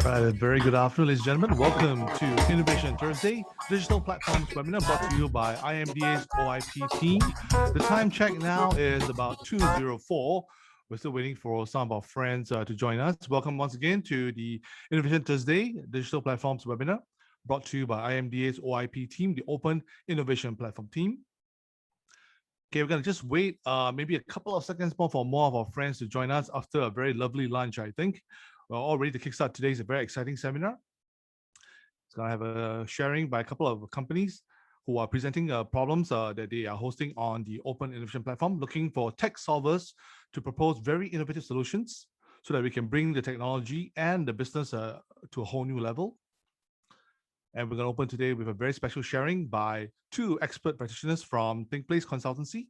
Very good afternoon, ladies and gentlemen. Welcome to Innovation Thursday, Digital Platforms webinar brought to you by IMDA's OIP team. The time check now is about 2:04. We're still waiting for some of our friends to join us. Welcome once again to the Innovation Thursday, Digital Platforms webinar brought to you by IMDA's OIP team, the Open Innovation Platform team. Okay, we're going to just wait maybe a couple of seconds more for more of our friends to join us after a very lovely lunch, I think. We're all ready to kickstart today's very exciting seminar. It's going to have a sharing by a couple of companies who are presenting problems that they are hosting on the Open Innovation Platform, looking for tech solvers to propose very innovative solutions so that we can bring the technology and the business to a whole new level. And we're going to open today with a very special sharing by two expert practitioners from ThinkPlace Consultancy.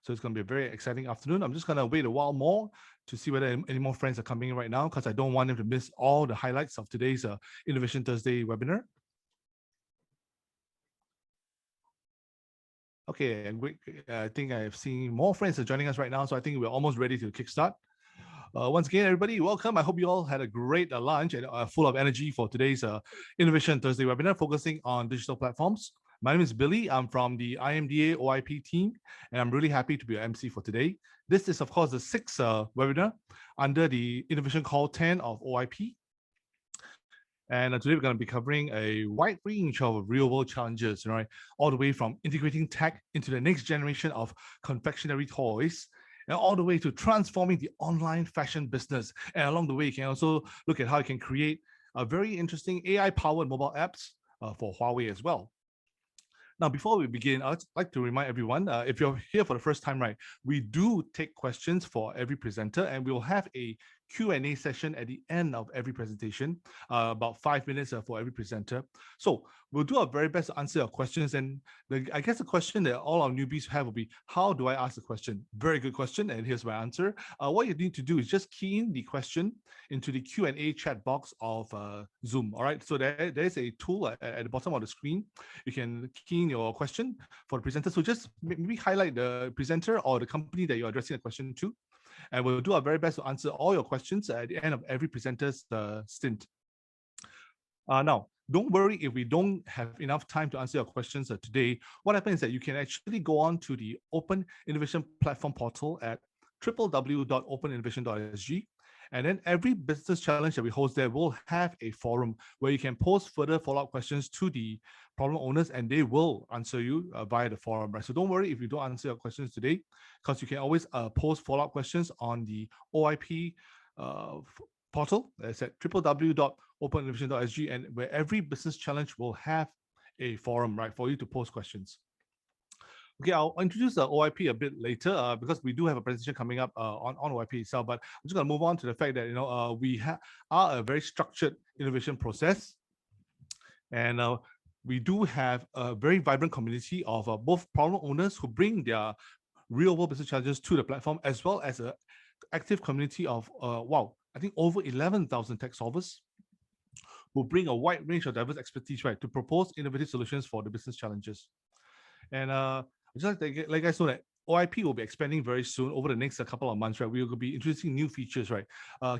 So it's going to be a very exciting afternoon. I'm just going to wait a while more to see whether any more friends are coming in right now, because I don't want them to miss all the highlights of today's Innovation Thursday webinar. Okay, and I think I've seen more friends are joining us right now, so I think we're almost ready to kickstart. Once again, everybody, welcome. I hope you all had a great lunch and full of energy for today's Innovation Thursday webinar, focusing on digital platforms. My name is Billy. I'm from the IMDA OIP team, and I'm really happy to be your MC for today. This is, of course, the sixth webinar under the Innovation Call 10 of OIP. And today we're going to be covering a wide range of real-world challenges, right? All the way from integrating tech into the next generation of confectionery toys, and all the way to transforming the online fashion business. And along the way, you can also look at how you can create a very interesting AI-powered mobile apps for Huawei as well. Now, before we begin, I'd like to remind everyone, if you're here for the first time, right, we do take questions for every presenter, and we'll have a Q&A session at the end of every presentation, about 5 minutes for every presenter. So we'll do our very best to answer your questions. And I guess the question that all our newbies have will be, how do I ask the question? Very good question, and here's my answer. What you need to do is just key in the question into the Q&A chat box of Zoom, all right? So there's a tool at the bottom of the screen. You can key in your question for the presenter. So just maybe highlight the presenter or the company that you're addressing a question to, and we'll do our very best to answer all your questions at the end of every presenter's stint. Now, don't worry if we don't have enough time to answer your questions today. What happens is that you can actually go on to the Open Innovation Platform portal at www.openinnovation.sg. And then every business challenge that we host there will have a forum where you can post further follow-up questions to the problem owners, and they will answer you via the forum, right? So don't worry if you don't answer your questions today, because you can always post follow-up questions on the OIP portal. It's at www.openinnovation.sg, and where every business challenge will have a forum, right, for you to post questions. Okay, I'll introduce the OIP a bit later because we do have a presentation coming up on OIP itself, but I'm just going to move on to the fact that, we are a very structured innovation process, and we do have a very vibrant community of both problem owners who bring their real-world business challenges to the platform, as well as an active community of, I think over 11,000 tech solvers who bring a wide range of diverse expertise, right, to propose innovative solutions for the business challenges. And just like you guys know that OIP will be expanding very soon over the next couple of months, right? We will be introducing new features, right?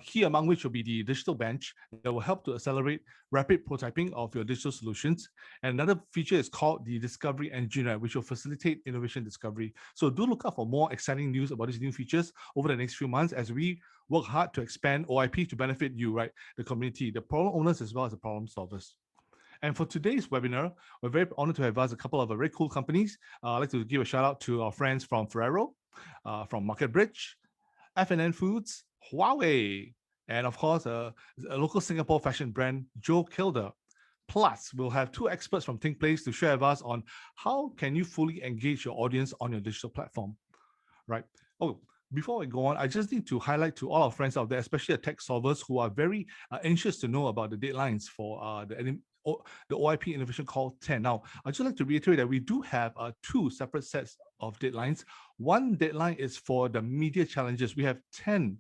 Key among which will be the digital bench that will help to accelerate rapid prototyping of your digital solutions. And another feature is called the discovery engine, right, which will facilitate innovation discovery. So do look out for more exciting news about these new features over the next few months as we work hard to expand OIP to benefit you, right? The community, the problem owners, as well as the problem solvers. And for today's webinar, we're very honored to have us a couple of very cool companies. I'd like to give a shout out to our friends from Ferrero, from Market Bridge, F&N Foods, Huawei, and of course, a local Singapore fashion brand, Joe Kilder. Plus, we'll have two experts from ThinkPlace to share with us on how can you fully engage your audience on your digital platform, right? Oh, before we go on, I just need to highlight to all our friends out there, especially the tech solvers who are very anxious to know about the deadlines for the OIP Innovation Call 10. Now, I'd just like to reiterate that we do have two separate sets of deadlines. One deadline is for the media challenges. We have 10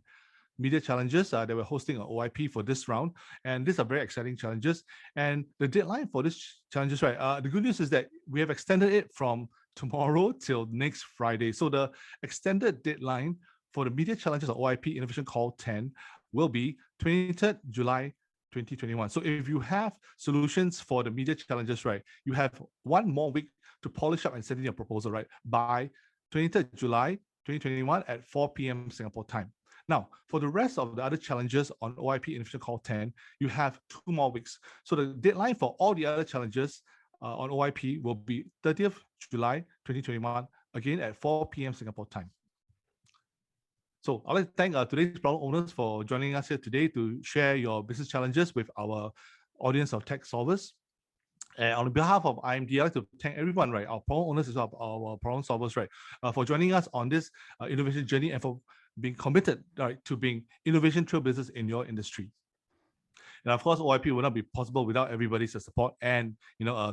media challenges that we're hosting on OIP for this round, and these are very exciting challenges. And the deadline for these challenges, right, the good news is that we have extended it from tomorrow till next Friday. So the extended deadline for the media challenges of OIP Innovation Call 10 will be 23rd July 2021. So if you have solutions for the media challenges, right, you have 1 more week to polish up and send in your proposal, right, by 23rd July 2021 at 4 p.m. Singapore time. Now, for the rest of the other challenges on OIP Innovation Call 10, you have 2 more weeks. So the deadline for all the other challenges on OIP will be 30th July 2021, again at 4 p.m. Singapore time. So I'd like to thank today's problem owners for joining us here today to share your business challenges with our audience of tech solvers. And on behalf of IMD, I'd like to thank everyone, right, our problem owners as well, our problem solvers, right, for joining us on this innovation journey and for being committed, right, to being innovation trailblazers in your industry. And of course, OIP will not be possible without everybody's support and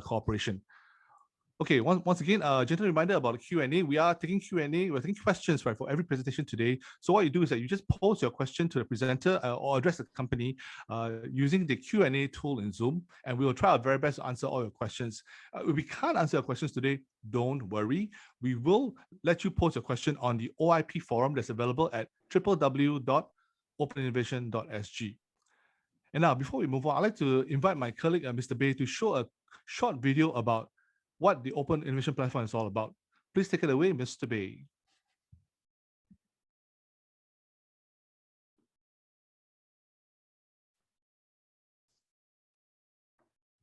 cooperation. Okay, once again, gentle reminder about the Q&A. We are taking Q&A, we're taking questions, right, for every presentation today. So what you do is that you just post your question to the presenter or address the company using the Q&A tool in Zoom, and we will try our very best to answer all your questions. If we can't answer your questions today, don't worry. We will let you post your question on the OIP forum that's available at www.openinnovation.sg. And now, before we move on, I'd like to invite my colleague, Mr. Bay, to show a short video about what the Open Innovation Platform is all about. Please take it away, Mr. Bay.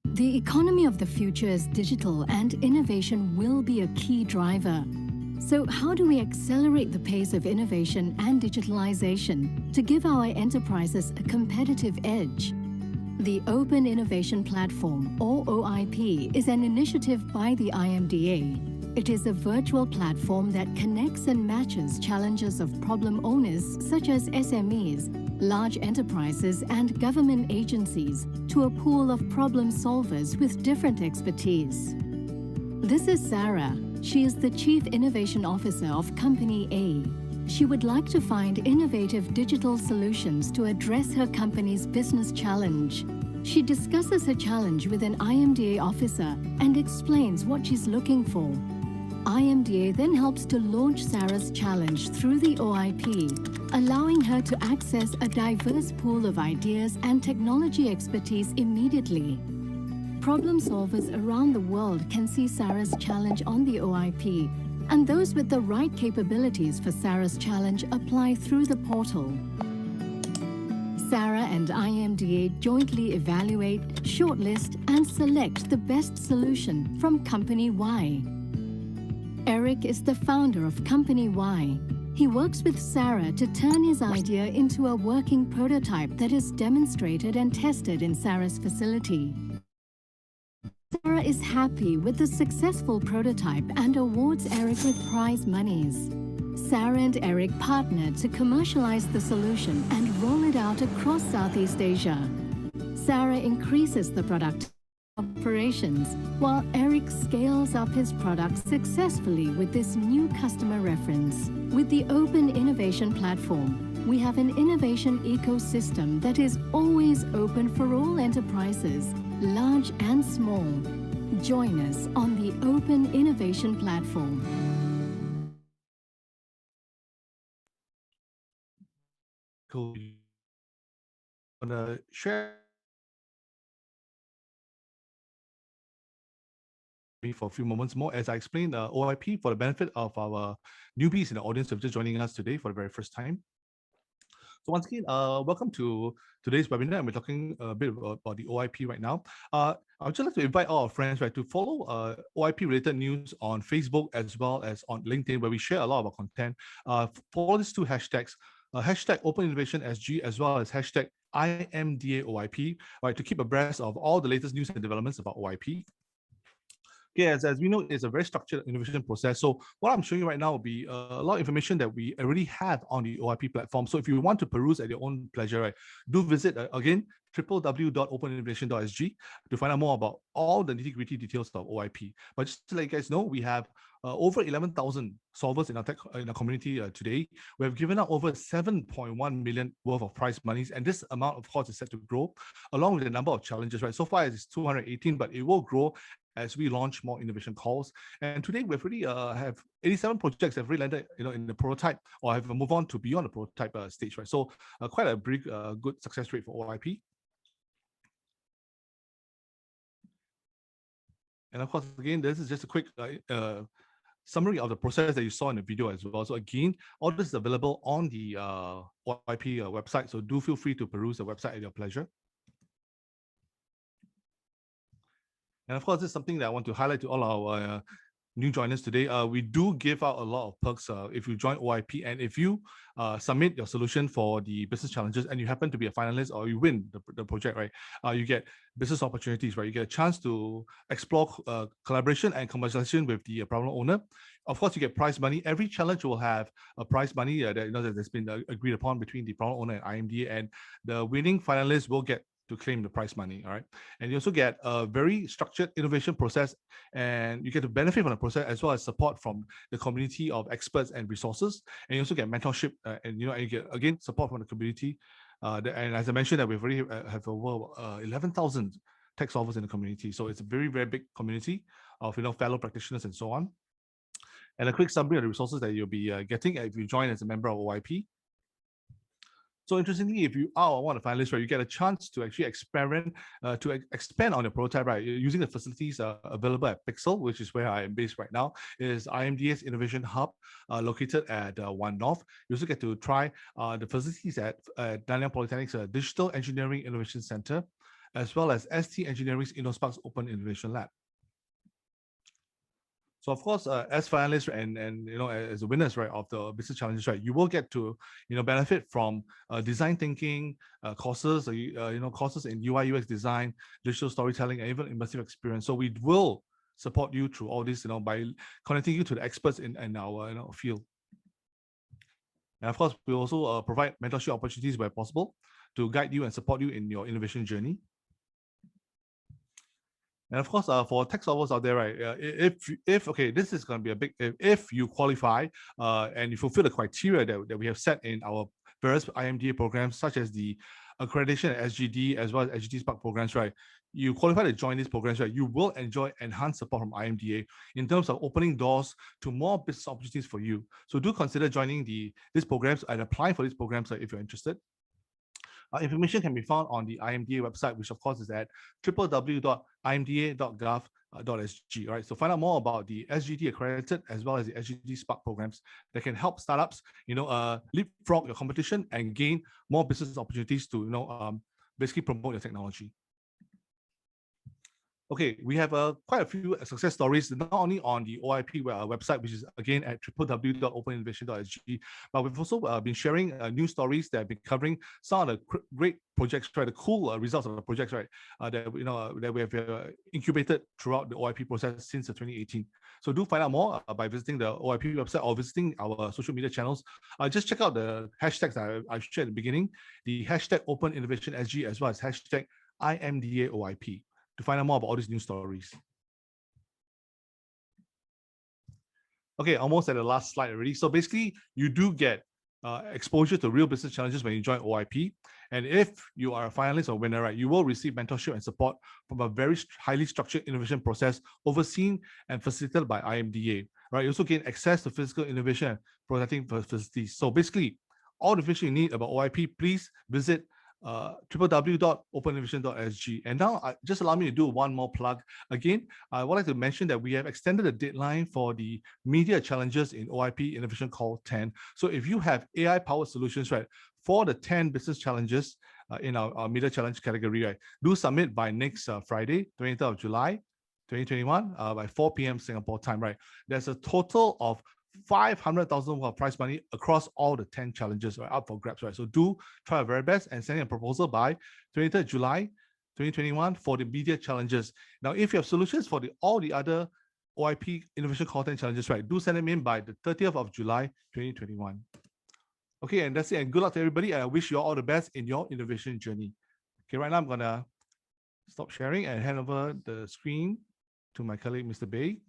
The economy of the future is digital, and innovation will be a key driver. So how do we accelerate the pace of innovation and digitalization to give our enterprises a competitive edge? The Open Innovation Platform, or OIP, is an initiative by the IMDA. It is a virtual platform that connects and matches challenges of problem owners such as SMEs, large enterprises, and government agencies to a pool of problem solvers with different expertise. This is Sarah. She is the Chief Innovation Officer of Company A. She would like to find innovative digital solutions to address her company's business challenge. She discusses her challenge with an IMDA officer and explains what she's looking for. IMDA then helps to launch Sarah's challenge through the OIP, allowing her to access a diverse pool of ideas and technology expertise immediately. Problem solvers around the world can see Sarah's challenge on the OIP, and those with the right capabilities for Sarah's challenge apply through the portal. Sarah and IMDA jointly evaluate, shortlist, and select the best solution from Company Y. Eric is the founder of Company Y. He works with Sarah to turn his idea into a working prototype that is demonstrated and tested in Sarah's facility. Sarah is happy with the successful prototype and awards Eric with prize monies. Sarah and Eric partnered to commercialize the solution and roll it out across Southeast Asia. Sarah increases the product operations, while Eric scales up his product successfully with this new customer reference. With the Open Innovation Platform, we have an innovation ecosystem that is always open for all enterprises, large and small. Join us on the Open Innovation Platform. Cool. I'm gonna share for a few moments more as I explain the OIP for the benefit of our newbies in the audience who are just joining us today for the very first time. So once again, welcome to today's webinar, and we're talking a bit about the OIP right now. I would just like to invite all our friends, right, to follow OIP-related news on Facebook as well as on LinkedIn, where we share a lot of our content. Follow these two hashtags, hashtag Open Innovation SG as well as hashtag IMDA OIP, right, to keep abreast of all the latest news and developments about OIP. Okay, as we know, it's a very structured innovation process. So what I'm showing you right now will be a lot of information that we already have on the OIP platform. So if you want to peruse at your own pleasure, right, do visit again www.openinnovation.sg to find out more about all the nitty-gritty details of OIP. But just to let you guys know, we have over 11,000 solvers in our community today. We have given out over 7.1 million worth of prize monies, and this amount, of course, is set to grow along with the number of challenges. Right, so far it's 218, but it will grow as we launch more innovation calls. And today we've already have 87 projects that have really landed, in the prototype or have moved on to beyond the prototype stage, right? So quite a big, good success rate for OIP. And of course, again, this is just a quick summary of the process that you saw in the video as well. So again, all this is available on the OIP website. So do feel free to peruse the website at your pleasure. And of course, this is something that I want to highlight to all our new joiners today. We do give out a lot of perks if you join OIP, and if you submit your solution for the business challenges and you happen to be a finalist or you win the project, right? You get business opportunities, right? You get a chance to explore collaboration and commercialization with the problem owner. Of course, you get prize money. Every challenge will have a prize money that's been agreed upon between the problem owner and IMDA, and the winning finalist will get to claim the prize money, all right? And you also get a very structured innovation process, and you get to benefit from the process as well as support from the community of experts and resources. And you also get mentorship, and you get, again, support from the community. And as I mentioned, that we've already have over 11,000 tech solvers in the community. So it's a very, very big community of fellow practitioners and so on. And a quick summary of the resources that you'll be getting if you join as a member of OIP. So interestingly, if you are one of the finalists, right, you get a chance to actually experiment, to expand on your prototype, right, using the facilities available at Pixel, which is where I am based right now, is IMDA's Innovation Hub, located at 1 North. You also get to try the facilities at Nanyang Polytechnic's Digital Engineering Innovation Center, as well as ST Engineering's InnoSparks Open Innovation Lab. So of course, as finalists and as the winners, right, of the business challenges, right, you will get to benefit from design thinking courses, courses in UI UX design, digital storytelling, and even immersive experience. So we will support you through all this, by connecting you to the experts in our field. And of course, we also provide mentorship opportunities where possible to guide you and support you in your innovation journey. And of course, for tech solvers out there, right, this is going to be a big, if you qualify and you fulfill the criteria that we have set in our various IMDA programs, such as the accreditation at SGD, as well as SGD Spark programs, right, you qualify to join these programs, right, you will enjoy enhanced support from IMDA in terms of opening doors to more business opportunities for you. So do consider joining these programs and applying for these programs if you're interested. Information can be found on the IMDA website, which of course is at www.imda.gov.sg. Right, so find out more about the SGD accredited as well as the SGD Spark programs that can help startups, leapfrog your competition and gain more business opportunities to, basically promote your technology. Okay, we have quite a few success stories, not only on the OIP website, which is again at www.openinnovation.sg, but we've also been sharing news stories that have been covering some of the great projects, right, the cool results of the projects, right, that we have incubated throughout the OIP process since 2018. So do find out more by visiting the OIP website or visiting our social media channels. Just check out the hashtags that I've shared at the beginning, the hashtag OpenInnovationSG as well as hashtag IMDAOIP, to find out more about all these news stories. Okay, almost at the last slide already. So basically, you do get exposure to real business challenges when you join OIP. And if you are a finalist or winner, right, you will receive mentorship and support from a very highly structured innovation process overseen and facilitated by IMDA. Right, you also gain access to physical innovation and prototyping facilities. So basically, all the information you need about OIP, please visit www.openinnovation.sg. And now just allow me to do one more plug. Again, I would like to mention that we have extended the deadline for the media challenges in OIP Innovation Call 10. So if you have AI-powered solutions, right, for the 10 business challenges in our media challenge category, right, do submit by next Friday, 20th of July, 2021, by 4 p.m. Singapore time, right? There's a total of 500,000 worth of prize money across all the 10 challenges, right, up for grabs, right? So do try your very best and send in a proposal by 23rd July 2021 for the media challenges. Now, if you have solutions for all the other OIP innovation content challenges, right, do send them in by the 30th of July 2021. Okay, and that's it. And good luck to everybody. And I wish you all the best in your innovation journey. Okay, right now I'm gonna stop sharing and hand over the screen to my colleague, Mr. Bay.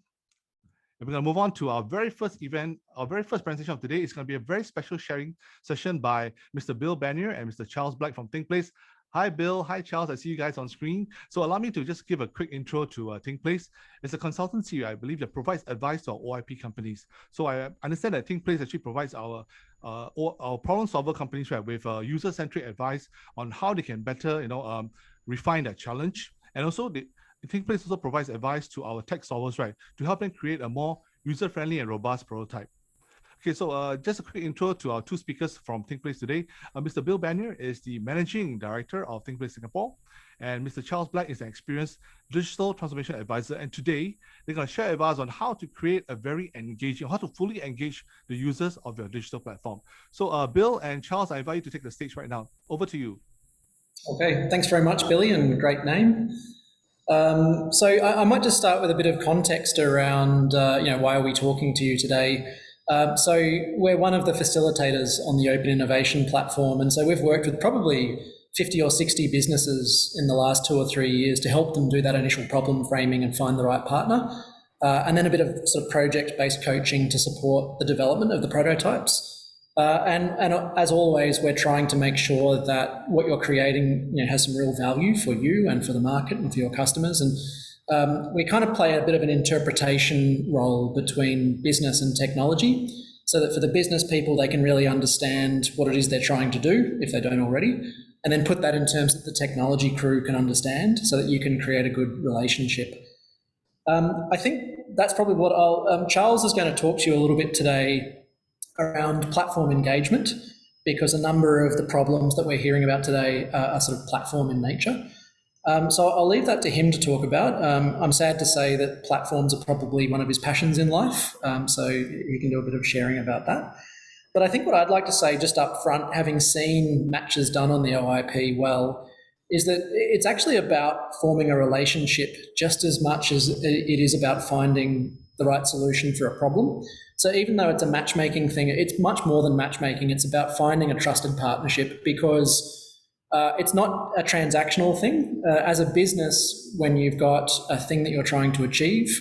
And we're going to move on to our very first event, our very first presentation of today. It's going to be a very special sharing session by Mr. Bill Banier and Mr. Charles Black from ThinkPlace. Hi, Bill. Hi, Charles. I see you guys on screen. So allow me to just give a quick intro to ThinkPlace. It's a consultancy, I believe, that provides advice to our OIP companies. So I understand that ThinkPlace actually provides our problem solver companies, right, with user-centric advice on how they can better, refine that challenge. And also, they ThinkPlace also provides advice to our tech solvers, right, to help them create a more user-friendly and robust prototype. Okay, so just a quick intro to our two speakers from ThinkPlace today. Mr. Bill Bannier is the Managing Director of ThinkPlace Singapore, and Mr. Charles Black is an experienced digital transformation advisor. And today, they're going to share advice on how to create a very engaging, how to fully engage the users of your digital platform. So Bill and Charles, I invite you to take the stage right now. Over to you. Okay, thanks very much, Billy, and great name. So I might just start with a bit of context around, why are we talking to you today? So we're one of the facilitators on the Open Innovation platform, and so we've worked with probably 50 or 60 businesses in the last 2 or 3 years to help them do that initial problem framing and find the right partner, and then a bit of sort of project-based coaching to support the development of the prototypes. And as always, we're trying to make sure that what you're creating has some real value for you and for the market and for your customers. And we kind of play a bit of an interpretation role between business and technology, so that for the business people, they can really understand what it is they're trying to do, if they don't already, and then put that in terms that the technology crew can understand, so that you can create a good relationship. I think that's probably what Charles is going to talk to you a little bit today around platform engagement, because a number of the problems that we're hearing about today are sort of platform in nature. So I'll leave that to him to talk about. I'm sad to say that platforms are probably one of his passions in life, so he can do a bit of sharing about that. But I think what I'd like to say just up front, having seen matches done on the OIP is that it's actually about forming a relationship just as much as it is about finding the right solution for a problem. So even though it's a matchmaking thing, it's much more than matchmaking. It's about finding a trusted partnership, because it's not a transactional thing. As a business, when you've got a thing that you're trying to achieve,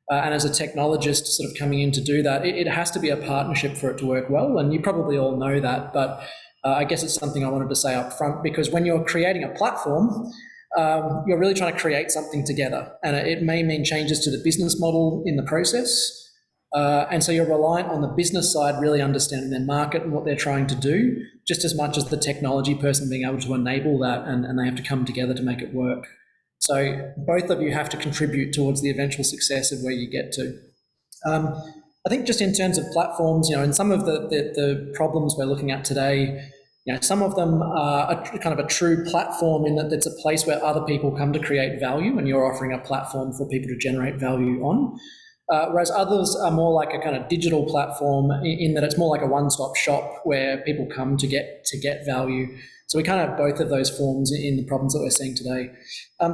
and as a technologist sort of coming in to do that, it has to be a partnership for it to work well. And you probably all know that, but I guess it's something I wanted to say up front, because when you're creating a platform, you're really trying to create something together. And it may mean changes to the business model in the process. And so you're reliant on the business side really understanding their market and what they're trying to do, just as much as the technology person being able to enable that, and they have to come together to make it work. So both of you have to contribute towards the eventual success of where you get to. I think just in terms of platforms, and some of the problems we're looking at today, some of them are kind of a true platform in that it's a place where other people come to create value, and you're offering a platform for people to generate value on. Whereas others are more like a kind of digital platform in that it's more like a one-stop shop where people come to get value. So we kind of have both of those forms in the problems that we're seeing today.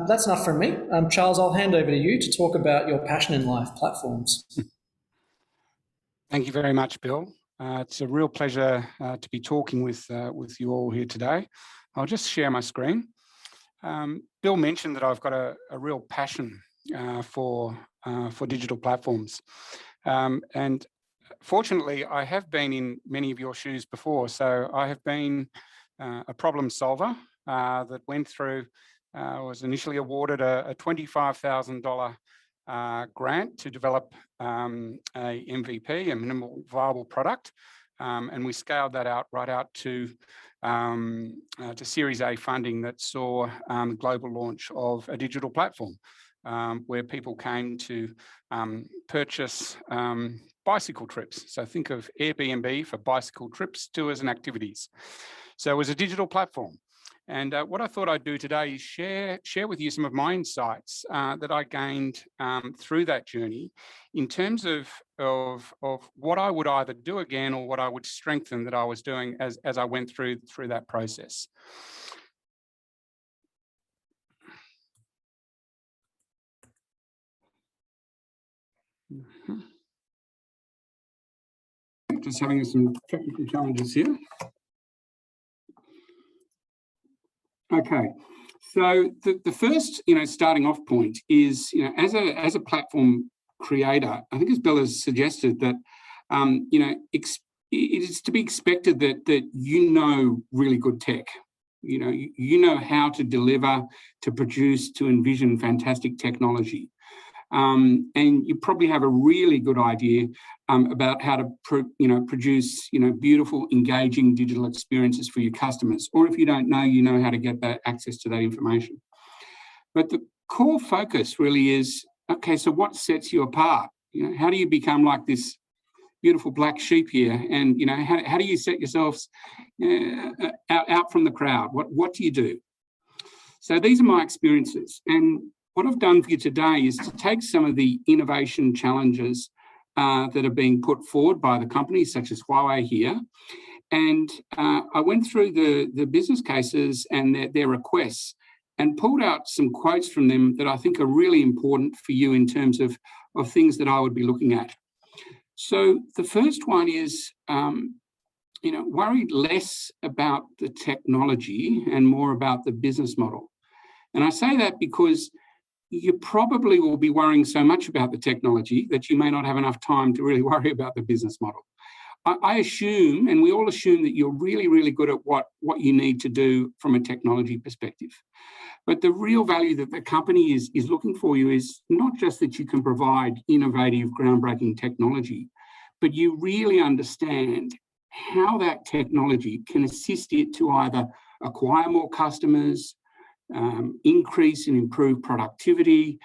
That's enough from me. Charles, I'll hand over to you to talk about your passion in life, platforms. Thank you very much, Bill. It's a real pleasure to be talking with you all here today. I'll just share my screen. Bill mentioned that I've got a real passion for digital platforms. And fortunately, I have been in many of your shoes before. So I have been a problem solver that went through, was initially awarded a $25,000 grant to develop a MVP, a minimal viable product. And we scaled that out right out to Series A funding that saw the global launch of a digital platform where people came to purchase bicycle trips. So think of Airbnb for bicycle trips, tours and activities. So it was a digital platform. And what I thought I'd do today is share with you some of my insights that I gained through that journey in terms of what I would either do again or what I would strengthen that I was doing as I went through that process. Just having some technical challenges here. Okay, so the first, starting off point is, as a platform creator, I think as Bill has suggested that, it is to be expected that you know really good tech. You know how to deliver, to produce, to envision fantastic technology. And you probably have a really good idea about how to produce beautiful, engaging digital experiences for your customers. Or if you don't know, you know how to get that access to that information. But core focus really is, okay, so what sets you apart? You know, how do you become like this beautiful black sheep here? And, you know, how do you set yourselves out from the crowd? What do you do? So these are my experiences. And what I've done for you today is to take some of the innovation challenges that are being put forward by the companies such as Huawei here. And I went through the business cases and their requests and pulled out some quotes from them that I think are really important for you in terms of things that I would be looking at. So the first one is, you know, worried less about the technology and more about the business model. And I say that because you probably will be worrying so much about the technology that you may not have enough time to really worry about the business model. I assume, and we all assume, that you're really, really good at what you need to do from a technology perspective. But the real value that the company is looking for you is not just that you can provide innovative, groundbreaking technology, but you really understand how that technology can assist it to either acquire more customers, increase and improve productivity,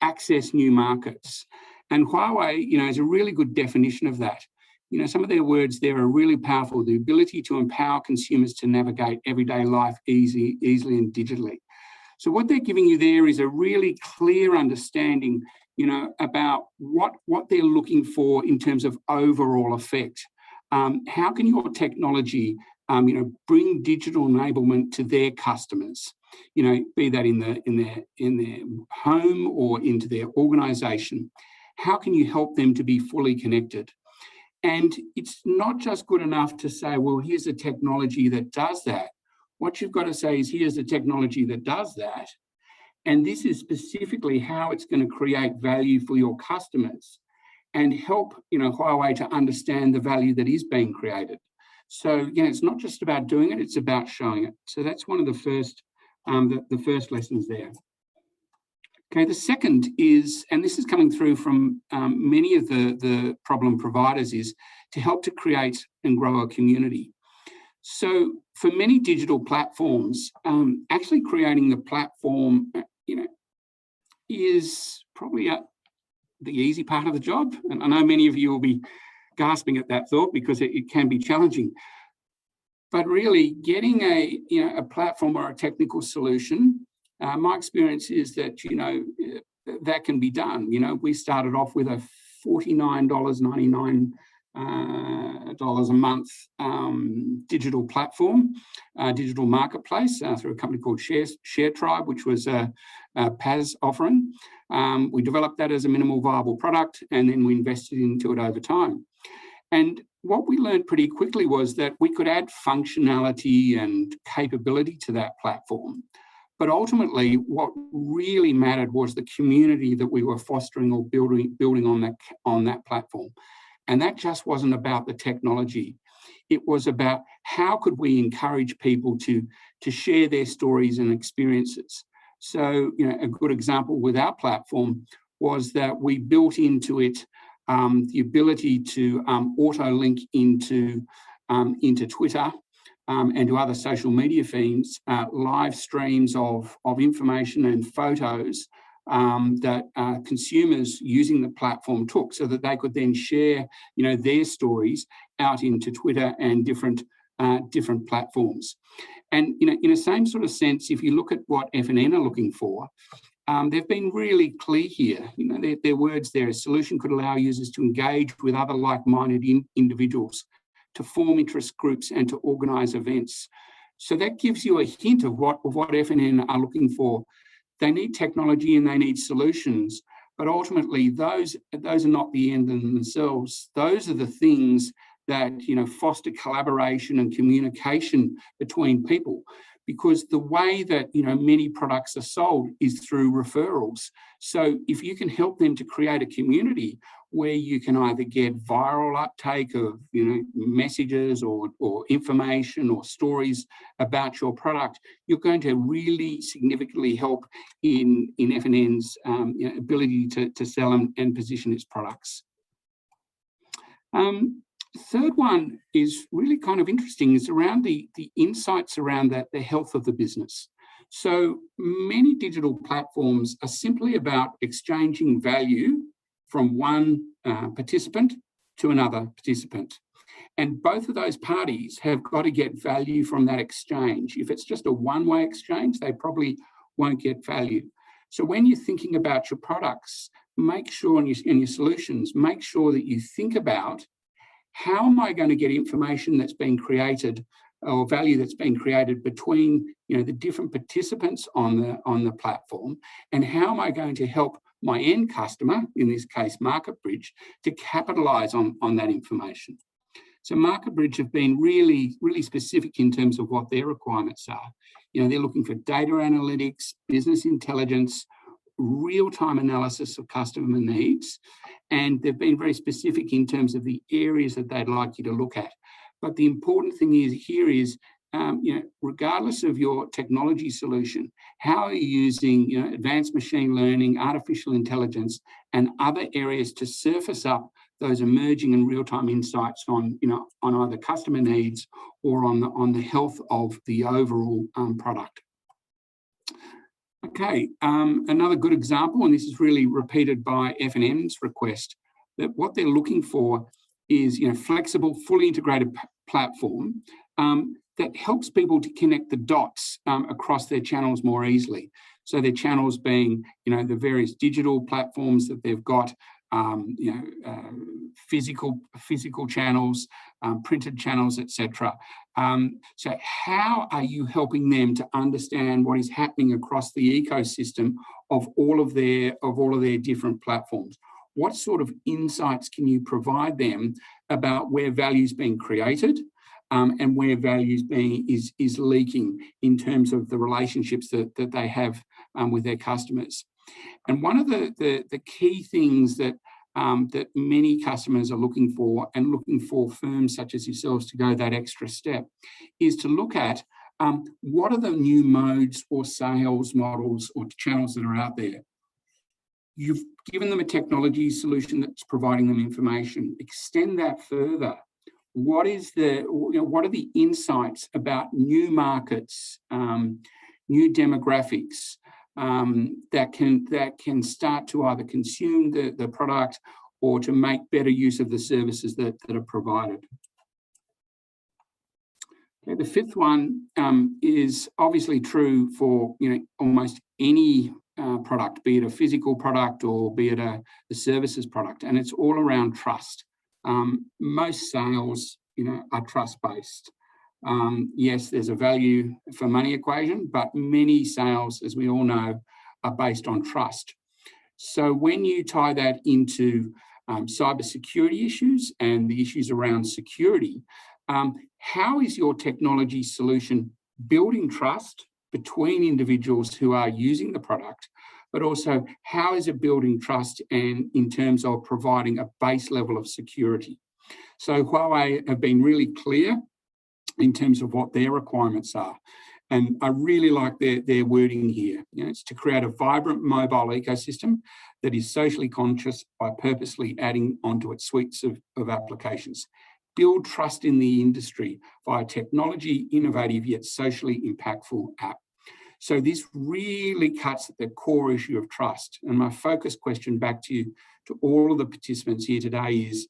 access new markets. And Huawei, you know, is a really good definition of that. You know, some of their words there are really powerful. The ability to empower consumers to navigate everyday life easily and digitally. So what they're giving you there is a really clear understanding, you know, about what they're looking for in terms of overall effect. How can your technology, you know, bring digital enablement to their customers? You know, be that in their home or into their organisation. How can you help them to be fully connected? And it's not just good enough to say, well, here's a technology that does that. What you've got to say is, here's a technology that does that. And this is specifically how it's going to create value for your customers and help, you know, Huawei to understand the value that is being created. So, again, it's not just about doing it, it's about showing it. So that's one of the first lessons there. Okay, the second is, and this is coming through from many of the problem providers, is to help to create and grow a community. So for many digital platforms, actually creating the platform, you know, is probably the easy part of the job. And I know many of you will be gasping at that thought because it can be challenging. But really getting a platform or a technical solution, my experience is that, you know, that can be done. You know, we started off with a $49.99 a month digital platform, digital marketplace through a company called Share Tribe, which was a PaaS offering. We developed that as a minimal viable product, and then we invested into it over time. And what we learned pretty quickly was that we could add functionality and capability to that platform. But ultimately, what really mattered was the community that we were fostering or building on that platform. And that just wasn't about the technology. It was about how could we encourage people to share their stories and experiences. So, you know, a good example with our platform was that we built into it the ability to auto-link into Twitter and to other social media feeds, live streams of information and photos that consumers using the platform took, so that they could then share, you know, their stories out into Twitter and different platforms. And, you know, in the same sort of sense, if you look at what FNN are looking for, they've been really clear here. You know, their words there: a solution could allow users to engage with other like-minded individuals, to form interest groups and to organise events. So that gives you a hint of what FNN are looking for. They need technology and they need solutions, but ultimately those are not the end in themselves. Those are the things that, you know, foster collaboration and communication between people. Because the way that, you know, many products are sold is through referrals. So if you can help them to create a community where you can either get viral uptake of, you know, messages or information or stories about your product, you're going to really significantly help in FNN's you know, ability to sell and position its products. Third one is really kind of interesting, is around the insights around the health of the business. So many digital platforms are simply about exchanging value from one participant to another participant. And both of those parties have got to get value from that exchange. If it's just a one-way exchange, they probably won't get value. So when you're thinking about your products, make sure in your solutions, make sure that you think about, how am I going to get information that's being created or value that's being created between the different participants on the platform, and how am I going to help my end customer, in this case MarketBridge, to capitalize on that information. So MarketBridge have been really specific in terms of what their requirements are. They're looking for data analytics, business intelligence, real-time analysis of customer needs, and they've been very specific in terms of the areas that they'd like you to look at. But the important thing is regardless of your technology solution, how are you using advanced machine learning, artificial intelligence, and other areas to surface up those emerging and real-time insights on either customer needs or on the health of the overall product. Okay, another good example, and this is really repeated by F&M's request, that what they're looking for is flexible, fully integrated platform that helps people to connect the dots across their channels more easily. So their channels being the various digital platforms that they've got, physical channels, printed channels, etc. So how are you helping them to understand what is happening across the ecosystem of all of their different platforms? What sort of insights can you provide them about where value is being created and where value is leaking in terms of the relationships that they have with their customers? And one of the key things that many customers are looking for, and looking for firms such as yourselves to go that extra step, is to look at what are the new modes or sales models or channels that are out there. You've given them a technology solution that's providing them information. Extend that further. What are the insights about new markets, new demographics, that can start to either consume the product or to make better use of the services that are provided. Okay, the fifth one is obviously true for almost any product, be it a physical product or be it a services product, and it's all around trust. Most sales, are trust-based. Yes, there's a value for money equation, but many sales, as we all know, are based on trust. So when you tie that into cybersecurity issues and the issues around security, how is your technology solution building trust between individuals who are using the product, but also how is it building trust and in terms of providing a base level of security? So Huawei have been really clear in terms of what their requirements are. And I really like their wording here. It's to create a vibrant mobile ecosystem that is socially conscious by purposely adding onto its suites of applications. Build trust in the industry via technology, innovative yet socially impactful app. So this really cuts at the core issue of trust. And my focus question back to all of the participants here today is,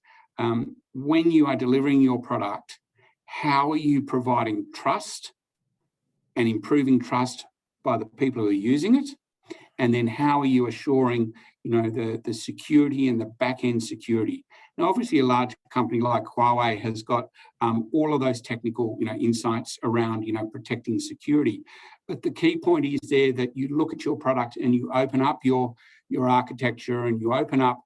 when you are delivering your product, how are you providing trust and improving trust by the people who are using it? And then how are you assuring, the security and the back-end security? Now, obviously, a large company like Huawei has got all of those technical, insights around, protecting security. But the key point is there that you look at your product and you open up your architecture and you open up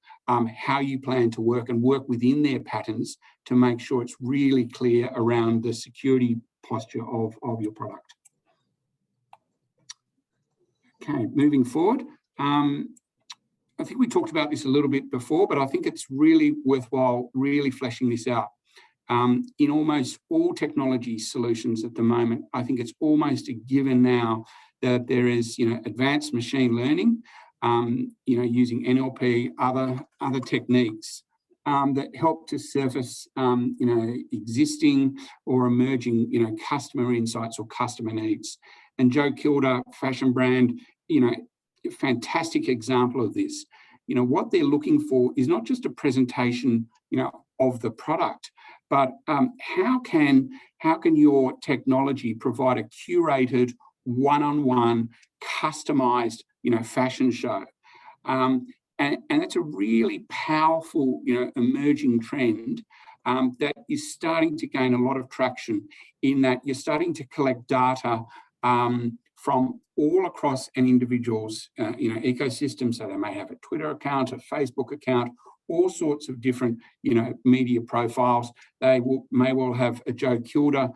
how you plan to work and work within their patterns to make sure it's really clear around the security posture of your product. Okay, moving forward. I think we talked about this a little bit before, but I think it's really worthwhile really fleshing this out. In almost all technology solutions at the moment, I think it's almost a given now that there is, advanced machine learning, using NLP, other techniques that help to surface, existing or emerging, customer insights or customer needs. and Joe Kilda fashion brand, you know, fantastic example of this. You know, what they're looking for is not just a presentation, you know, of the product, but how can your technology provide a curated, one-on-one, customized, you know, fashion show? And it's a really powerful, you know, emerging trend that is starting to gain a lot of traction, in that you're starting to collect data from all across an individual's you know, ecosystem. So they may have a Twitter account, a Facebook account, all sorts of different, you know, media profiles. They may well have a Joe Kilda,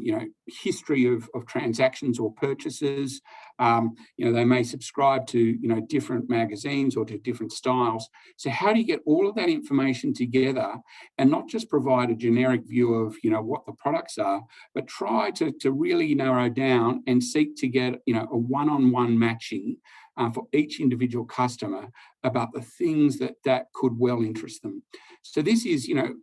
you know, history of transactions or purchases. You know, they may subscribe to, you know, different magazines or to different styles. So how do you get all of that information together and not just provide a generic view of, you know, what the products are, but try to really narrow down and seek to get, you know, a one-on-one matching for each individual customer about the things that could well interest them. So this is, you know,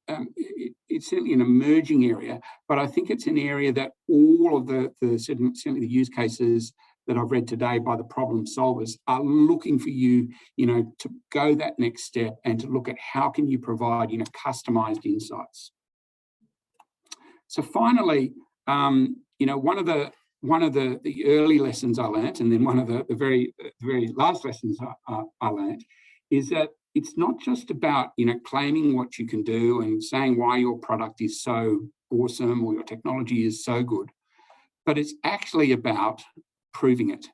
it's certainly an emerging area, but I think it's an area that all of the certainly the use cases that I've read today by the problem solvers are looking for you, you know, to go that next step and to look at how can you provide, you know, customized insights. So finally, you know, one of the early lessons I learned, and then one of the very last lessons I learned, is that it's not just about, you know, claiming what you can do and saying why your product is so awesome or your technology is so good, but it's actually about proving it.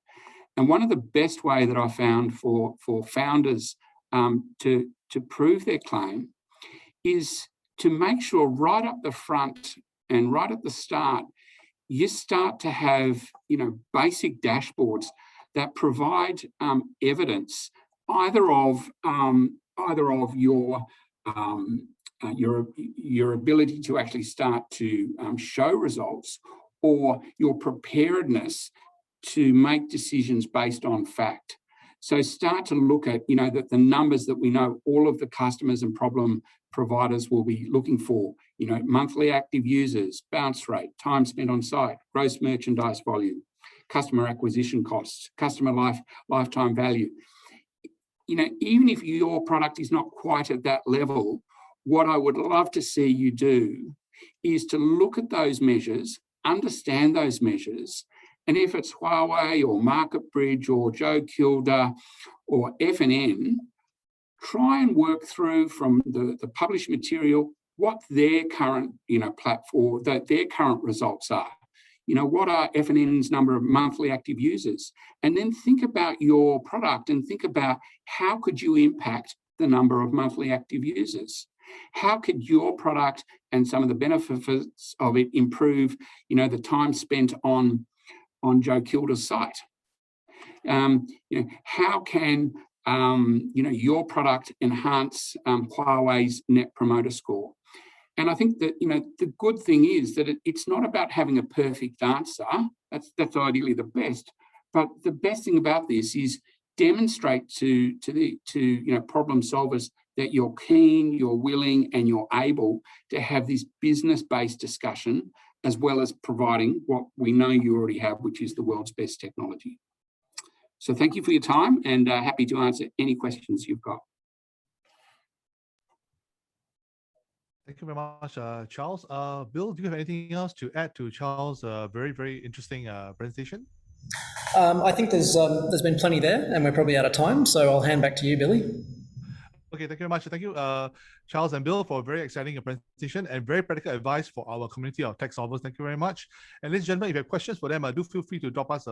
And one of the best way that I found for founders to prove their claim is to make sure right up the front and right at the start, you start to have, you know, basic dashboards that provide evidence either of your ability to actually start to show results, or your preparedness to make decisions based on fact. So start to look at, you know, that the numbers that we know all of the customers and problem providers will be looking for, you know, monthly active users, bounce rate, time spent on site, gross merchandise volume, customer acquisition costs, customer lifetime value. You know, even if your product is not quite at that level, what I would love to see you do is to look at those measures, understand those measures, and if it's Huawei or MarketBridge or Joe Kilda or F&N, try and work through from the published material what their current, you know, platform, their current results are. You know, what are F&N's number of monthly active users? And then think about your product and think about how could you impact the number of monthly active users? How could your product and some of the benefits of it improve, you know, the time spent on Joe Kilda's site? You know, how can you know, your product enhance Huawei's Net Promoter Score? And I think that, you know, the good thing is that it's not about having a perfect answer. That's ideally the best. But the best thing about this is demonstrate to you know, problem solvers that you're keen, you're willing, and you're able to have this business-based discussion, as well as providing what we know you already have, which is the world's best technology. So thank you for your time, and happy to answer any questions you've got. Thank you very much, Charles. Bill, do you have anything else to add to Charles' very, very interesting presentation? I think there's been plenty there, and we're probably out of time, so I'll hand back to you, Billy. Okay, thank you very much. Thank you, Charles and Bill, for a very exciting presentation and very practical advice for our community of tech solvers. Thank you very much. And ladies and gentlemen, if you have questions for them, do feel free to drop us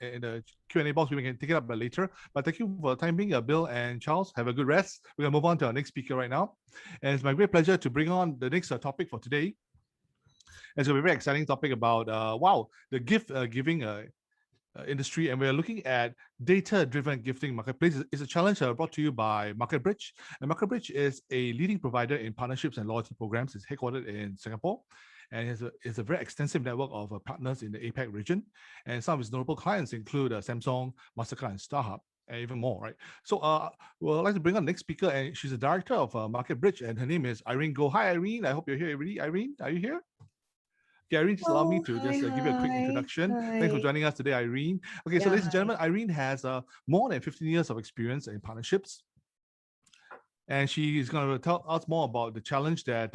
in the Q&A box. We can take it up later. But thank you for the time being, Bill and Charles. Have a good rest. We're going to move on to our next speaker right now. And it's my great pleasure to bring on the next topic for today. It's a very exciting topic about, wow, the gift giving industry, and we're looking at data-driven gifting marketplace. It's a challenge brought to you by MarketBridge. And MarketBridge is a leading provider in partnerships and loyalty programs. It's headquartered in Singapore, and it's a very extensive network of partners in the APAC region. And some of its notable clients include Samsung, Mastercard, and StarHub, and even more, right? So we'd like to bring on the next speaker, and she's the director of MarketBridge, and her name is Irene Goh. Hi, Irene. I hope you're here. Irene, are you here? Okay, Irene, just allow me Oh, to hi, just give you a quick hi, introduction. Thanks for hi. joining us today, Irene. Okay, so Yeah, ladies and hi. gentlemen, Irene has more than 15 years of experience in partnerships. And she is going to tell us more about the challenge that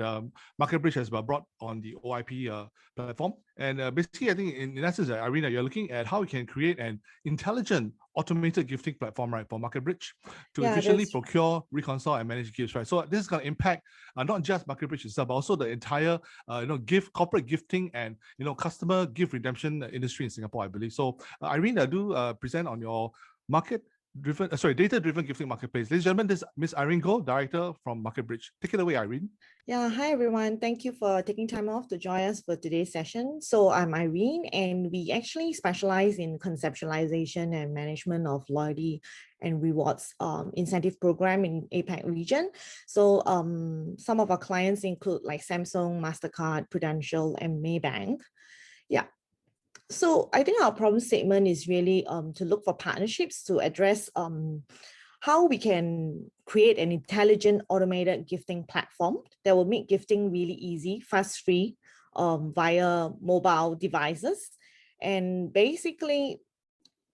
MarketBridge has brought on the OIP platform. And basically, I think in essence, Irene, you're looking at how we can create an intelligent automated gifting platform, right, for MarketBridge to efficiently procure, reconcile, and manage gifts, right? So this is going to impact not just MarketBridge itself, but also the entire, corporate gifting and customer gift redemption industry in Singapore, I believe. So Irene, do present on your data-driven gifting marketplace. Ladies and gentlemen, this is Ms. Irene Goh, Director from MarketBridge. Take it away, Irene. Yeah, hi everyone. Thank you for taking time off to join us for today's session. So I'm Irene, and we actually specialize in conceptualization and management of loyalty and rewards incentive program in APAC region. So some of our clients include like Samsung, MasterCard, Prudential, and Maybank. Yeah. So I think our problem statement is really to look for partnerships to address how we can create an intelligent automated gifting platform that will make gifting really easy, fuss-free via mobile devices. And basically,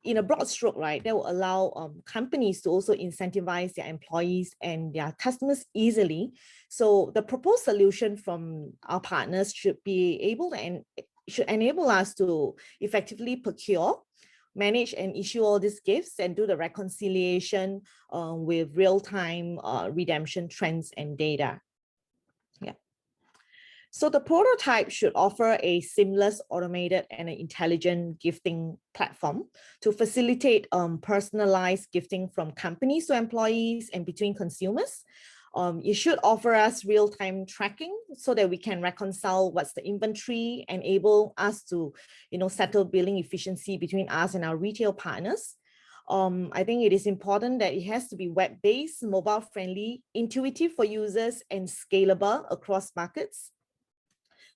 in a broad stroke, right, that will allow companies to also incentivize their employees and their customers easily. So the proposed solution from our partners should be able to should enable us to effectively procure, manage and issue all these gifts and do the reconciliation with real-time redemption trends and data. Yeah. So the prototype should offer a seamless, automated, and an intelligent gifting platform to facilitate personalized gifting from companies to employees and between consumers. It should offer us real-time tracking so that we can reconcile what's the inventory, enable us to, settle billing efficiency between us and our retail partners. I think it is important that it has to be web-based, mobile-friendly, intuitive for users, and scalable across markets.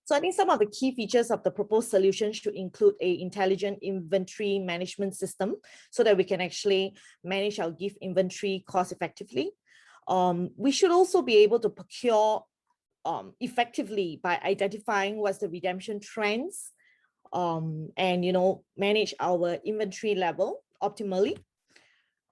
So I think some of the key features of the proposed solution should include an intelligent inventory management system so that we can actually manage our gift inventory cost effectively. We should also be able to procure effectively by identifying what's the redemption trends and manage our inventory level optimally.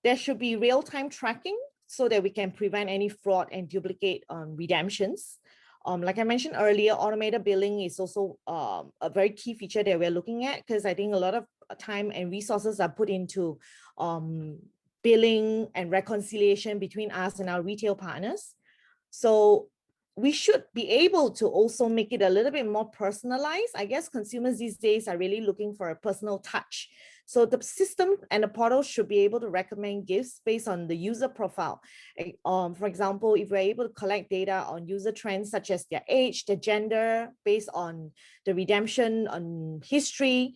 There should be real-time tracking so that we can prevent any fraud and duplicate redemptions. Like I mentioned earlier, automated billing is also a very key feature that we're looking at, because I think a lot of time and resources are put into billing and reconciliation between us and our retail partners. So we should be able to also make it a little bit more personalized. I guess consumers these days are really looking for a personal touch. So the system and the portal should be able to recommend gifts based on the user profile. For example, if we're able to collect data on user trends such as their age, their gender, based on the redemption on history,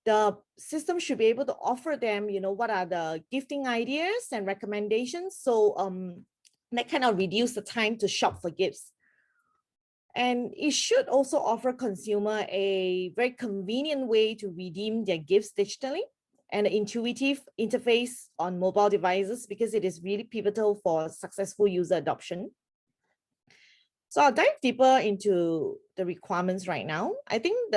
the system should be able to offer them, what are the gifting ideas and recommendations. So that kind of reduce the time to shop for gifts. And it should also offer consumer a very convenient way to redeem their gifts digitally and an intuitive interface on mobile devices, because it is really pivotal for successful user adoption. So I'll dive deeper into the requirements right now. I think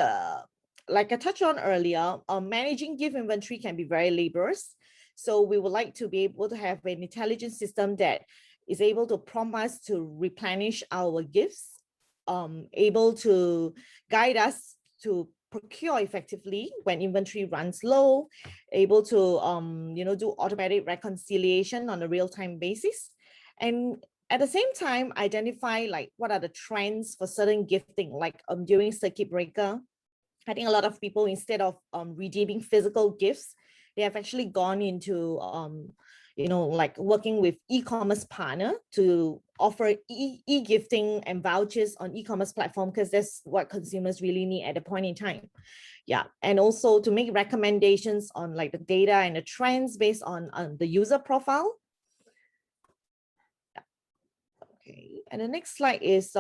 like I touched on earlier, managing gift inventory can be very laborious. So we would like to be able to have an intelligent system that is able to prompt us to replenish our gifts, able to guide us to procure effectively when inventory runs low, able to do automatic reconciliation on a real-time basis, and at the same time identify like what are the trends for certain gifting, like during circuit breaker. I think a lot of people, instead of redeeming physical gifts, they have actually gone into like working with e-commerce partner to offer e-gifting and vouchers on e-commerce platform, because that's what consumers really need at a point in time. Yeah, and also to make recommendations on like the data and the trends based on the user profile. Yeah. Okay, and the next slide is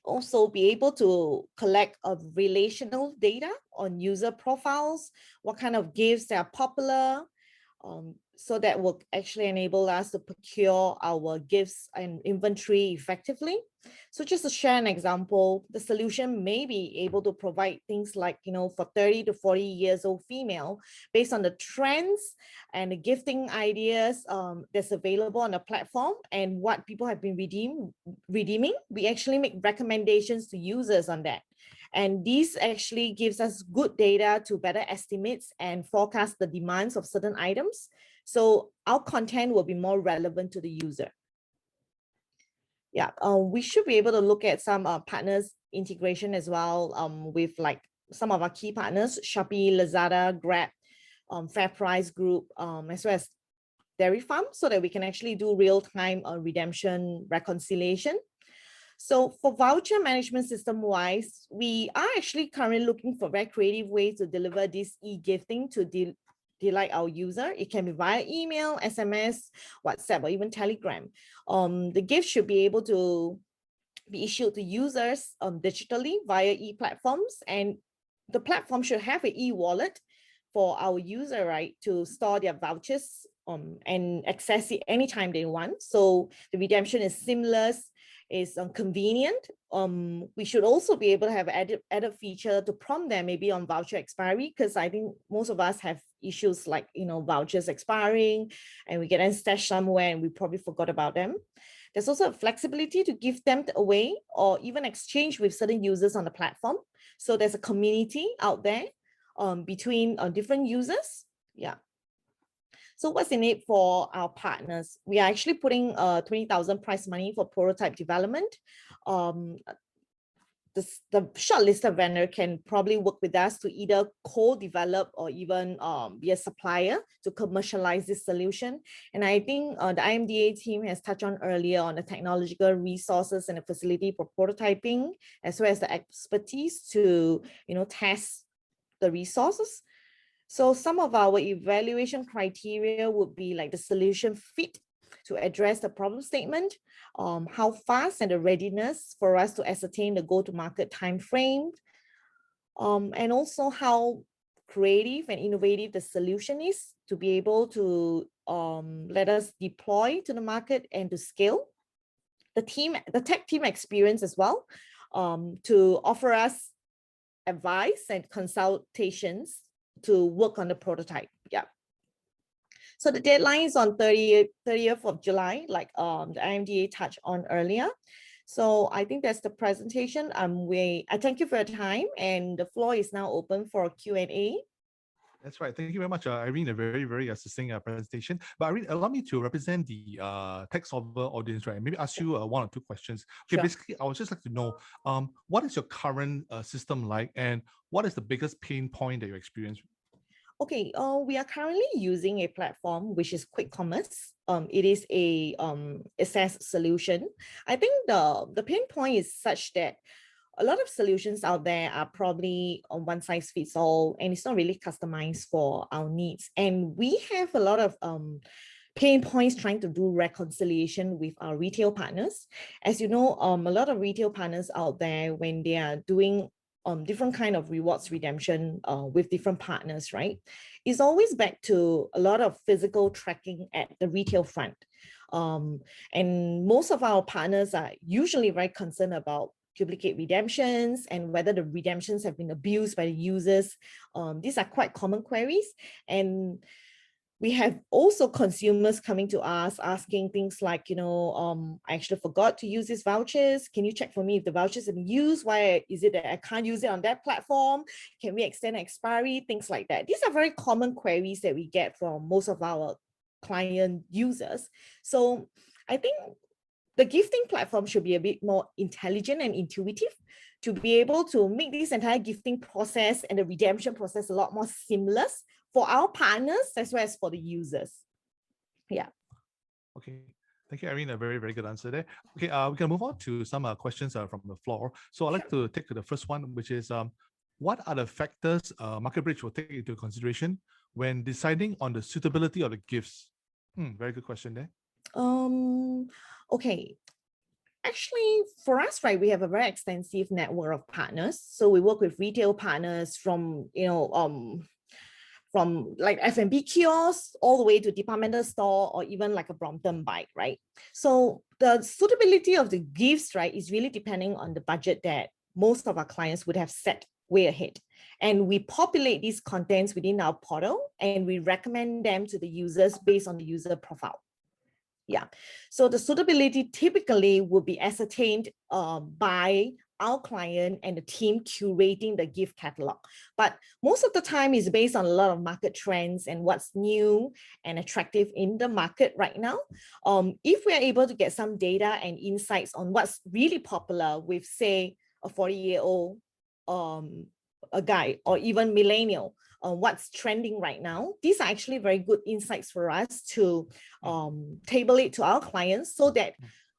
also be able to collect relational data on user profiles, what kind of gifts that are popular, so that will actually enable us to procure our gifts and inventory effectively. So just to share an example, the solution may be able to provide things like, for 30 to 40 years old female, based on the trends and the gifting ideas that's available on the platform and what people have been redeeming, we actually make recommendations to users on that. And this actually gives us good data to better estimate and forecast the demands of certain items. So our content will be more relevant to the user. Yeah, we should be able to look at some partners integration as well with like some of our key partners, Shopee, Lazada, Grab, FairPrice Group, as well as Dairy Farm, so that we can actually do real-time redemption reconciliation. So for voucher management system-wise, we are actually currently looking for very creative ways to deliver this e-gifting to delight our user. It can be via email, SMS, WhatsApp, or even Telegram. The gift should be able to be issued to users digitally via e-platforms, and the platform should have an e-wallet for our user, right, to store their vouchers and access it anytime they want. So the redemption is seamless, is convenient. We should also be able to have added feature to prompt them maybe on voucher expiry, because I think most of us have issues like, vouchers expiring and we get them stashed somewhere and we probably forgot about them. There's also a flexibility to give them away or even exchange with certain users on the platform. So there's a community out there between different users. Yeah. So what's in it for our partners? We are actually putting 20,000 prize money for prototype development. The shortlisted vendor can probably work with us to either co-develop or even be a supplier to commercialize this solution. And I think the IMDA team has touched on earlier on the technological resources and the facility for prototyping, as well as the expertise to test the resources. So some of our evaluation criteria would be like the solution fit to address the problem statement, how fast and the readiness for us to ascertain the go-to-market time frame, and also how creative and innovative the solution is to be able to let us deploy to the market and to scale. The tech team experience as well, to offer us advice and consultations to work on the prototype. Yeah. So the deadline is on 30th of July, like the IMDA touched on earlier. So I think that's the presentation. I thank you for your time, and the floor is now open for Q&A. That's right. Thank you very much, Irene. A very, very succinct presentation. But Irene, allow me to represent the tech solver audience, right? Maybe ask you one or two questions. Okay, sure. Basically, I would just like to know, what is your current system like, and what is the biggest pain point that you experience? Okay, we are currently using a platform which is Quick Commerce. It is a SaaS solution. I think the pain point is such that a lot of solutions out there are probably on one size fits all, and it's not really customized for our needs. And we have a lot of pain points trying to do reconciliation with our retail partners. As you know, a lot of retail partners out there, when they are doing different kind of rewards redemption with different partners, right? It's always back to a lot of physical tracking at the retail front. And most of our partners are usually very concerned about duplicate redemptions and whether the redemptions have been abused by the users. These are quite common queries. And we have also consumers coming to us asking things like, I actually forgot to use these vouchers. Can you check for me if the vouchers have been used? Why is it that I can't use it on that platform? Can we extend expiry? Things like that. These are very common queries that we get from most of our client users. So I think the gifting platform should be a bit more intelligent and intuitive to be able to make this entire gifting process and the redemption process a lot more seamless for our partners as well as for the users. Yeah. Okay. Thank you, Irene. A very, very good answer there. Okay, we can move on to some questions from the floor. So I'd like to take to the first one, which is, what are the factors MarketBridge will take into consideration when deciding on the suitability of the gifts? Very good question there. Okay. Actually, for us, right, we have a very extensive network of partners. So we work with retail partners from, from like F&B kiosks all the way to departmental store or even like a Brompton bike, right? So the suitability of the gifts, right, is really depending on the budget that most of our clients would have set way ahead. And we populate these contents within our portal and we recommend them to the users based on the user profile. Yeah, so the suitability typically will be ascertained by our client and the team curating the gift catalog. But most of the time is based on a lot of market trends and what's new and attractive in the market right now. If we are able to get some data and insights on what's really popular with, say, a 40-year-old a guy or even millennial, what's trending right now, these are actually very good insights for us to table it to our clients so that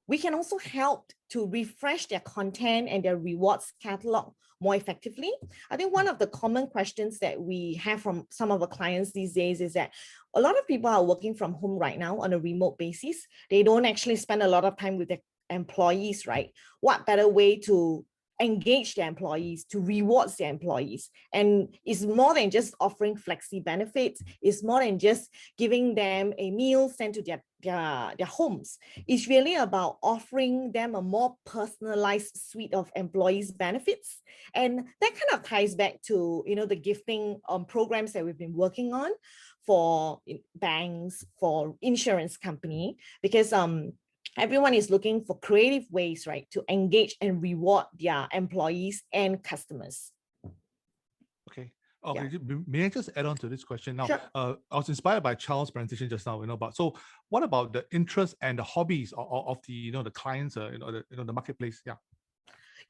we can also help to refresh their content and their rewards catalog more effectively. I think one of the common questions that we have from some of our clients these days is that a lot of people are working from home right now on a remote basis. They don't actually spend a lot of time with their employees, right? What better way to engage their employees, to reward their employees? And it's more than just offering flexi benefits. It's more than just giving them a meal sent to their homes. It's really about offering them a more personalized suite of employees benefits. And that kind of ties back to, you know, the gifting programs that we've been working on for banks, for insurance company, because everyone is looking for creative ways, right, to engage and reward their employees and customers. Okay. Okay. Yeah. May I just add on to this question now? Sure. I was inspired by Charles' presentation just now. But so what about the interests and the hobbies of the the clients? The marketplace. Yeah.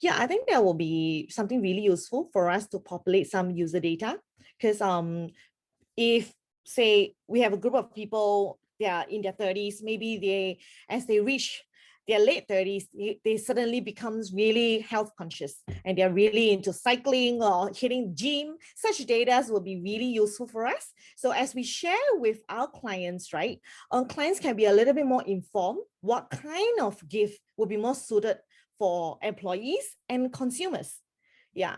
Yeah, I think that will be something really useful for us to populate some user data, because if, say, we have a group of people, they are in their 30s, maybe as they reach their late 30s, they suddenly becomes really health conscious and they're really into cycling or hitting gym. Such data will be really useful for us. So as we share with our clients, right, clients can be a little bit more informed what kind of gift will be more suited for employees and consumers. Yeah.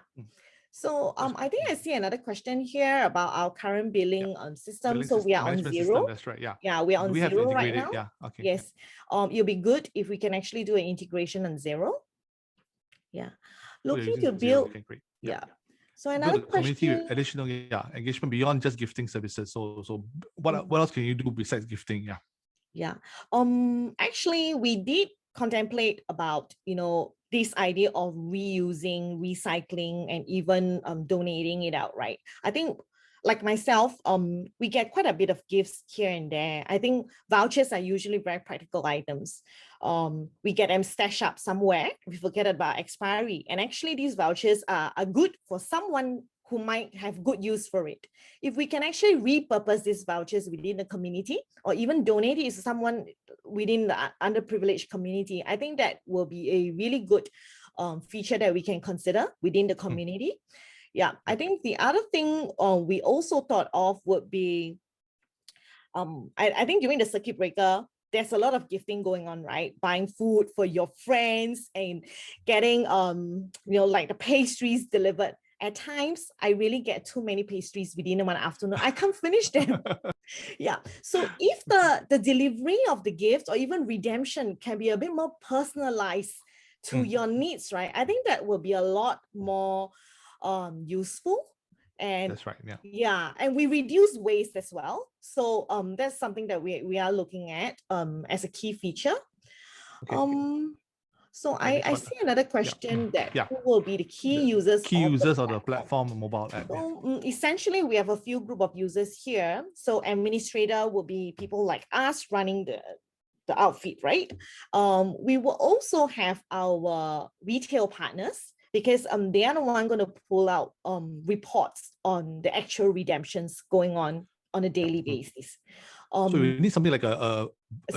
So I think I see another question here about our current billing system. So we are on Xero. System, that's right. Yeah. Yeah, we are on Xero right now. Yeah. Okay. Yes. It'll be good if we can actually do an integration on Xero. Yeah. Looking to build. Okay, great. Yeah. So another question. Additional engagement beyond just gifting services. So what else can you do besides gifting? Yeah. Yeah. Actually, we did contemplate about this idea of reusing, recycling, and even donating it out, right? I think, like myself, we get quite a bit of gifts here and there. I think vouchers are usually very practical items. We get them stashed up somewhere. We forget about expiry. And actually, these vouchers are good for someone who might have good use for it. If we can actually repurpose these vouchers within the community or even donate it to someone within the underprivileged community, I think that will be a really good feature that we can consider within the community. Yeah, I think the other thing we also thought of would be, I think during the circuit breaker, there's a lot of gifting going on, right? Buying food for your friends and getting, like the pastries delivered. At times, I really get too many pastries within one afternoon. I can't finish them. Yeah. So if the delivery of the gift or even redemption can be a bit more personalized to your needs, right? I think that will be a lot more useful. And that's right. Yeah. Yeah. And we reduce waste as well. So that's something that we are looking at as a key feature. Okay. So I see another question that who will be the key users of the platform mobile app. So essentially, we have a few group of users here. So administrator will be people like us running the outfit, right? We will also have our retail partners, because they are the one going to pull out reports on the actual redemptions going on a daily basis. So we need something like a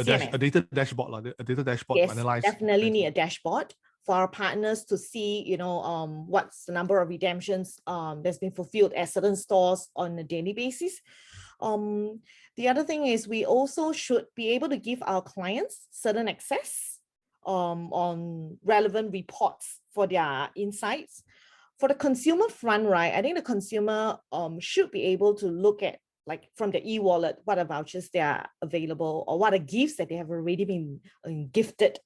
data dashboard, a data dashboard to analyze. Definitely need a dashboard for our partners to see, what's the number of redemptions that's been fulfilled at certain stores on a daily basis. The other thing is we also should be able to give our clients certain access on relevant reports for their insights. for the consumer front, right, I think the consumer should be able to look at, like, from the e-wallet, what are vouchers that are available, or what are gifts that they have already been gifted,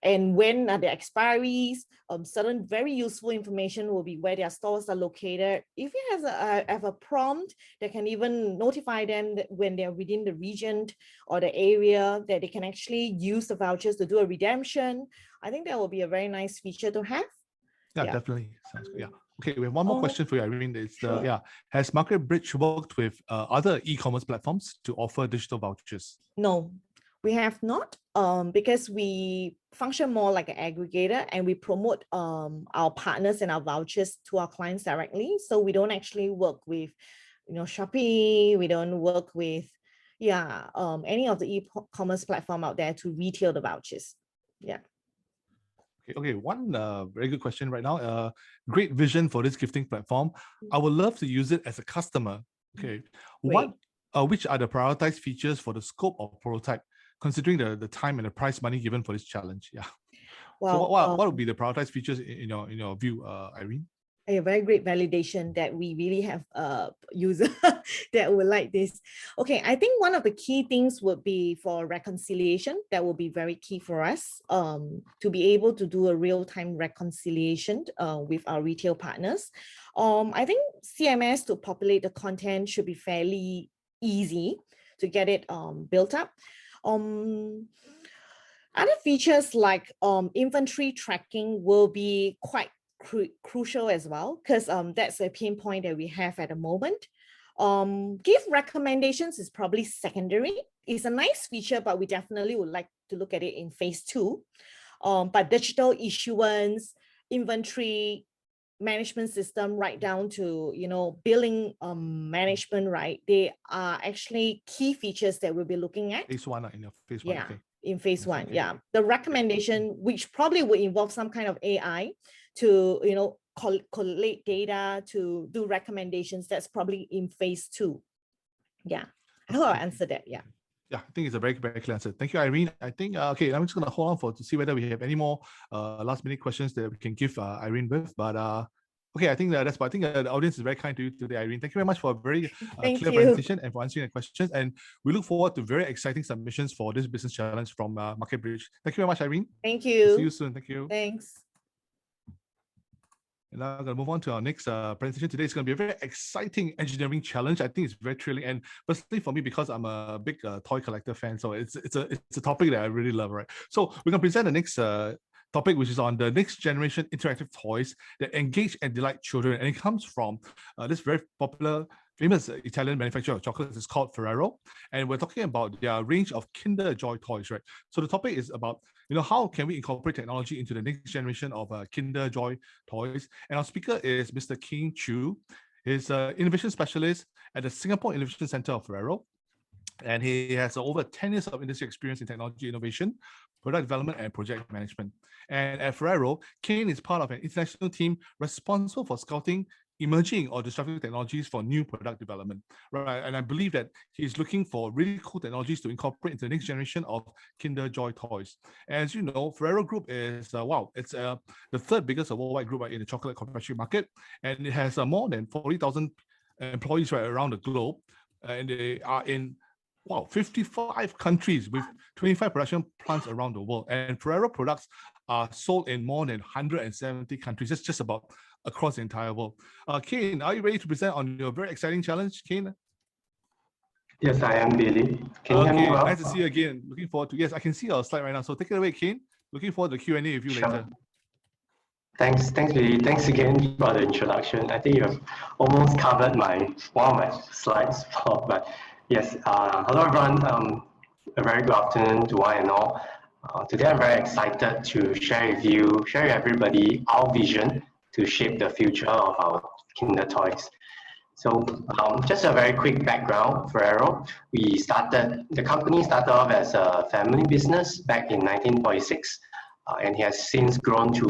and when are the expiries. Certain very useful information will be where their stores are located. If it has have a prompt that can even notify them that when they're within the region or the area, that they can actually use the vouchers to do a redemption, I think that will be a very nice feature to have. Yeah, definitely. Sounds good. Yeah. Okay, we have one more question for you, Irene. It's has MarketBridge worked with other e-commerce platforms to offer digital vouchers? No, we have not, because we function more like an aggregator, and we promote our partners and our vouchers to our clients directly. So we don't actually work with, Shopee. We don't work with, any of the e-commerce platform out there to retail the vouchers. Yeah. Okay, one very good question right now. Great vision for this gifting platform. I would love to use it as a customer. Okay, which are the prioritized features for the scope of prototype, considering the time and the price money given for this challenge? Yeah. Well, so what would be the prioritized features in your view, Irene? A very great validation that we really have a user that would like this. Okay, I think one of the key things would be for reconciliation. That will be very key for us, to be able to do a real-time reconciliation with our retail partners. I think CMS to populate the content should be fairly easy to get it built up. Other features like inventory tracking will be quite crucial as well, because that's a pain point that we have at the moment. Gift recommendations is probably secondary. It's a nice feature, but we definitely would like to look at it in phase 2. But digital issuance, inventory management system, right down to billing management, right? They are actually key features that we'll be looking at. Phase 1 in your phase 1. Okay. In phase 1, yeah. The recommendation, which probably would involve some kind of AI to collate data to do recommendations, that's probably in phase 2. Yeah, I hope I answered that. Yeah, I think it's a very, very clear answer. Thank you, Irene. I think okay, I'm just gonna hold on to see whether we have any more last minute questions that we can give Irene with, but okay, I think that's what I think the audience is very kind to you today, Irene. Thank you very much for a very clear presentation and for answering the questions. And we look forward to very exciting submissions for this business challenge from MarketBridge. Thank you very much, Irene. Thank you. See you soon. Thank you. Thanks. And now I'm going to move on to our next presentation today. It's going to be a very exciting engineering challenge. I think it's very thrilling, and personally for me, because I'm a big toy collector fan, so it's a topic that I really love, right? So we're going to present the next topic, which is on the next generation interactive toys that engage and delight children, and it comes from this very popular, famous Italian manufacturer of chocolates. It's called Ferrero, and we're talking about their range of Kinder Joy toys, right? So the topic is about how can we incorporate technology into the next generation of Kinder Joy toys. And our speaker is Mr. King Chu. He's an innovation specialist at the Singapore Innovation Center of Ferrero, and he has over 10 years of industry experience in technology innovation, product development, and project management. And at Ferrero, Kane is part of an international team responsible for scouting emerging or disruptive technologies for new product development, right? And I believe that he's looking for really cool technologies to incorporate into the next generation of Kinder Joy toys. As you know, Ferrero Group is, it's the third biggest worldwide group in the chocolate confectionery market, and it has more than 40,000 employees right around the globe, and they are in 55 countries with 25 production plants around the world. And Ferrero products are sold in more than 170 countries. That's just about across the entire world. Kane, are you ready to present on your very exciting challenge, Kane? Yes, I am, Billy. Can you hear me well? Nice to see you again. Looking forward to, yes, I can see our slide right now. So take it away, Kane. Looking forward to Q&A with you later. Thanks, Billy. Thanks again for the introduction. I think you've almost covered one of my slides, but yes, hello everyone. A very good afternoon to one and all. Today I'm very excited to share with everybody our vision to shape the future of our Kinder toys. So just a very quick background, Ferrero. The company started off as a family business back in 1946, and it has since grown to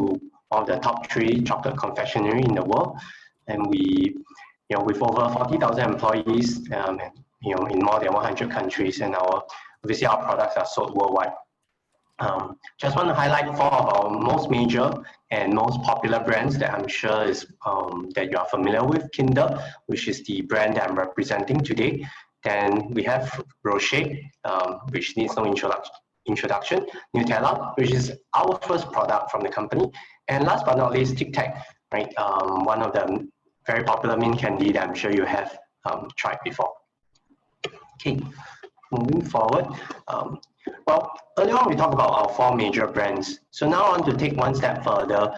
one of the top 3 chocolate confectionery in the world. And we, with over 40,000 employees, in more than 100 countries, and obviously our products are sold worldwide. Just want to highlight 4 of our most major and most popular brands that I'm sure is that you are familiar with. Kinder, which is the brand that I'm representing today. Then we have Rocher, which needs no introduction. Nutella, which is our first product from the company. And last but not least, Tic Tac, right? One of the very popular mint candy that I'm sure you have tried before. Okay, moving forward. Well, earlier on we talked about our 4 major brands. So now I want to take one step further,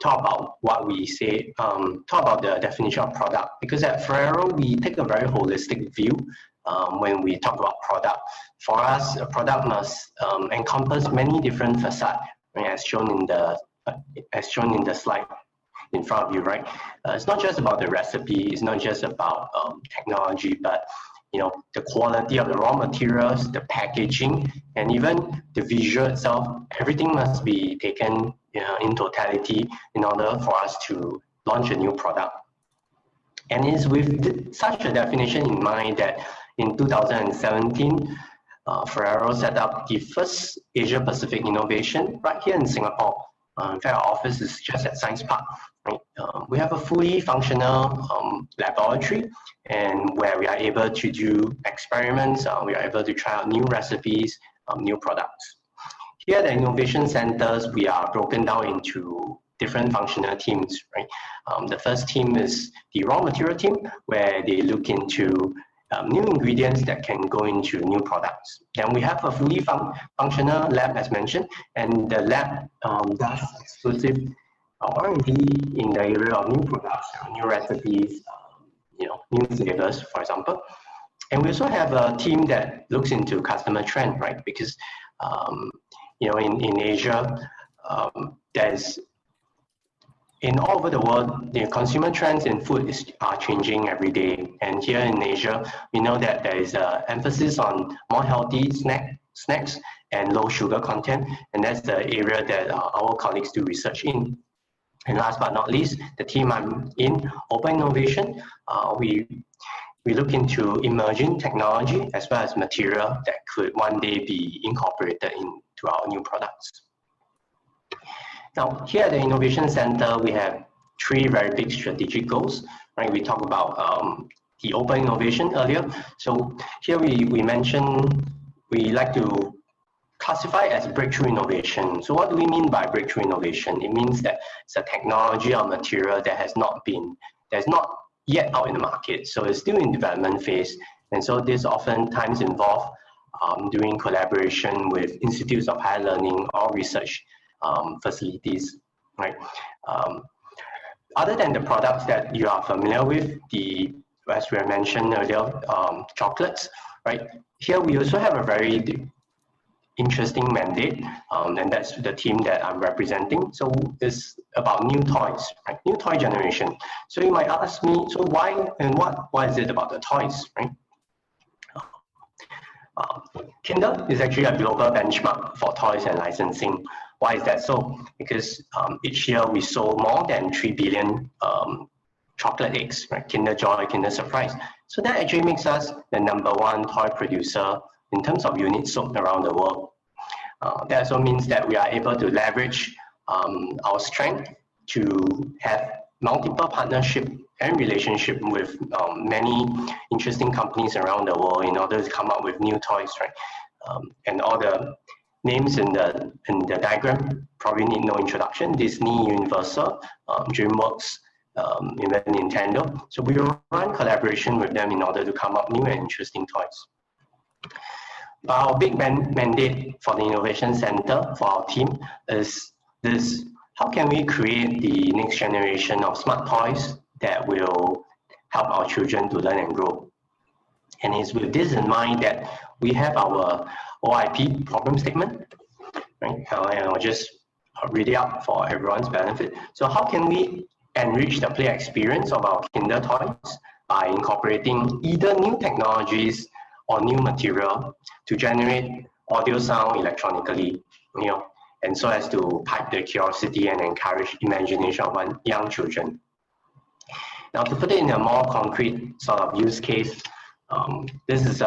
talk about what we say, talk about the definition of product. Because at Ferrero, we take a very holistic view when we talk about product. For us, a product must encompass many different facets, right, as shown in the slide in front of you, right? It's not just about the recipe, it's not just about technology, but the quality of the raw materials, the packaging, and even the visual itself. Everything must be taken in totality in order for us to launch a new product. And it's with such a definition in mind that in 2017, Ferrero set up the first Asia Pacific innovation right here in Singapore. In fact, our office is just at Science Park. Right? We have a fully functional laboratory, and where we are able to do experiments, we are able to try out new recipes, new products. Here at the innovation centers, we are broken down into different functional teams. Right? The first team is the raw material team, where they look into new ingredients that can go into new products. Then we have a fully functional lab, as mentioned, and the lab does exclusive R&D in the area of new products, new recipes, new flavors, for example. And we also have a team that looks into customer trend, right? Because in Asia, in all over the world, the consumer trends in food are changing every day. And here in Asia, we know that there is an emphasis on more healthy snacks and low sugar content. And that's the area that our colleagues do research in. And last but not least, the team I'm in, Open Innovation, we look into emerging technology as well as material that could one day be incorporated into our new products. Now, here at the Innovation Center, we have 3 very big strategic goals. Right? We talked about the open innovation earlier. So here we mentioned we like to classify as breakthrough innovation. So what do we mean by breakthrough innovation? It means that it's a technology or material that that's not yet out in the market. So it's still in development phase. And so this oftentimes involve doing collaboration with institutes of higher learning or research facilities, right? Other than the products that you are familiar with, as we mentioned earlier, chocolates, right? Here we also have a very interesting mandate, and that's the team that I'm representing. So it's about new toys, right? New toy generation. So you might ask me, so why is it about the toys, right? Kinder is actually a global benchmark for toys and licensing. Why is that so? Because each year we sold more than 3 billion chocolate eggs, right? Kinder Joy, Kinder Surprise. So that actually makes us the #1 toy producer in terms of units sold around the world. That also means that we are able to leverage our strength to have multiple partnership and relationship with many interesting companies around the world in order to come up with new toys, right? And all the names in the diagram probably need no introduction. Disney, Universal, DreamWorks, even Nintendo. So we run collaboration with them in order to come up new and interesting toys. But our big mandate for the Innovation Center, for our team, is this: how can we create the next generation of smart toys that will help our children to learn and grow? And it's with this in mind that we have our OIP problem statement, right? And I'll just read it out for everyone's benefit. So how can we enrich the play experience of our Kinder toys by incorporating either new technologies or new material to generate audio sound electronically, and so as to pipe the curiosity and encourage imagination of young children. Now, to put it in a more concrete sort of use case, this is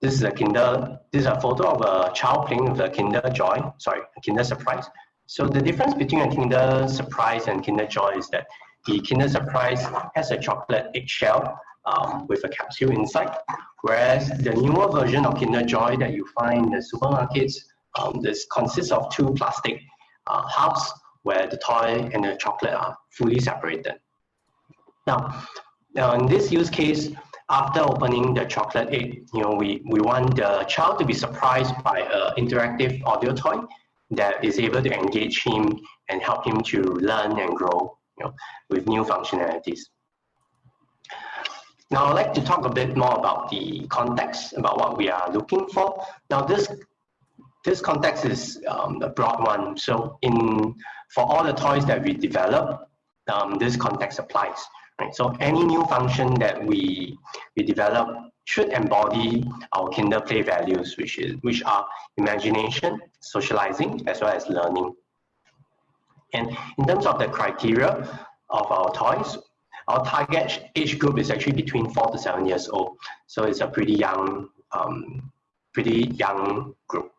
this is a photo of a child playing with a Kinder Joy, sorry, a Kinder Surprise. So the difference between a Kinder Surprise and Kinder Joy is that the Kinder Surprise has a chocolate eggshell with a capsule inside, whereas the newer version of Kinder Joy that you find in the supermarkets, this consists of two plastic halves where the toy and the chocolate are fully separated. Now in this use case, after opening the chocolate egg, we want the child to be surprised by an interactive audio toy that is able to engage him and help him to learn and grow, with new functionalities. Now, I'd like to talk a bit more about the context, about what we are looking for. Now, this context is a broad one. So, for all the toys that we develop, this context applies. Right? So, any new function that we develop should embody our Kinder Play values, which are imagination, socializing, as well as learning. And in terms of the criteria of our toys, our target age group is actually between 4 to 7 years old. So it's a pretty young group.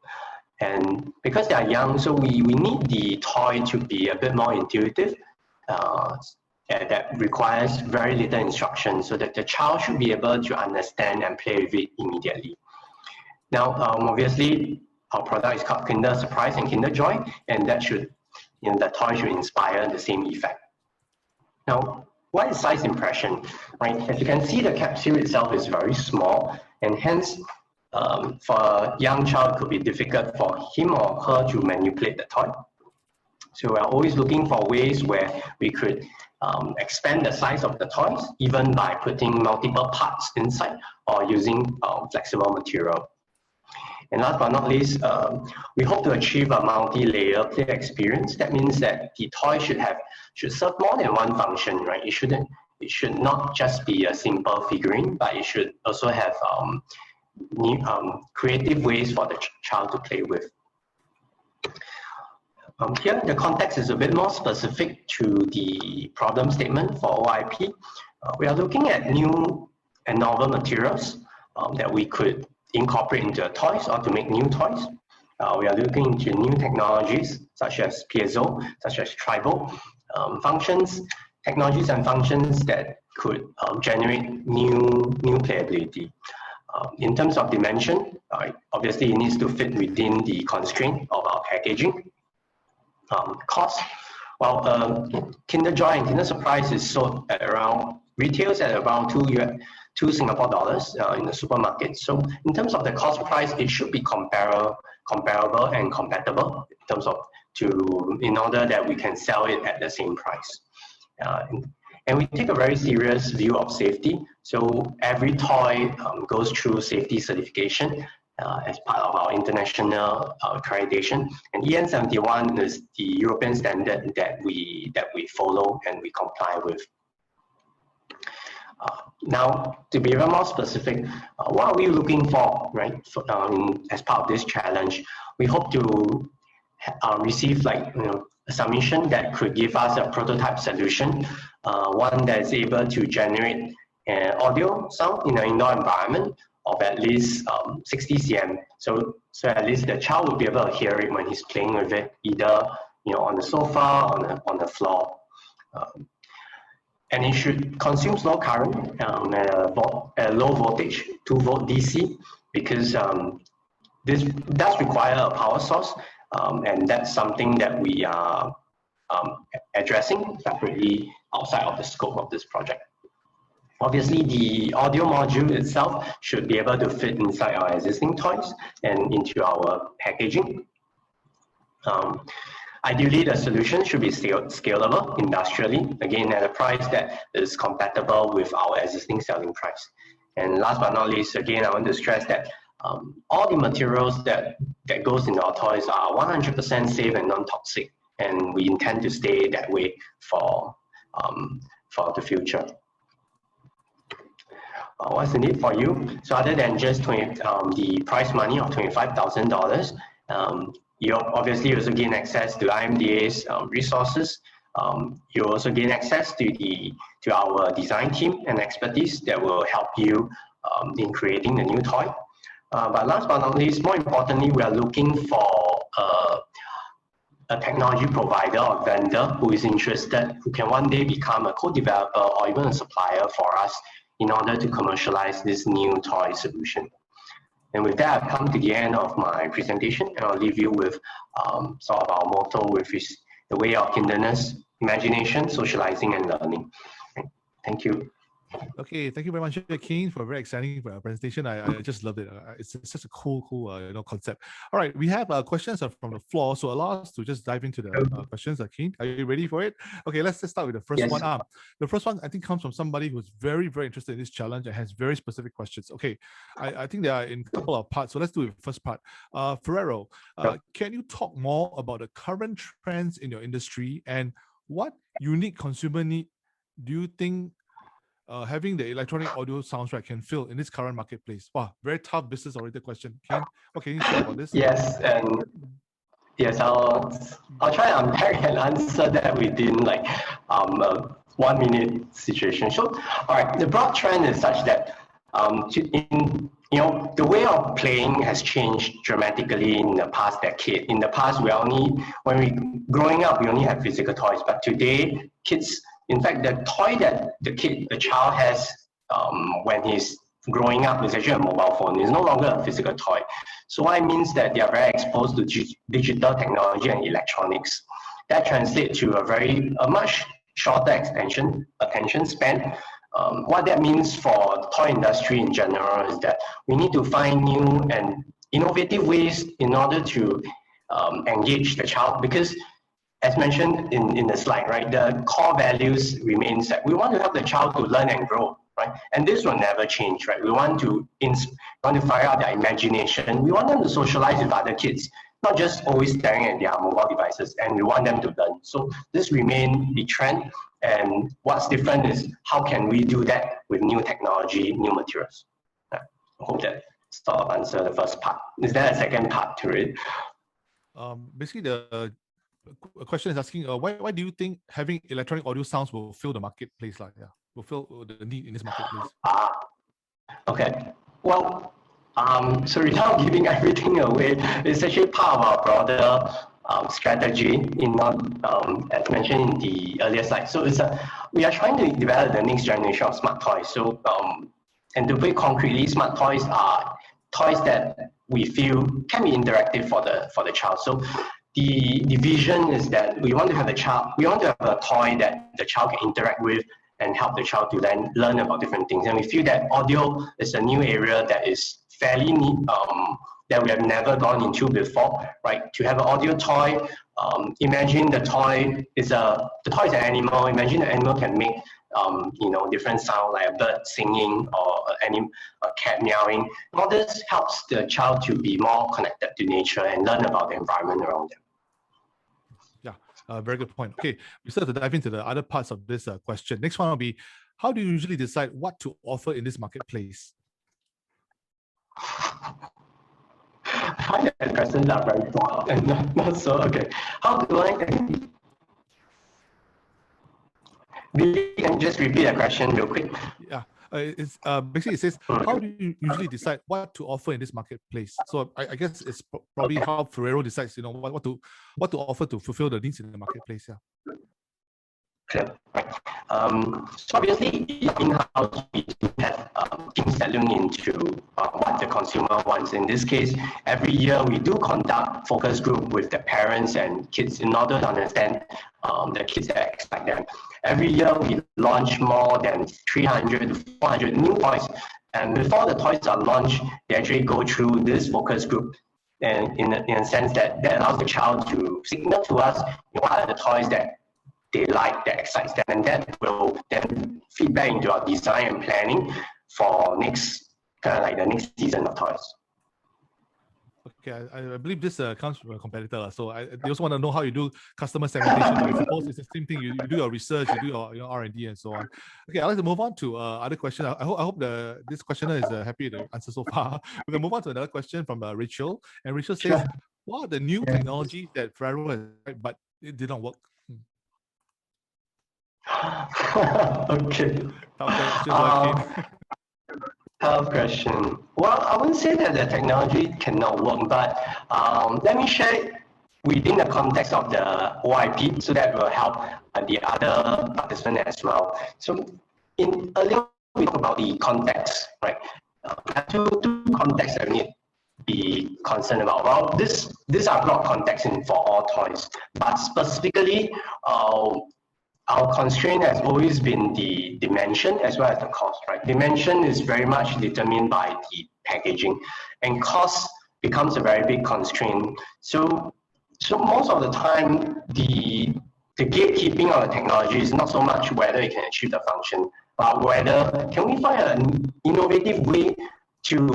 And because they are young, so we need the toy to be a bit more intuitive, that requires very little instruction, so that the child should be able to understand and play with it immediately. Now, obviously, our product is called Kinder Surprise and Kinder Joy, and that should, the toy should inspire the same effect. Now, what is size impression? Right? As you can see, the capsule itself is very small, and hence, for a young child, it could be difficult for him or her to manipulate the toy. So we're always looking for ways where we could expand the size of the toys, even by putting multiple parts inside or using flexible material. And last but not least, we hope to achieve a multi-layer play experience. That means that the toy should serve more than one function, right? It should not just be a simple figurine, but it should also have creative ways for the child to play with. Here, the context is a bit more specific to the problem statement for OIP. We are looking at new and novel materials that we could incorporate into toys or to make new toys. We are looking into new technologies such as piezo, such as tribal functions, technologies and functions that could generate new playability. In terms of dimension, obviously it needs to fit within the constraint of our packaging. Cost, well, Kinder Joy and Kinder Surprise is sold at around, retails at around 2 Singapore dollars in the supermarket. So in terms of the cost price, it should be comparable and compatible in terms of in order that we can sell it at the same price. And we take a very serious view of safety. So every toy goes through safety certification as part of our international accreditation. And EN 71 is the European standard that we follow and we comply with. Now, to be even more specific, what are we looking for, right? As part of this challenge, we hope to receive a submission that could give us a prototype solution, one that is able to generate audio sound in an indoor environment of at least 60 cm. So at least the child will be able to hear it when he's playing with it, either on the sofa, on the floor. And it should consume low current at a low voltage, 2 volt DC, because this does require a power source, and that's something that we are addressing separately outside of the scope of this project. Obviously, the audio module itself should be able to fit inside our existing toys and into our packaging. Ideally, the solution should be scalable industrially, again, at a price that is compatible with our existing selling price. And last but not least, again, I want to stress that all the materials that goes into our toys are 100% safe and non-toxic, and we intend to stay that way for the future. What's the need for you? So other than just the prize money of $25,000, you obviously also gain access to IMDA's resources. You also gain access to our design team and expertise that will help you in creating the new toy. But last but not least, more importantly, we are looking for a technology provider or vendor who is interested, who can one day become a co-developer or even a supplier for us in order to commercialize this new toy solution. And with that, I've come to the end of my presentation, and I'll leave you with sort of our motto, which is the way of kindness, imagination, socializing, and learning. Thank you. Okay, thank you very much, Keen, for a very exciting presentation. I just loved it. It's such a cool concept. All right, we have questions from the floor, so allow us to just dive into the questions. Keen, are you ready for it? Okay, let's start with the first one. The first one I think comes from somebody who's very, very interested in this challenge and has very specific questions. Okay, I think they are in a couple of parts, so let's do the first part. Ferrero, can you talk more about the current trends in your industry and what unique consumer need do you think having the electronic audio soundtrack can fill in this current marketplace? Wow, very tough business-oriented question. Keen, what can you share about this? Yes, and yes, I'll try and unpack and answer that within like a 1 minute situation. So, all right, the broad trend is such that the way of playing has changed dramatically in the past decade. In the past, growing up, we only had physical toys, but today, kids. In fact, the toy that the child has when he's growing up is actually a mobile phone. It's no longer a physical toy. So what it means that they are very exposed to digital technology and electronics. That translates to a much shorter attention span. What that means for the toy industry in general is that we need to find new and innovative ways in order to engage the child, because as mentioned in the slide, right, the core values remains that we want to help the child to learn and grow, right? And this will never change, right? We want to fire out their imagination. We want them to socialize with other kids, not just always staring at their mobile devices, and we want them to learn. So this remains the trend, and what's different is how can we do that with new technology, new materials. I hope that sort of answer the first part. Is there a second part to it? Basically, the question is asking, why do you think having electronic audio sounds will fill the marketplace? Will fill the need in this marketplace? Okay. Well, so without giving everything away, it's actually part of our broader strategy as mentioned in the earlier slide. So we are trying to develop the next generation of smart toys. So and to put it concretely, smart toys are toys that we feel can be interactive for the child. So the vision is that we want to have a toy that the child can interact with and help the child to learn about different things. And we feel that audio is a new area that is fairly neat, that we have never gone into before, right? To have an audio toy, imagine the toy is an animal. Imagine the animal can make different sound, like a bird singing or a cat meowing. All this helps the child to be more connected to nature and learn about the environment around them. Yeah, very good point. Okay, we start to dive into the other parts of this question. Next one will be, how do you usually decide what to offer in this marketplace? I find that questions are very broad and not so, okay. How do I think? We can just repeat the question real quick. Yeah, it's basically it says, how do you usually decide what to offer in this marketplace? So I guess it's probably how Ferrero decides, what to offer to fulfill the needs in the marketplace. Yeah. Clear. Right. So obviously, in-house we do have teams that look into what the consumer wants. In this case, every year we do conduct focus group with the parents and kids in order to understand the kids that expect them. Every year we launch more than 300 to 400 new toys. And before the toys are launched, they actually go through this focus group. And in a sense that allows the child to signal to us what are the toys that they like, that excites them, and that will then feed back into our design and planning for the next season of toys. Okay, I believe this comes from a competitor. So they also want to know how you do customer segmentation. I suppose it's the same thing. You do your research, you do your R&D and so on. Okay, I'd like to move on to other questions. I hope this questioner is happy to answer so far. We're going to move on to another question from Rachel. And Rachel says, what are the new technologies that Ferrero has tried but it did not work? Okay. Tough question. Well, I wouldn't say that the technology cannot work, but let me share within the context of the OIP, so that will help the other participants as well. So in earlier we talked about the context, right? Two contexts that we need to be concerned about. Well, these are broad contexts for all toys, but specifically, our constraint has always been the dimension as well as the cost, right? Dimension is very much determined by the packaging, and cost becomes a very big constraint. So most of the time, the gatekeeping of the technology is not so much whether it can achieve the function, but whether can we find an innovative way to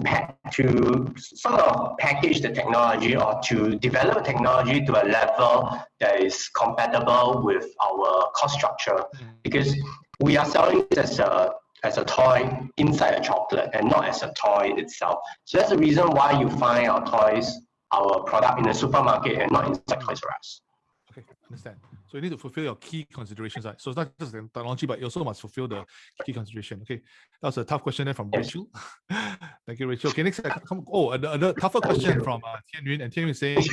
sort of package the technology, or to develop technology to a level that is compatible with our cost structure. Because we are selling it as a toy inside a chocolate and not as a toy itself. So that's the reason why you find our product in the supermarket and not inside Toys R Us. Okay, understand. So you need to fulfill your key considerations, right? So it's not just the technology, but you also must fulfill the key consideration. Okay, that was a tough question there from Rachel. Thank you, Rachel. Okay, next, another tougher question from Tian Yun. And Tian Yun is saying,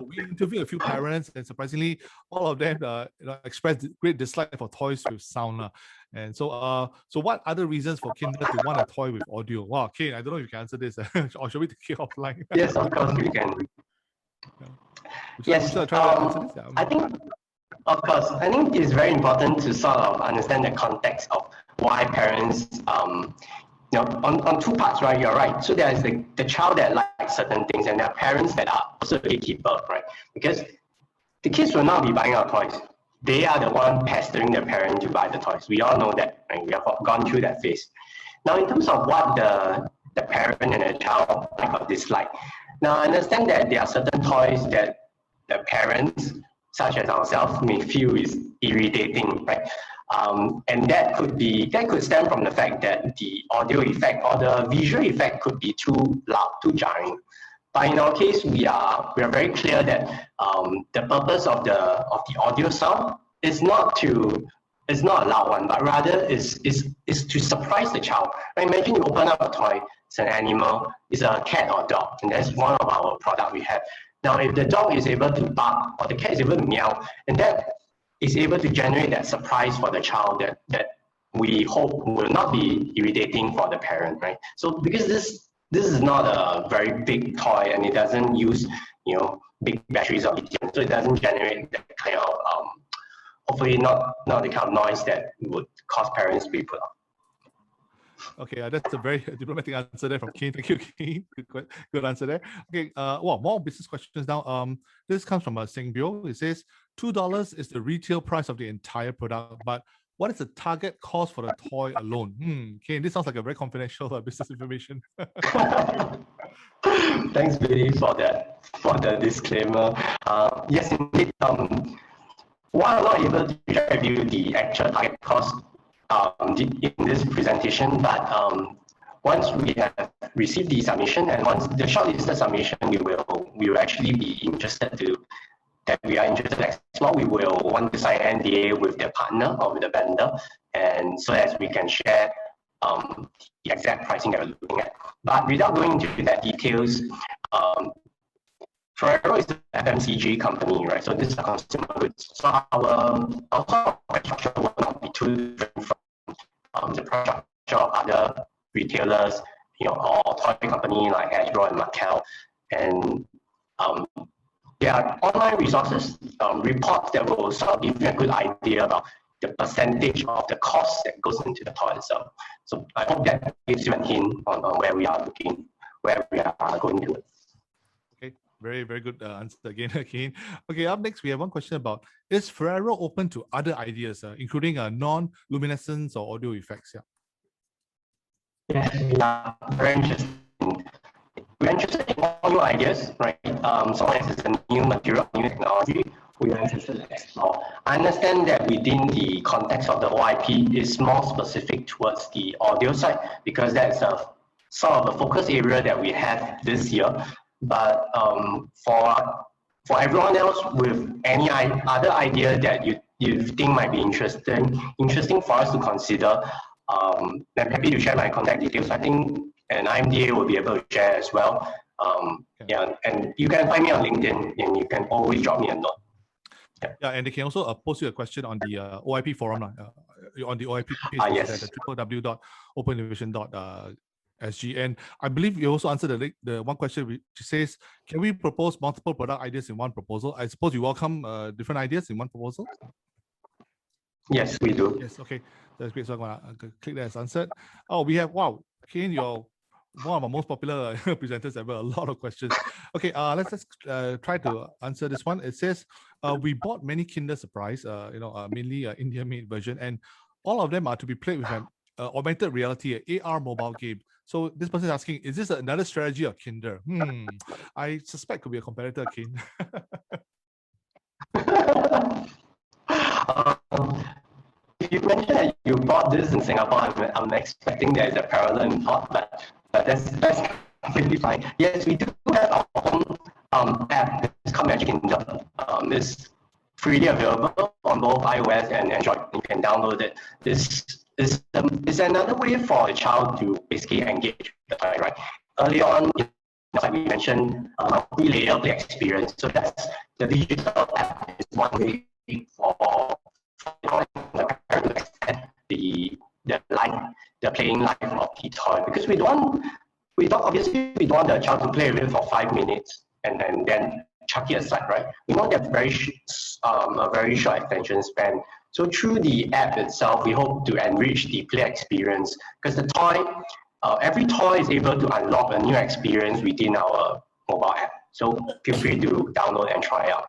we interviewed a few parents, and surprisingly, all of them expressed great dislike for toys with sound. And so, so what other reasons for kinder to want a toy with audio? Wow, Kane, I don't know if you can answer this, or should we take it offline? Yes, of course we can. Yes, I think, of course, I think it's very important to sort of understand the context of why parents, on two parts, right? You're right. So there's the child that likes certain things, and there are parents that are also gatekeeper, right? Because the kids will not be buying our toys. They are the one pestering the parent to buy the toys. We all know that, right? We have gone through that phase. Now, in terms of what the parent and the child like or dislike, now I understand that there are certain toys that the parents, such as ourselves, may feel is irritating, right? And that could stem from the fact that the audio effect or the visual effect could be too loud, too jarring. But in our case, we are very clear that the purpose of the audio sound is not a loud one, but rather is to surprise the child. Right? Imagine you open up a toy, it's an animal, it's a cat or dog, and that's one of our products we have. Now, if the dog is able to bark or the cat is able to meow, and that is able to generate that surprise for the child that we hope will not be irritating for the parent, right? So because this is not a very big toy and it doesn't use big batteries or lithium, so it doesn't generate that kind of hopefully not the kind of noise that would cause parents to be put off. Okay, that's a very diplomatic answer there from Keen. Thank you, Keen. Good answer there. Okay, more business questions now. This comes from Sing Bio. It says $2 is the retail price of the entire product, but what is the target cost for the toy alone? Keen, this sounds like a very confidential business information. Thanks, Billy, for the disclaimer. Yes, indeed. While I'm not able to share with you the actual target cost in this presentation, but once we have received the submission and once the shortlisted submission, we will actually be interested to explore. We will want to sign NDA with the partner or with the vendor, and so as we can share the exact pricing that we're looking at. But without going into that details, Ferrero is an FMCG company, right? So this is a consumer goods. So our price structure will not be too different from the price structure of other retailers, or toy company like Hasbro and Mattel. And there are online resources, reports that will sort of give you a good idea about the percentage of the cost that goes into the toy itself. So I hope that gives you a hint on where we are going to. Okay, very, very good answer again, Keen. Okay, up next, we have one question about, is Ferrero open to other ideas, including non-luminescence or audio effects? Yes, we are very interested. We're interested in all new ideas, right? So long as it's a new material, new technology, we are interested in explore. I understand that within the context of the OIP is more specific towards the audio side, because that's a sort of a focus area that we have this year. But for everyone else with any other idea that you think might be interesting for us to consider, I'm happy to share my contact details. I think an IMDA will be able to share as well. Yeah, and you can find me on LinkedIn, and you can always drop me a note. Yeah, and they can also post you a question on the OIP forum, on the OIP page, which is at www.openinnovation.sg. And I believe you also answered the one question which says, can we propose multiple product ideas in one proposal? I suppose you welcome different ideas in one proposal? Yes, we do. Yes, okay, that's great. So I'm gonna click that as answered. Oh, we have, wow, Kane, you're one of our most popular presenters ever. A lot of questions. Okay, let's try to answer this one. It says, we bought many Kinder Surprise, mainly India-made version, and all of them are to be played with an augmented reality, AR mobile game. So this person is asking, is this another strategy of Kinder? I suspect could be a competitor, Kane. If you mentioned that you bought this in Singapore, I'm expecting there's a parallel import, but that's completely fine. Yes, we do have our own app. It's called Magic Kingdom. It's freely available on both iOS and Android. You can download it. This is another way for a child to basically engage with the toy, right? Early on, like we mentioned, multi-layer play experience. So that's the digital app is one way for the parent to extend the playing life of the toy, because we don't obviously we don't want the child to play with it for 5 minutes and then chuck it aside, right? We want that a very short attention span. So through the app itself, we hope to enrich the play experience, because the toy, every toy is able to unlock a new experience within our mobile app. So feel free to download and try out.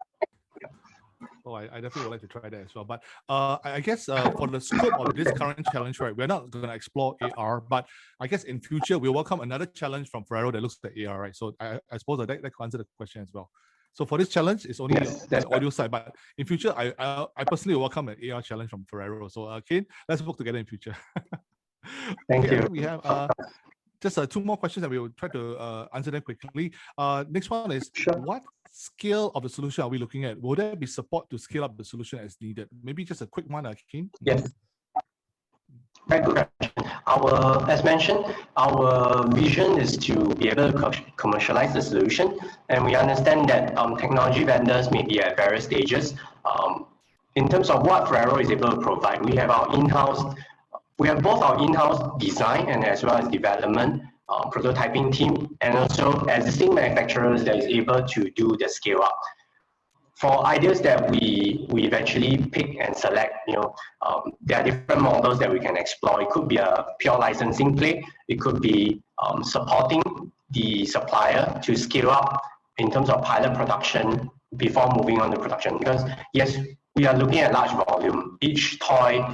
Oh, I definitely would like to try that as well. But I guess for the scope of this current challenge, right, we're not going to explore AR, but I guess in future, we'll welcome another challenge from Ferrero that looks at AR, right? So I suppose that could answer the question as well. So for this challenge, it's only the audio side, but in future, I personally welcome an AR challenge from Ferrero. So Kane, let's work together in future. Thank you. We have just 2 more questions, and we will try to answer them quickly. Next one is, what scale of the solution are we looking at? Will there be support to scale up the solution as needed? Maybe just a quick one, Kane. Yes. Very good question. As mentioned, our vision is to be able to commercialize the solution, and we understand that technology vendors may be at various stages. In terms of what Ferrero is able to provide, we have both our in-house design and as well as development prototyping team, and also existing manufacturers that is able to do the scale up. For ideas that we eventually pick and select, there are different models that we can explore. It could be a pure licensing play. It could be supporting the supplier to scale up in terms of pilot production before moving on to production. Because yes, we are looking at large volume. Each toy,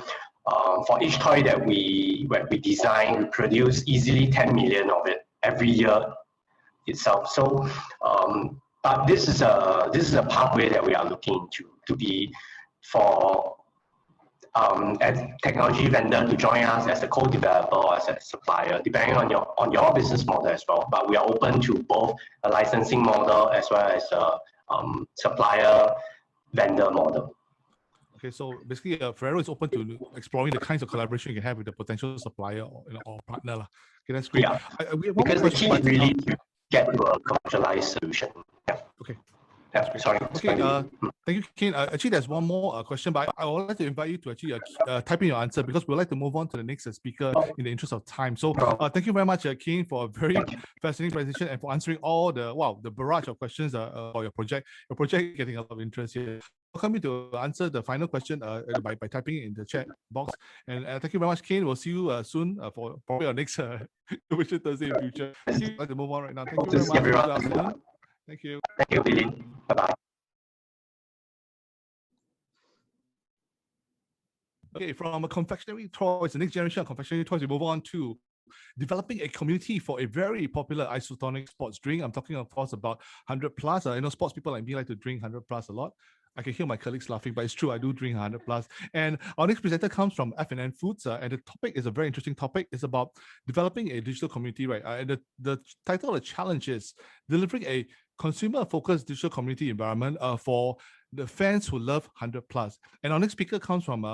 for each toy that we design, we produce easily 10 million of it every year itself. So, but this is a pathway that we are looking to be for as technology vendor to join us as a co-developer or as a supplier, depending on your business model as well. But we are open to both a licensing model as well as a supplier vendor model. Okay, so basically, Ferrero is open to exploring the kinds of collaboration you can have with the potential supplier or partner. Okay, that's great. Yeah, because the key is really to get to a commercialized solution. Yeah. Okay. Yeah, sorry. Okay, thank you, Kane. Actually, there's one more question, but I would like to invite you to actually type in your answer, because we'd like to move on to the next speaker in the interest of time. So thank you very much, Kane, for a very fascinating presentation and for answering all the barrage of questions for your project. Your project getting a lot of interest here. Welcome you to answer the final question by typing it in the chat box. And thank you very much, Kane. We'll see you soon for probably our next Innovation Thursday in future. I'd like to move on right now. Thank you very much. Good afternoon. Thank you. Thank you, Billy. Bye-bye. Okay, from a confectionery toys, the next generation of confectionery toys, we move on to developing a community for a very popular isotonic sports drink. I'm talking, of course, about 100 plus. Sports people like me like to drink 100 plus a lot. I can hear my colleagues laughing, but it's true, I do drink 100 plus. And our next presenter comes from F&N Foods, and the topic is a very interesting topic. It's about developing a digital community, right? And the title of the challenge is delivering a consumer-focused digital community environment for the fans who love 100 plus. And our next speaker comes from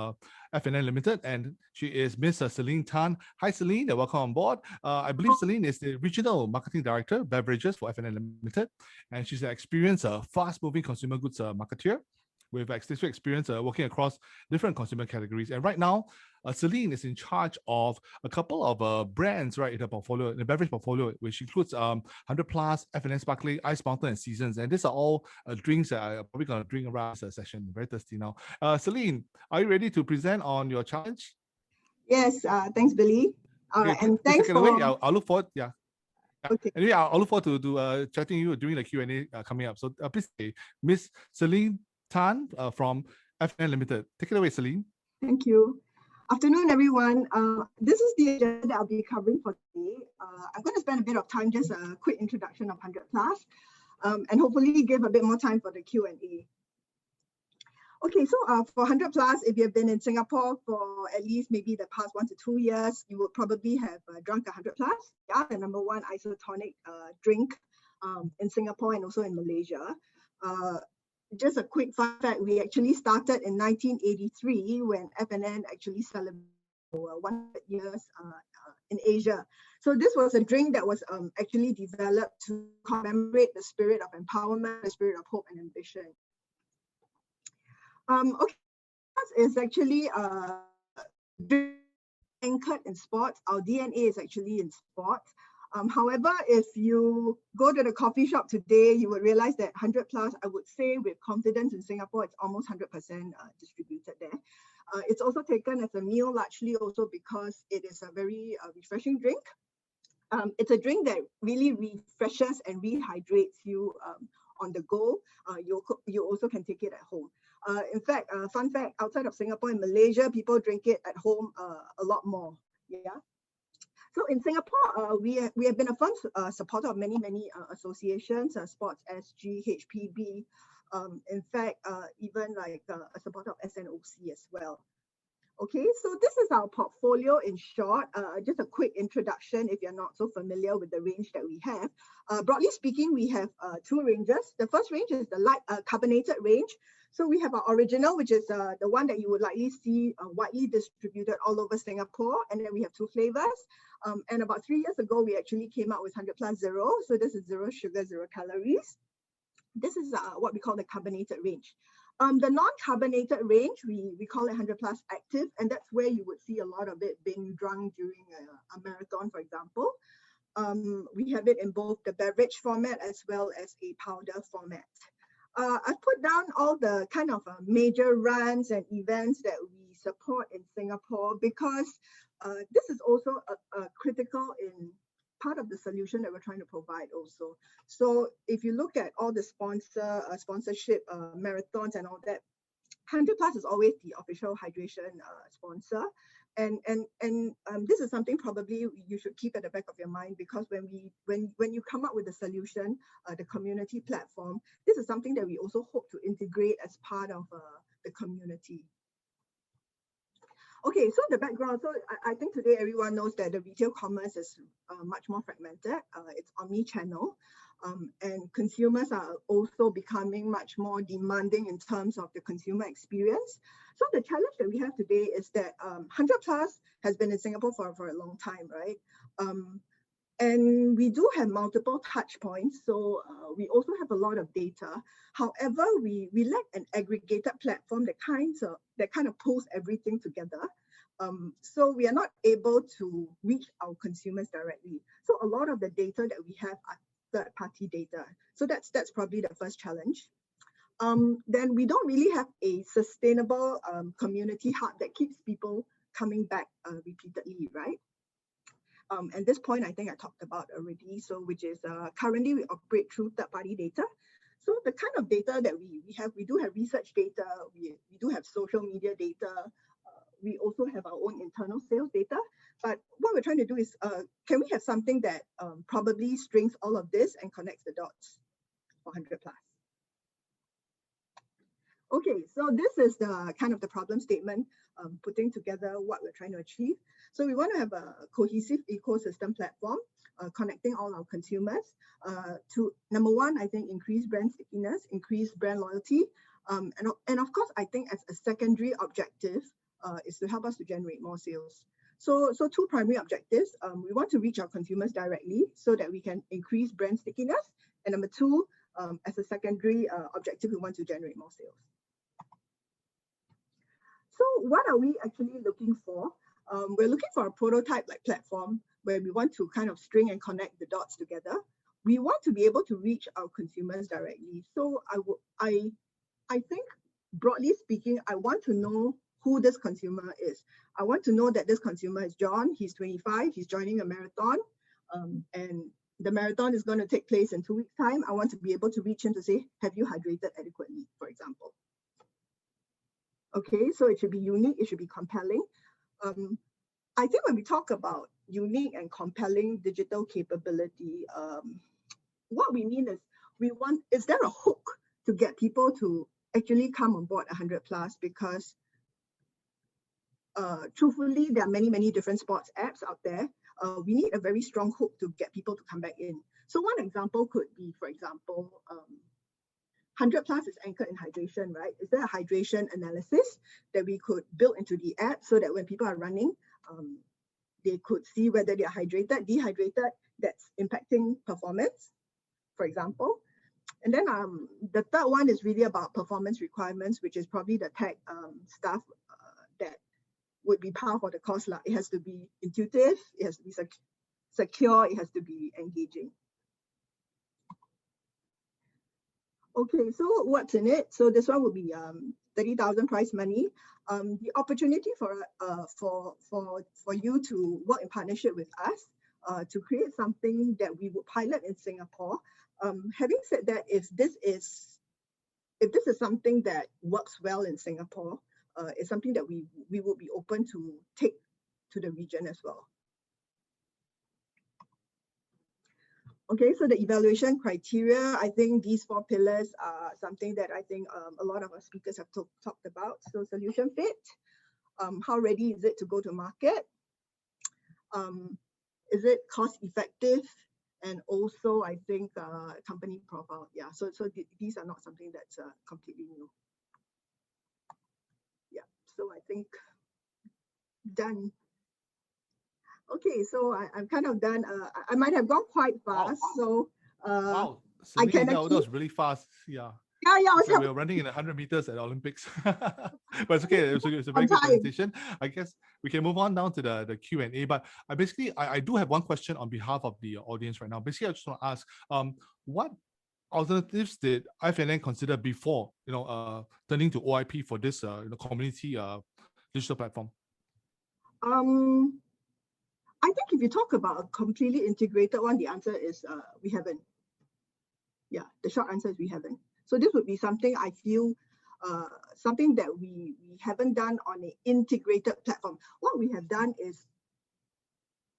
F&N Limited, and she is Miss Celine Tan. Hi, Celine, welcome on board. I believe Celine is the Regional Marketing Director, Beverages for F&N Limited, and she's an experienced, fast-moving consumer goods marketeer with extensive experience working across different consumer categories. And right now, Celine is in charge of a couple of brands, right, in the portfolio, in the beverage portfolio, which includes 100 plus, F&N Sparkling, Ice Mountain, and Seasons. And these are all drinks that I'm probably going to drink around this session. Very thirsty now. Celine, are you ready to present on your challenge? Yes, thanks, Billy. And thanks for... Away. I'll look forward, yeah. Okay. Anyway, I'll look forward to chatting you during the Q&A coming up. So please say, Miss Celine Tan from F&N Limited. Take it away, Celine. Thank you. Afternoon, everyone. This is the agenda that I'll be covering for today. I'm going to spend a bit of time, just a quick introduction of 100 plus, and hopefully give a bit more time for the Q&A. Okay, so for 100 plus, if you've been in Singapore for at least maybe the past 1 to 2 years, you would probably have drunk 100 plus. Yeah, the #1 isotonic drink in Singapore and also in Malaysia. Just a quick fun fact, we actually started in 1983 when F&N actually celebrated 100 years in Asia. So this was a drink that was actually developed to commemorate the spirit of empowerment, the spirit of hope and ambition. Okay, is actually anchored in sports. Our DNA is actually in sports. However, if you go to the coffee shop today, you would realize that 100 plus, I would say with confidence in Singapore, it's almost 100% distributed there. It's also taken as a meal, largely also because it is a very refreshing drink. It's a drink that really refreshes and rehydrates you on the go. You also can take it at home. In fact, fun fact, outside of Singapore and Malaysia, people drink it at home a lot more. Yeah. So in Singapore, we have been a firm supporter of many associations, Sports SG, HPB. In fact, even like a supporter of SNOC as well. Okay, so this is our portfolio in short. Just a quick introduction if you're not so familiar with the range that we have. Broadly speaking, we have 2 ranges. The first range is the light carbonated range. So we have our original, which is the one that you would likely see widely distributed all over Singapore. And then we have 2 flavors. And about 3 years ago, we actually came out with 100 plus zero. So this is 0 sugar, 0 calories. This is what we call the carbonated range. The non-carbonated range, we call it 100 plus active, and that's where you would see a lot of it being drunk during a marathon, for example. We have it in both the beverage format as well as a powder format. I've put down all the kind of major runs and events that we support in Singapore because this is also a critical in part of the solution that we're trying to provide also. So if you look at all the sponsorship marathons and all that, 100 plus is always the official hydration sponsor. And this is something probably you should keep at the back of your mind, because when you come up with a solution, the community platform, this is something that we also hope to integrate as part of the community. Okay, so the background. So I think today everyone knows that the retail commerce is much more fragmented. It's omni-channel, and consumers are also becoming much more demanding in terms of the consumer experience. So the challenge that we have today is that 100 plus has been in Singapore for a long time, right? And we do have multiple touch points, so we also have a lot of data. However, we lack an aggregated platform that kind of pulls everything together. So we are not able to reach our consumers directly. So a lot of the data that we have are third-party data. So that's probably the first challenge. Then we don't really have a sustainable community hub that keeps people coming back repeatedly, right? And this point, I think I talked about already. So which is currently we operate through third-party data. So the kind of data that we have, we do have research data, we do have social media data, we also have our own internal sales data. But what we're trying to do is, can we have something that probably strings all of this and connects the dots for 100 plus? Okay, so this is the kind of the problem statement, putting together what we're trying to achieve. So we want to have a cohesive ecosystem platform, connecting all our consumers to, number one, I think increase brand stickiness, increase brand loyalty. And of course, I think as a secondary objective is to help us to generate more sales. So two primary objectives. We want to reach our consumers directly so that we can increase brand stickiness. And number two, as a secondary objective, we want to generate more sales. So what are we actually looking for? We're looking for a prototype-like platform where we want to kind of string and connect the dots together. We want to be able to reach our consumers directly. So I think, broadly speaking, I want to know who this consumer is. I want to know that this consumer is John. He's 25. He's joining a marathon, and the marathon is going to take place in 2 weeks' time. I want to be able to reach him to say, "Have you hydrated adequately?" for example. Okay, so it should be unique, it should be compelling. I think when we talk about unique and compelling digital capability, what we mean is is there a hook to get people to actually come on board 100 plus? Because truthfully, there are many different sports apps out there. We need a very strong hook to get people to come back in. So one example could be, for example, 100 plus is anchored in hydration, right? Is there a hydration analysis that we could build into the app so that when people are running, they could see whether they are hydrated, dehydrated, that's impacting performance, for example. And then the third one is really about performance requirements, which is probably the tech stuff that would be par for the course. It has to be intuitive, it has to be secure, it has to be engaging. Okay, so what's in it? So this one will be 30,000 prize money. The opportunity for you to work in partnership with us to create something that we would pilot in Singapore. Having said that, if this is something that works well in Singapore, it's something that we would be open to take to the region as well. Okay, so the evaluation criteria, I think these 4 pillars are something that I think a lot of our speakers have talked about. So solution fit, how ready is it to go to market? Is it cost effective? And also, I think company profile. Yeah, so these are not something that's completely new. Yeah, so I think done. Okay, so I'm kind of done. I might have gone quite fast, so wow, I can that was really fast. Yeah. Yeah, like we were running in 100 meters at Olympics, but it's okay. It's a very good presentation. I guess we can move on down to the Q&A. But I do have one question on behalf of the audience right now. Basically, I just want to ask, what alternatives did IFNN consider before turning to OIP for this community digital platform? I think if you talk about a completely integrated one, the answer is we haven't. Yeah, the short answer is we haven't. So this would be something I feel, something that we haven't done on an integrated platform. What we have done is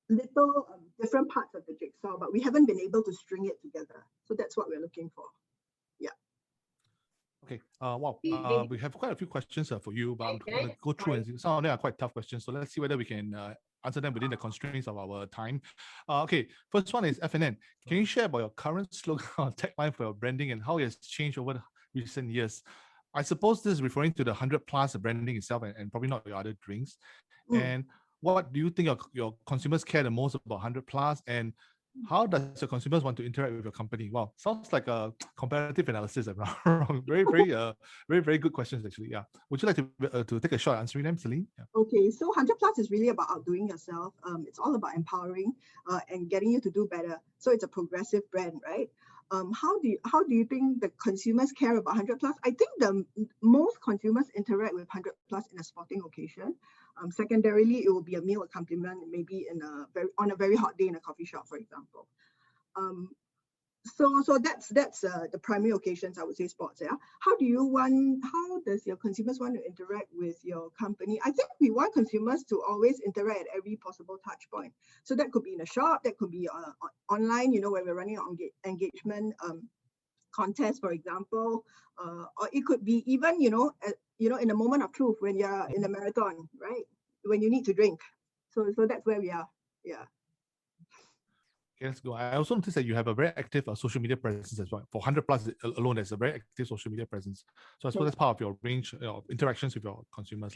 little different parts of the jigsaw, but we haven't been able to string it together. So that's what we're looking for. Yeah. Okay. Wow. We have quite a few questions for you, but I'm going to go through and some of them are quite tough questions. So let's see whether we can answer them within the constraints of our time. Okay, first one is FNN. Can you share about your current slogan or tagline for your branding and how it has changed over the recent years? I suppose this is referring to the 100 plus branding itself and probably not your other drinks. And what do you think your consumers care the most about 100 plus, and how does your consumers want to interact with your company? Wow, sounds like a comparative analysis. I'm not wrong. Very good questions actually. Yeah. Would you like to take a shot answering them, Celine? Yeah. Okay, so 100 plus is really about outdoing yourself. It's all about empowering and getting you to do better. So it's a progressive brand, right? How do you think the consumers care about 100 plus? I think the most consumers interact with 100 plus in a sporting occasion. Secondarily, it will be a meal accompaniment, maybe on a very hot day in a coffee shop, for example. So that's the primary occasions, I would say, sports. Yeah. How does your consumers want to interact with your company? I think we want consumers to always interact at every possible touch point. So that could be in a shop, that could be online, where we're running on engagement contest, for example, or it could be even, in a moment of truth when you're in a marathon, right? When you need to drink. So that's where we are. Yeah. Okay, let's go. I also noticed that you have a very active social media presence as well. For 100 plus alone, there's a very active social media presence. So I suppose that's part of your range of interactions with your consumers.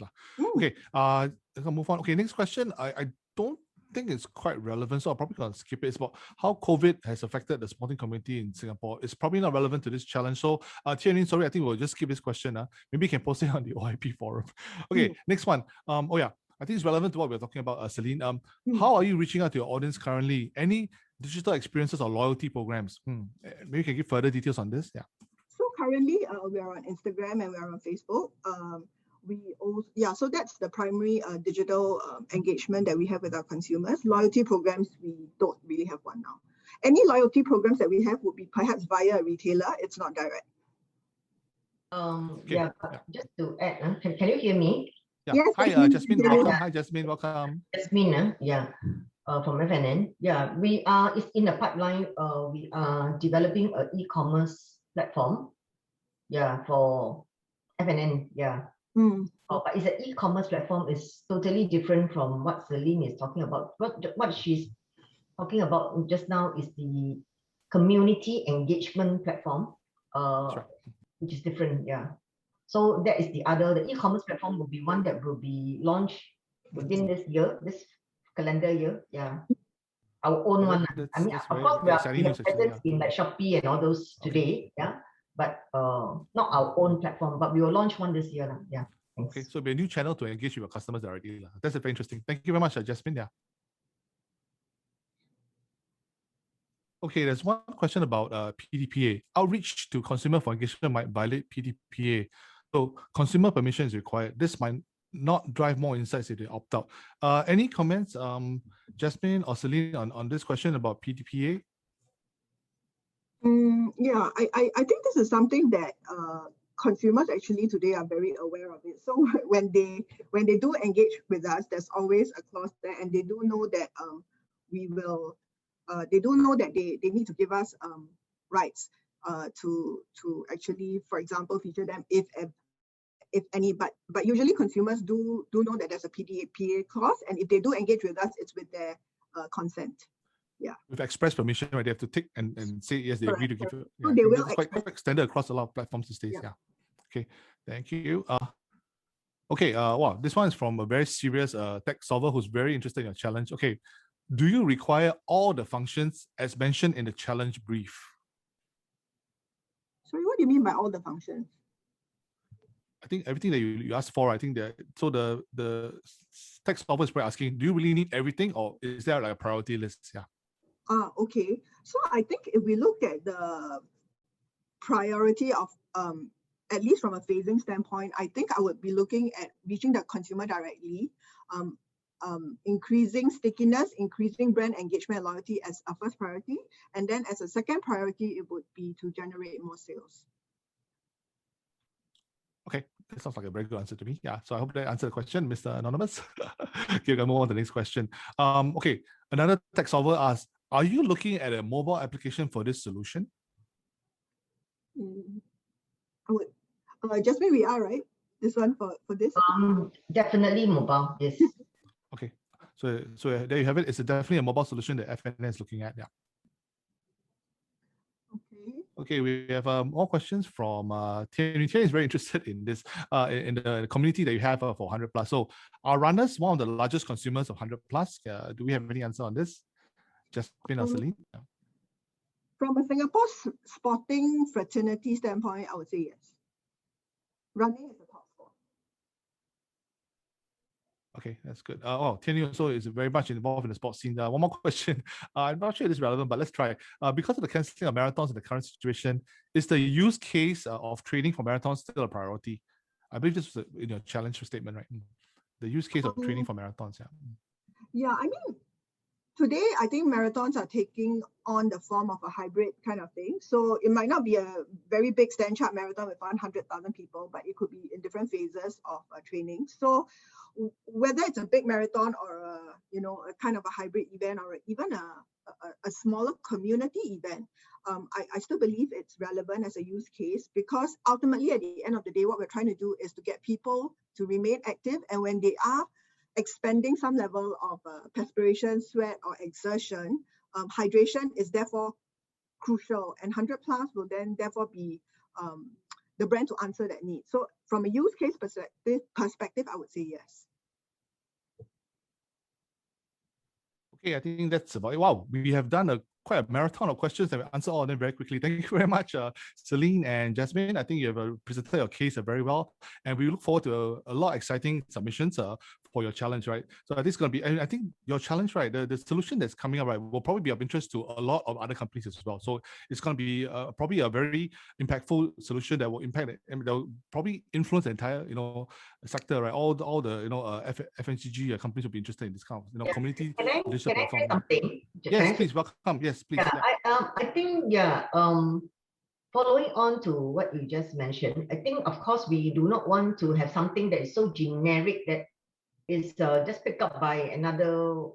Okay, let's move on. Okay, next question. I don't think it's quite relevant, so I'm probably going to skip it. It's about how COVID has affected the sporting community in Singapore. It's probably not relevant to this challenge. So, Tianlin, sorry, I think we'll just skip this question. Maybe you can post it on the OIP forum. Okay, next one. Oh yeah, I think it's relevant to what we're talking about, Celine. How are you reaching out to your audience currently? Any digital experiences or loyalty programs? Maybe you can give further details on this. Yeah. So currently, we are on Instagram and we are on Facebook. So that's the primary digital engagement that we have with our consumers. Loyalty programs, we don't really have one now. Any loyalty programs that we have would be perhaps via a retailer. It's not direct. Just to add, can you hear me? Yeah. Yes, hi, Jasmine. Welcome. Hi, Jasmine. Welcome. Jasmine, from FNN. Yeah, we are. It's in the pipeline. We are developing an e-commerce platform. Yeah, for FNN. Yeah. But it's an e-commerce platform. Is totally different from what Celine is talking about. What she's talking about just now is the community engagement platform, which is different. Yeah. So that is the other. The e-commerce platform will be one that will be launched within this year, this calendar year. Yeah. Our own one. I mean, of course, we have presence in like Shopee and all those today. Yeah. But not our own platform, but we will launch one this year. Yeah. Thanks. Okay, so it'll be a new channel to engage with your customers directly. That's very interesting. Thank you very much, Jasmine. Yeah. Okay, there's one question about PDPA. Outreach to consumer for engagement might violate PDPA. So consumer permission is required. This might not drive more insights if they opt out. Any comments, Jasmine or Celine, on this question about PDPA? I think this is something that consumers actually today are very aware of it. So when they do engage with us, there's always a clause there, and they do know that we will. They do know that they need to give us rights to actually, for example, feature them if any. But usually consumers do know that there's a PDPA clause, and if they do engage with us, it's with their consent. Yeah. With express permission, right? They have to tick and say yes, they agree to give it. Yeah, they will. It's quite extended across a lot of platforms these days. Yeah. Okay. Thank you. Okay. Wow. This one is from a very serious tech solver who's very interested in your challenge. Okay. Do you require all the functions as mentioned in the challenge brief? Sorry, what do you mean by all the functions? I think everything that you asked for, I think that, so the tech solver is probably asking, do you really need everything, or is there like a priority list? Yeah. Okay. So I think if we look at the priority of, at least from a phasing standpoint, I think I would be looking at reaching the consumer directly, increasing stickiness, increasing brand engagement and loyalty as a first priority. And then as a second priority, it would be to generate more sales. Okay, that sounds like a very good answer to me. Yeah, so I hope that answered the question, Mr. Anonymous. Okay, we'll move on to the next question. Okay, another tech solver asks, are you looking at a mobile application for this solution? Just maybe we are, right? This one for this? Definitely mobile, yes. Okay, so there you have it. It's definitely a mobile solution that FNN is looking at. Yeah. Okay, we have more questions from Tian. Tian is very interested in this, in the community that you have for 100 plus. So are runners one of the largest consumers of 100 plus? Do we have any answer on this? Jasmine or Celine? From a Singapore sporting fraternity standpoint, I would say yes. Running is the top sport. Okay, that's good. Tian also is very much involved in the sports scene. One more question. I'm not sure it is relevant, but let's try. Because of the cancelling of marathons in the current situation, is the use case of training for marathons still a priority? I believe this was in your challenge statement, right? The use case of training for marathons. Yeah. Yeah, I mean, today, I think marathons are taking on the form of a hybrid kind of thing. So it might not be a very big stand chart marathon with 100,000 people, but it could be in different phases of training. So whether it's a big marathon or a kind of a hybrid event, or even a smaller community event, I still believe it's relevant as a use case, because ultimately at the end of the day, what we're trying to do is to get people to remain active, and when they are expending some level of perspiration, sweat, or exertion, hydration is therefore crucial, and 100+ will then therefore be the brand to answer that need. So from a use case perspective, I would say yes. Okay, I think that's about it. Wow, we have done quite a marathon of questions and we answered all of them very quickly. Thank you very much, Celine and Jasmine. I think you have presented your case very well, and we look forward to a lot of exciting submissions for your challenge, right? So I think it's going to be, and I think your challenge, right, the solution that's coming up, right, will probably be of interest to a lot of other companies as well. So it's going to be probably a very impactful solution that will impact, and that will probably influence the entire, sector, right? All the, FMCG companies will be interested in this kind of, community digital platform. Can I say something? Yes, please, welcome. Yes, please. Yeah, I think, following on to what you just mentioned, I think, of course, we do not want to have something that is so generic that is just picked up by another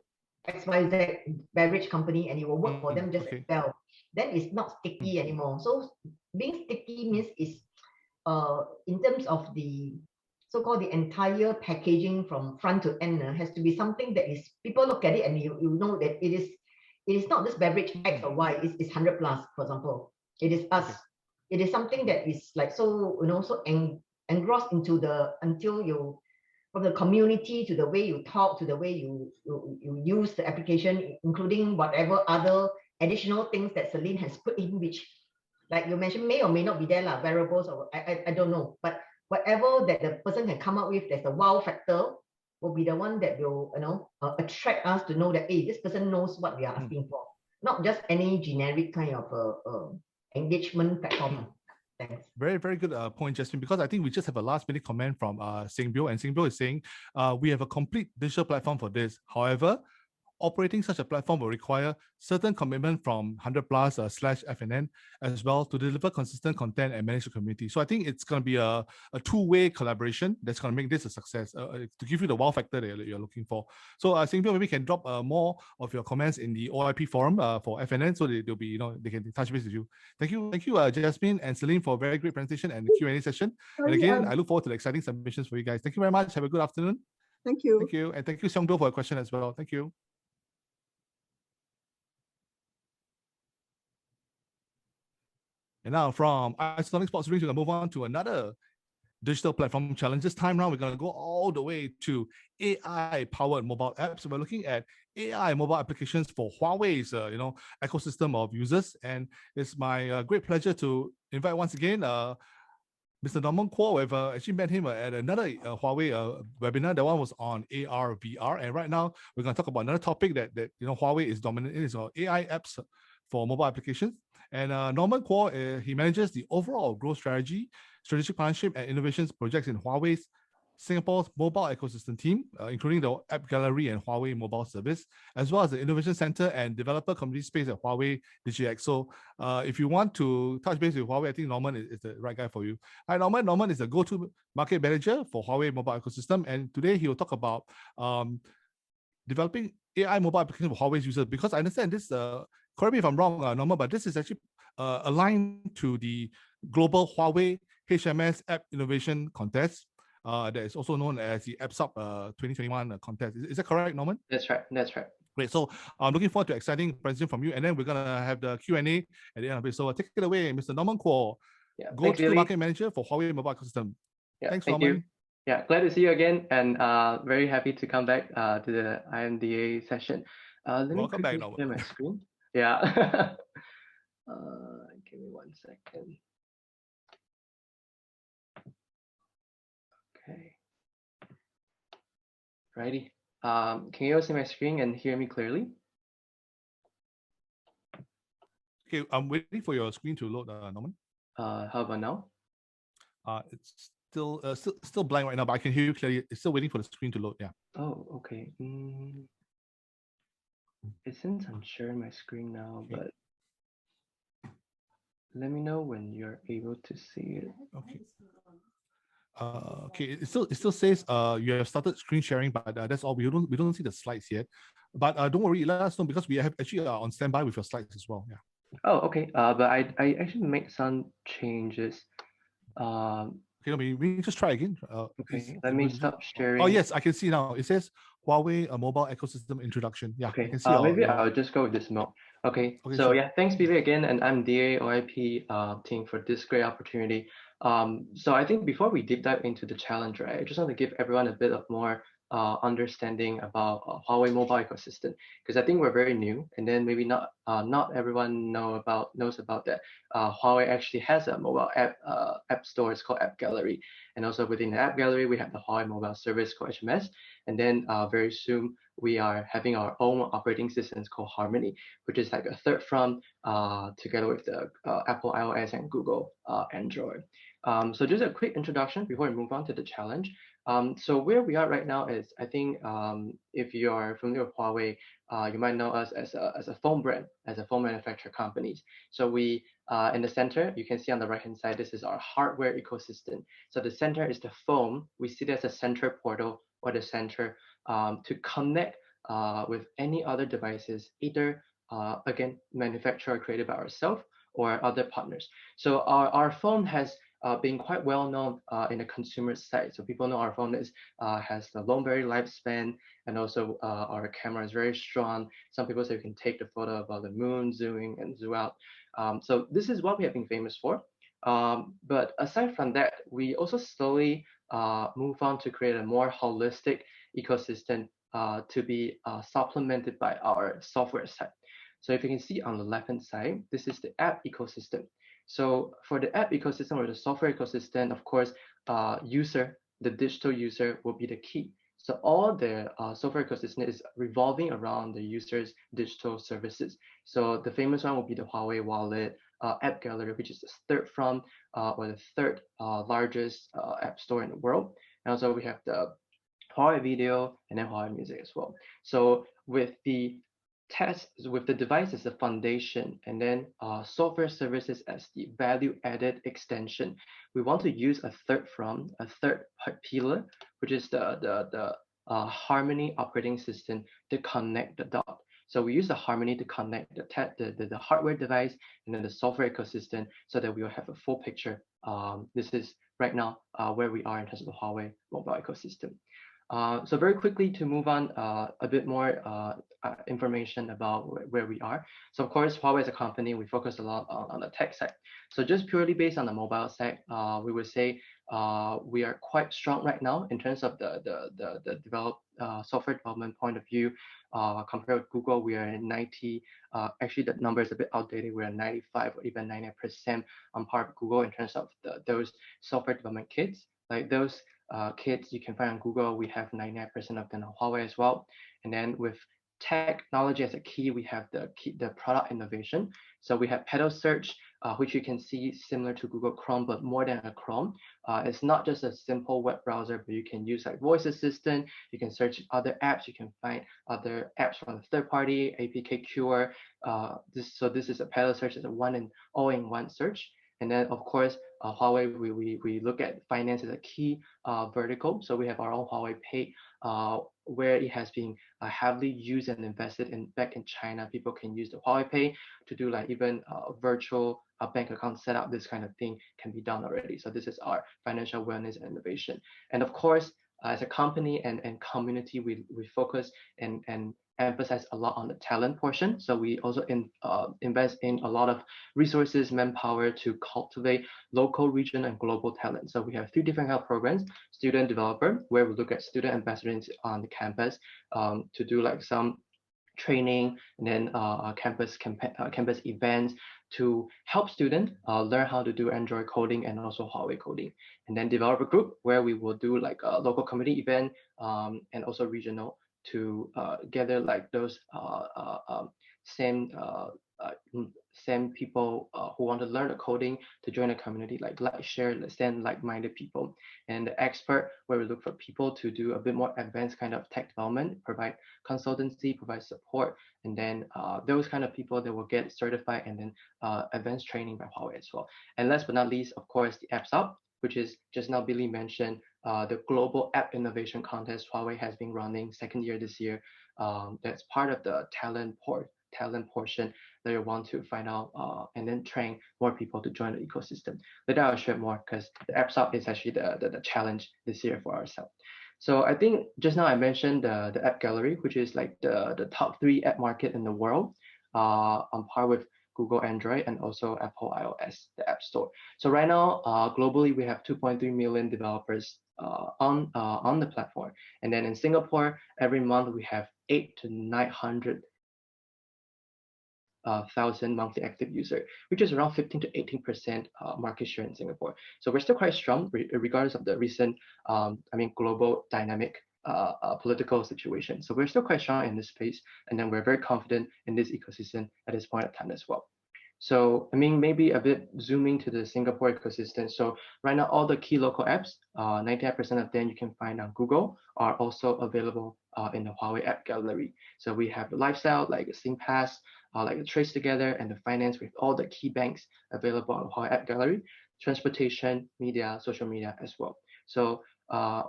XYZ beverage company and it will work for them just as well. Then it's not sticky anymore. So being sticky means is in terms of the so-called the entire packaging from front to end has to be something that is, people look at it and you know that it is not this beverage X or Y, it's 100+, for example. It is us. It is something that is like so, so engrossed into until you, from the community to the way you talk, to the way you use the application, including whatever other additional things that Celine has put in, which, like you mentioned, may or may not be there, variables, or I don't know. But whatever that the person can come up with, there's a wow factor, will be the one that will, attract us to know that, hey, this person knows what we are asking for. Not just any generic kind of engagement platform. Thanks. Very, very good point, Justin, because I think we just have a last minute comment from Singbio, and Singbio is saying, we have a complete digital platform for this. However, operating such a platform will require certain commitment from 100+ /FNN as well to deliver consistent content and manage the community. So I think it's going to be a two-way collaboration that's going to make this a success, to give you the wow factor that you're looking for. So Singbio, maybe you can drop more of your comments in the OIP forum for FNN, so they'll be, they can touch base with you. Thank you, Jasmine and Celine, for a very great presentation and the Q&A session. And again, I look forward to the exciting submissions for you guys. Thank you very much. Have a good afternoon. Thank you. Thank you. And thank you, Seongbyo, for a question as well. Thank you. And now from Isonic Sports Drinks, we're going to move on to another digital platform challenge. This time around, we're going to go all the way to AI-powered mobile apps. We're looking at AI mobile applications for Huawei's, ecosystem of users. And it's my great pleasure to invite once again Mr. Norman Kuo. We've actually met him at another Huawei webinar. That one was on AR, VR. And right now, we're going to talk about another topic that Huawei is dominant in, is AI apps for mobile applications. And Norman Kuo, he manages the overall growth strategic partnership and innovations projects in Huawei's Singapore's mobile ecosystem team, including the App Gallery and Huawei Mobile Service, as well as the Innovation Center and Developer Community Space at Huawei DigiX. So if you want to touch base with Huawei, I think Norman is the right guy for you. Hi, Norman. Norman is the go-to market manager for Huawei Mobile Ecosystem, and today he will talk about developing AI mobile applications for Huawei's users, because I understand this, correct me if I'm wrong, Norman, but this is actually aligned to the global Huawei HMS App Innovation Contest, that is also known as the AppSub 2021 contest. Is that correct, Norman? That's right. That's right. Great. So I'm looking forward to exciting presentation from you, and then we're going to have the Q&A at the end of it. So take it away, Mr. Norman Kuo, go-to market manager for Huawei Mobile Ecosystem. Yeah, thanks, thank Norman. you. Yeah, glad to see you again, and very happy to come back to the IMDA session. Welcome back, Norman. Share my screen. Yeah. Give me 1 second. Okay. Righty. Can you all see my screen and hear me clearly? Okay, I'm waiting for your screen to load, Norman. How about now? It's still blank right now, but I can hear you clearly. It's still waiting for the screen to load. Yeah. Oh, okay. It seems I'm sharing my screen now, but let me know when you're able to see it. Okay. Okay, it still says you have started screen sharing, but that's all. We don't see the slides yet. But don't worry, let us know because we have actually on standby with your slides as well. Yeah. Oh, okay. But I actually make some changes. Okay, we just try again. Okay, let me stop sharing. Oh yes, I can see now. It says Huawei a mobile ecosystem introduction. Yeah, okay. I can see. Maybe I'll just go with this mode. Okay. Okay, So sure. yeah, thanks BV again, and I'm DA OIP team for this great opportunity. So I think before we deep dive into the challenge, right, I just want to give everyone a bit of more understanding about Huawei mobile ecosystem, because I think we're very new, and then maybe not everyone knows about that. Huawei actually has a mobile app store. It's called App Gallery, and also within the App Gallery we have the Huawei mobile service called HMS, and then very soon we are having our own operating systems called Harmony, which is like a third from together with the Apple iOS and Google Android. So just a quick introduction before we move on to the challenge. So where we are right now is, I think if you are familiar with Huawei, you might know us as a phone brand, as a phone manufacturer companies. So we, in the center, you can see on the right-hand side, this is our hardware ecosystem. So the center is the phone. We see it as a center portal or the center to connect with any other devices, either, again, manufactured or created by ourselves or other partners. So our phone has been quite well known in the consumer side. So people know our phone has the long, very lifespan, and also our camera is very strong. Some people say we can take the photo of the moon, zooming and zoom out. So this is what we have been famous for. But aside from that, we also slowly move on to create a more holistic ecosystem to be supplemented by our software side. So if you can see on the left-hand side, this is the app ecosystem. So for the app ecosystem or the software ecosystem, of course, the digital user will be the key. So all the software ecosystem is revolving around the user's digital services. So the famous one will be the Huawei Wallet, App Gallery, which is the third from or the third largest app store in the world. And also we have the Huawei Video and then Huawei Music as well. So with the device as the foundation, and then software services as the value-added extension, we want to use a third pillar, which is the Harmony operating system to connect the dot. So we use the Harmony to connect the hardware device and then the software ecosystem, so that we will have a full picture. This is right now where we are in terms of the Huawei mobile ecosystem. So very quickly to move on a bit more information about where we are. So of course, Huawei as a company, we focus a lot on the tech side. So just purely based on the mobile side, we would say we are quite strong right now in terms of the software development point of view. Compared with Google, we are in 90. Actually, the number is a bit outdated. We're at 95 or even 90% on par with Google in terms of those software development kits. Like those kits you can find on Google, we have 99% of them on Huawei as well. And then with technology as a key, we have the product innovation. So we have pedal search, which you can see similar to Google Chrome, but more than a Chrome. It's not just a simple web browser, but you can use like voice assistant. You can search other apps. You can find other apps from the third party, APK Cure. This is a pedal search, it's a all-in-one search. And then of course, Huawei, we look at finance as a key vertical. So we have our own Huawei Pay, where it has been heavily used and invested in back in China. People can use the Huawei Pay to do like even virtual bank account setup. This kind of thing can be done already. So this is our financial wellness and innovation. And of course, as a company and community, we focus and emphasize a lot on the talent portion. So we also invest in a lot of resources, manpower to cultivate local, regional, and global talent. So we have 3 different kind of programs: student developer, where we look at student ambassadors on the campus to do like some training, and then campus events to help students learn how to do Android coding and also Huawei coding. And then developer group, where we will do like a local community event and also regional to gather like those same people who want to learn the coding to join a community, share, same like-minded people. And the expert, where we look for people to do a bit more advanced kind of tech development, provide consultancy, provide support, and then those kind of people that will get certified and then advanced training by Huawei as well. And last but not least, of course, the apps up, which is just now Billy mentioned, the Global App Innovation Contest Huawei has been running second year this year. That's part of the talent portion that you want to find out and then train more people to join the ecosystem. Later I'll share more because the Apps Up is actually the challenge this year for ourselves. So I think just now I mentioned the app gallery, which is like the top 3 app market in the world, on par with Google Android and also Apple iOS, the App Store. So right now, globally, we have 2.3 million developers on the platform. And then in Singapore, every month we have 800 to 900 thousand monthly active user, which is around 15 to 18% market share in Singapore. So we're still quite strong, regardless of the recent, global dynamic political situation. So we're still quite strong in this space, and then we're very confident in this ecosystem at this point of time as well. So, maybe a bit zooming to the Singapore ecosystem. So right now, all the key local apps, 99% of them you can find on Google, are also available in the Huawei app gallery. So we have the lifestyle, like SingPass, like the Trace Together, and the finance with all the key banks available on Huawei app gallery, transportation, media, social media as well. So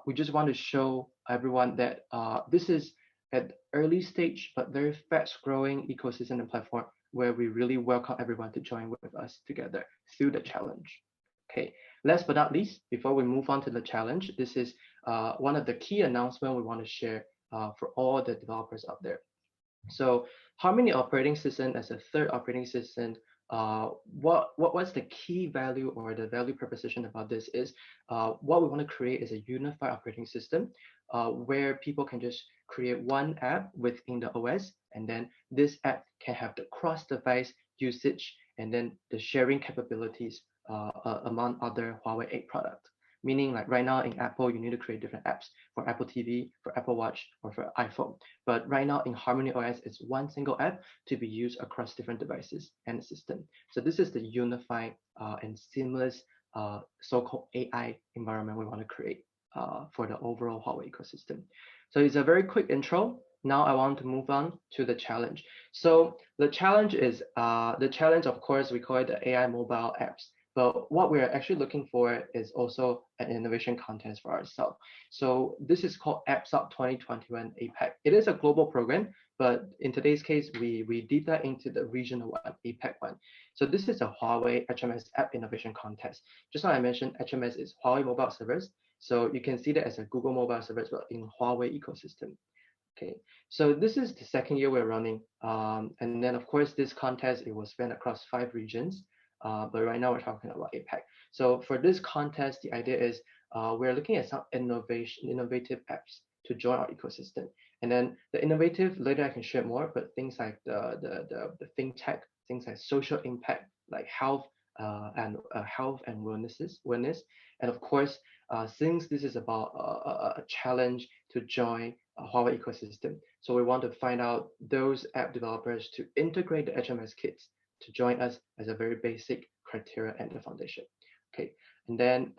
we just want to show everyone that this is at early stage, but very fast growing ecosystem and platform where we really welcome everyone to join with us together through the challenge. Okay, last but not least, before we move on to the challenge, this is one of the key announcements we want to share for all the developers out there. So Harmony operating system as a third operating system, what's the key value or the value proposition about this is what we want to create is a unified operating system where people can just create one app within the OS, and then this app can have the cross-device usage and then the sharing capabilities among other Huawei 8 products. Meaning like right now in Apple, you need to create different apps for Apple TV, for Apple Watch, or for iPhone. But right now in Harmony OS, it's one single app to be used across different devices and the system. So this is the unified and seamless so-called AI environment we want to create for the overall Huawei ecosystem. So it's a very quick intro. Now I want to move on to the challenge. So the challenge is, of course, we call it the AI mobile apps. But what we're actually looking for is also an innovation contest for ourselves. So this is called Apps Up 2021 APAC. It is a global program, but in today's case, we deep dive into the regional one, APAC one. So this is a Huawei HMS App Innovation Contest. Just like I mentioned, HMS is Huawei Mobile Service. So you can see that as a Google Mobile Service, but in Huawei ecosystem. Okay, so this is the second year we're running. And then of course, this contest, it was span across 5 regions. But right now we're talking about APAC. So for this contest, the idea is we're looking at some innovative apps to join our ecosystem. And then the innovative, later I can share more, but things like the fintech, things like social impact, like health and wellness. And of course, since this is about a challenge to join a Huawei ecosystem, so we want to find out those app developers to integrate the HMS kits to join us as a very basic criteria and the foundation. Okay, and then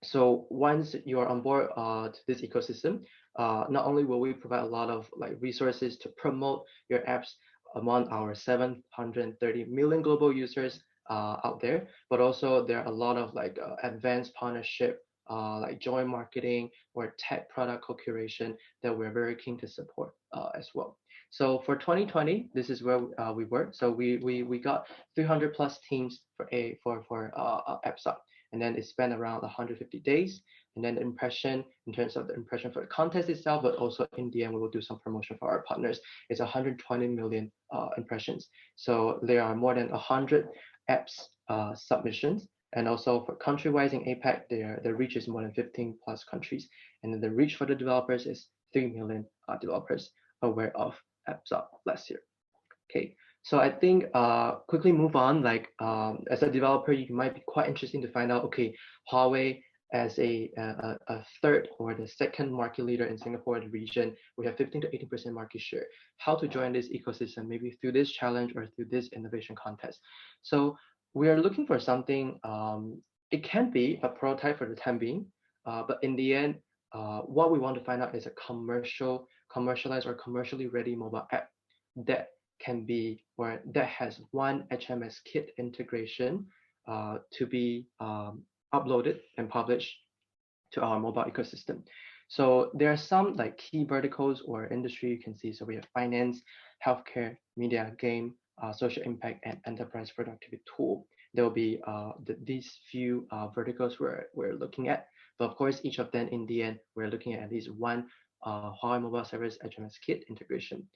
so once you are on board to this ecosystem, not only will we provide a lot of resources to promote your apps among our 730 million global users out there, but also there are a lot of advanced partnership, like joint marketing or tech product co-curation that we're very keen to support as well. So for 2020, this is where we were. So we got 300 plus teams for Apps Up, and then it spent around 150 days. And then the impression, in terms of the impression for the contest itself, but also in the end, we will do some promotion for our partners. It's 120 million impressions. So there are more than 100 apps submissions. And also for country-wise in APAC, the reach is more than 15 plus countries. And then the reach for the developers is 3 million developers aware of Apps Up last year. Okay, so I think quickly move on. As a developer, you might be quite interesting to find out. Okay, Huawei as a third or the second market leader in Singapore, the region, we have 15 to 18% market share. How to join this ecosystem? Maybe through this challenge or through this innovation contest. So we are looking for something. It can be a prototype for the time being, but in the end, what we want to find out is a commercialized or commercially ready mobile app that can be, or that has one HMS kit integration to be uploaded and published to our mobile ecosystem. So there are some like key verticals or industry you can see. So we have finance, healthcare, media, game, social impact, and enterprise productivity tool. There will be these few verticals we're looking at. But of course, each of them in the end, we're looking at least one Huawei Mobile Service HMS Kit integration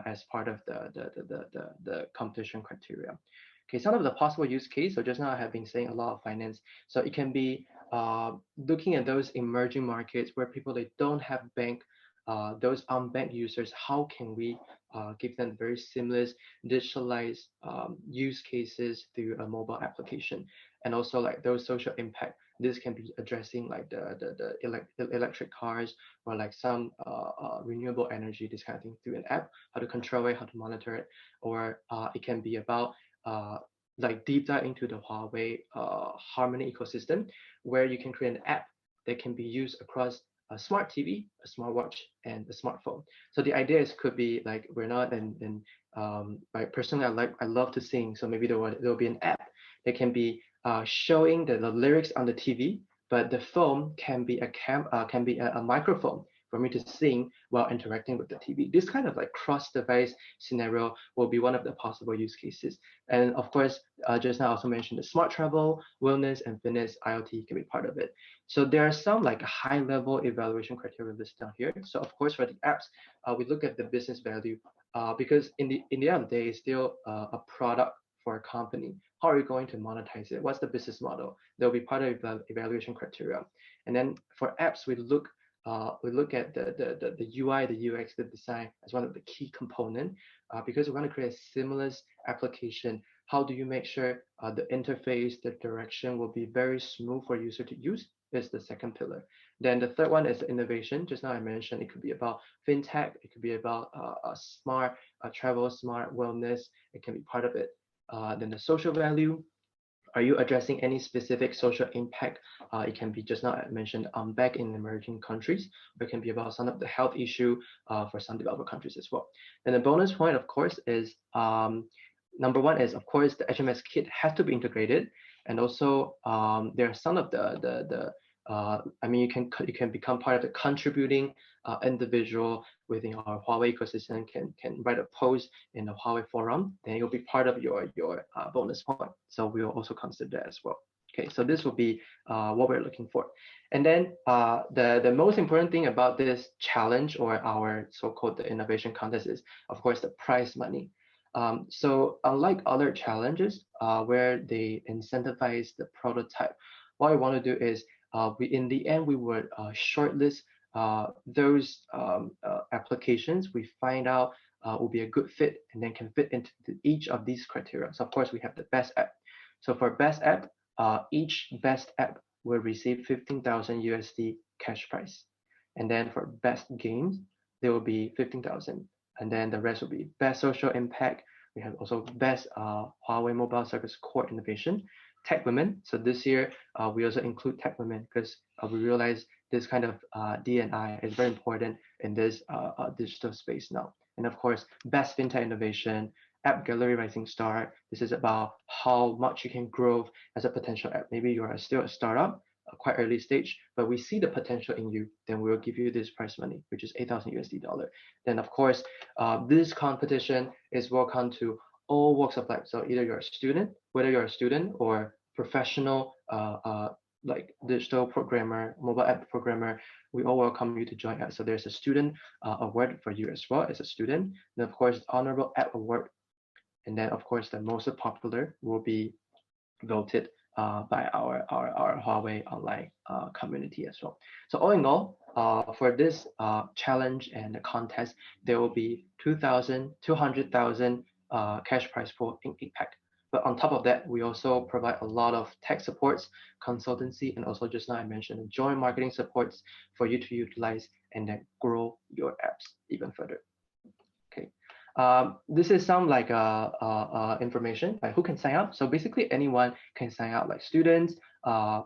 as part of the competition criteria. Okay, some of the possible use case. So just now I have been saying a lot of finance. So it can be looking at those emerging markets where people they don't have bank, those unbanked users. How can we give them very seamless, digitalized use cases through a mobile application, and also like those social impact. This can be addressing like the electric cars or like some renewable energy, this kind of thing through an app. How to control it, how to monitor it, or it can be about like deep dive into the Huawei Harmony ecosystem, where you can create an app that can be used across a smart TV, a smartwatch, and a smartphone. So the idea is could be like we're not like personally I love to sing, so maybe there will be an app that can be showing the lyrics on the TV, but the phone can be a microphone for me to sing while interacting with the TV. This kind of like cross-device scenario will be one of the possible use cases. And of course, just now I also mentioned the smart travel, wellness, and fitness IoT can be part of it. So there are some like high-level evaluation criteria listed down here. So of course, for the apps, we look at the business value because in the end of the day, it's still a product for a company. How are you going to monetize it? What's the business model? They'll be part of the evaluation criteria. And then for apps, we look at the UI, the UX, the design as one of the key component because we want to create a seamless application. How do you make sure the interface, the direction will be very smooth for user to use? Is the second pillar. Then the third one is innovation. Just now I mentioned it could be about fintech, it could be about smart travel, smart wellness. It can be part of it. Then the social value. Are you addressing any specific social impact? It can be just now I mentioned back in emerging countries, but it can be about some of the health issue for some developed countries as well. And the bonus point, of course, is number one is of course the HMS kit has to be integrated, and also there are some of I mean, you can become part of the contributing individual within our Huawei ecosystem. Can write a post in the Huawei forum, then you'll be part of your bonus point. So we will also consider that as well. Okay, so this will be what we're looking for. And then the most important thing about this challenge or our so-called the innovation contest is, of course, the prize money. So unlike other challenges where they incentivize the prototype, what I want to do is in the end, we would shortlist those applications we find out will be a good fit and then can fit into each of these criteria. So of course, we have the best app. So for best app, each best app will receive 15,000 USD cash prize. And then for best games, there will be 15,000. And then the rest will be best social impact. We have also best Huawei Mobile Service Core Innovation. Tech women. So this year, we also include tech women because we realize this kind of D&I is very important in this digital space now. And of course, best fintech innovation, app gallery rising star. This is about how much you can grow as a potential app. Maybe you are still a startup, quite early stage, but we see the potential in you, then we'll give you this prize money, which is 8,000 USD dollar. Then of course, this competition is welcome to all walks of life. So either you're a student, whether you're a student or professional, like digital programmer, mobile app programmer, we all welcome you to join us. So there's a student award for you as well as a student. And of course, honorable app award. And then of course, the most popular will be voted by our Huawei online community as well. So all in all, for this challenge and the contest, there will be 200,000 cash prize pool in APAC. But on top of that, we also provide a lot of tech supports, consultancy, and also just now I mentioned joint marketing supports for you to utilize and then grow your apps even further. Okay, this is some like information like who can sign up. So basically anyone can sign up, like students,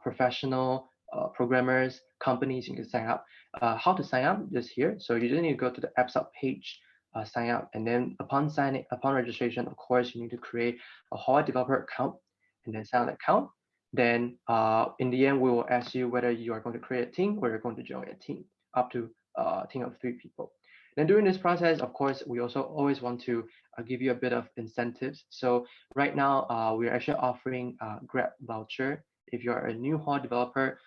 professional, programmers, companies, you can sign up. How to sign up is here. So you just need to go to the apps up page. Sign up, and then upon registration, of course, you need to create a Huawei developer account and then sign up the account. Then in the end, we will ask you whether you are going to create a team or you're going to join a team, up to a team of 3 people. Then during this process, of course, we also always want to give you a bit of incentives. So right now, we're actually offering Grab voucher. If you're a new Huawei developer,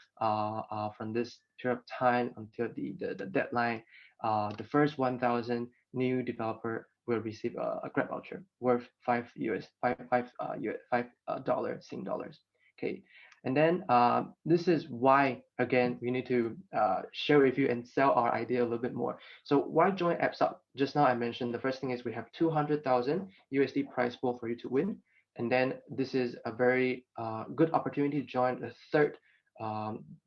from this period of time until the deadline, the first 1,000 new developer will receive a Grab voucher worth $5 Sing dollars. Okay, and then this is why, again, we need to share with you and sell our idea a little bit more. So why join AppsUp? Just now I mentioned the first thing is we have 200,000 USD prize pool for you to win. And then this is a very good opportunity to join the third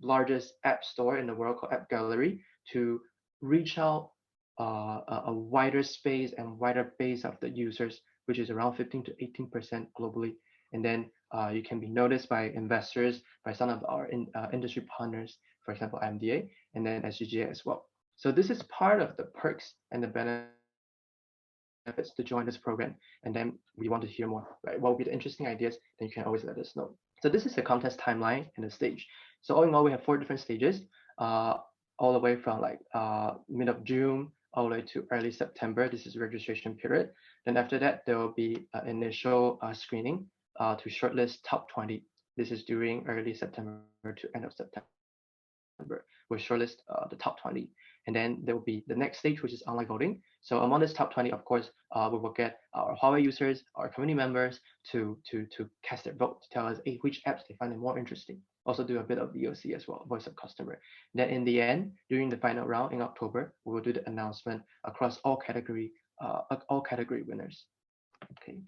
largest app store in the world called App Gallery, to reach out a wider space and wider base of the users, which is around 15 to 18% globally. And then you can be noticed by investors, by some of our industry partners, for example, MDA, and then SGGA as well. So this is part of the perks and the benefits to join this program. And then we want to hear more, right? What will be the interesting ideas? Then you can always let us know. So this is the contest timeline and the stage. So all in all, we have 4 different stages, all the way from like mid of June all the way to early September. This is registration period. Then after that, there will be initial screening to shortlist top 20. This is during early September to end of September. We'll shortlist the top 20. And then there will be the next stage, which is online voting. So among this top 20, of course, we will get our Huawei users, our community members to cast their vote, to tell us which apps they find more interesting. Also do a bit of VOC as well, voice of customer. Then in the end, during the final round in October, we will do the announcement across all category winners. Okay.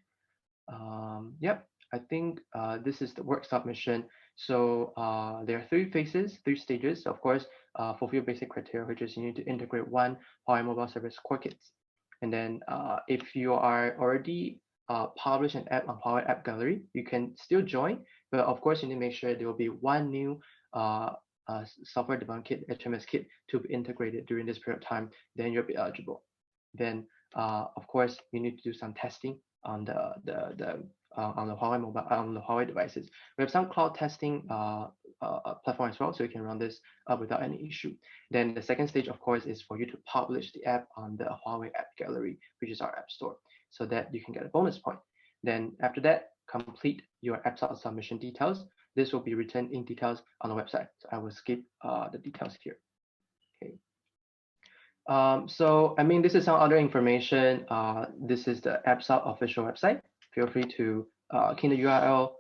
Yep. I think this is the work submission. So there are 3 phases, 3 stages. Of course, fulfill basic criteria, which is you need to integrate 1 Huawei mobile service core kits. And then if you are already published an app on Huawei App Gallery, you can still join. But of course, you need to make sure there will be 1 new software development kit, HMS kit, to be integrated during this period of time. Then you'll be eligible. Then, of course, you need to do some testing on the Huawei mobile, on the Huawei devices. We have some cloud testing platform as well, so you can run this without any issue. Then the second stage, of course, is for you to publish the app on the Huawei App Gallery, which is our app store, so that you can get a bonus point. Then after that, complete your AppsUp submission details. This will be written in details on the website. So I will skip the details here. Okay. So I mean, this is some other information. This is the AppsUp official website. Feel free to key in the URL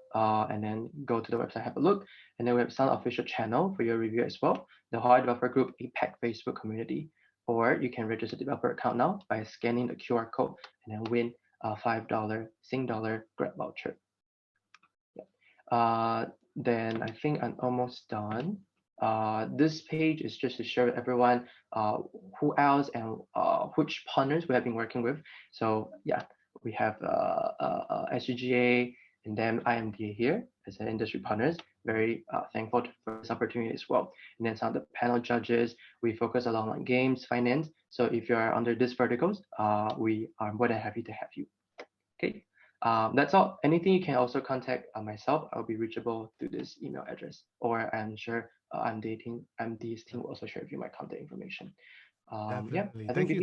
and then go to the website, have a look. And then we have some official channel for your review as well, the Huawei Developer Group APAC Facebook community. Or you can register a developer account now by scanning the QR code and then win a $5 Sing dollar Grab voucher. Yeah. Then I think I'm almost done. This page is just to share with everyone who else and which partners we have been working with. So yeah, we have SGGA and then IMDA here as an industry partners. Very thankful for this opportunity as well. And then some of the panel judges, we focus a lot on games, finance. So if you are under these verticals, we are more than happy to have you. Okay. That's all. Anything, you can also contact myself. I'll be reachable through this email address, or I'm sure MD's team will also share with you my contact information. Yeah, thank you,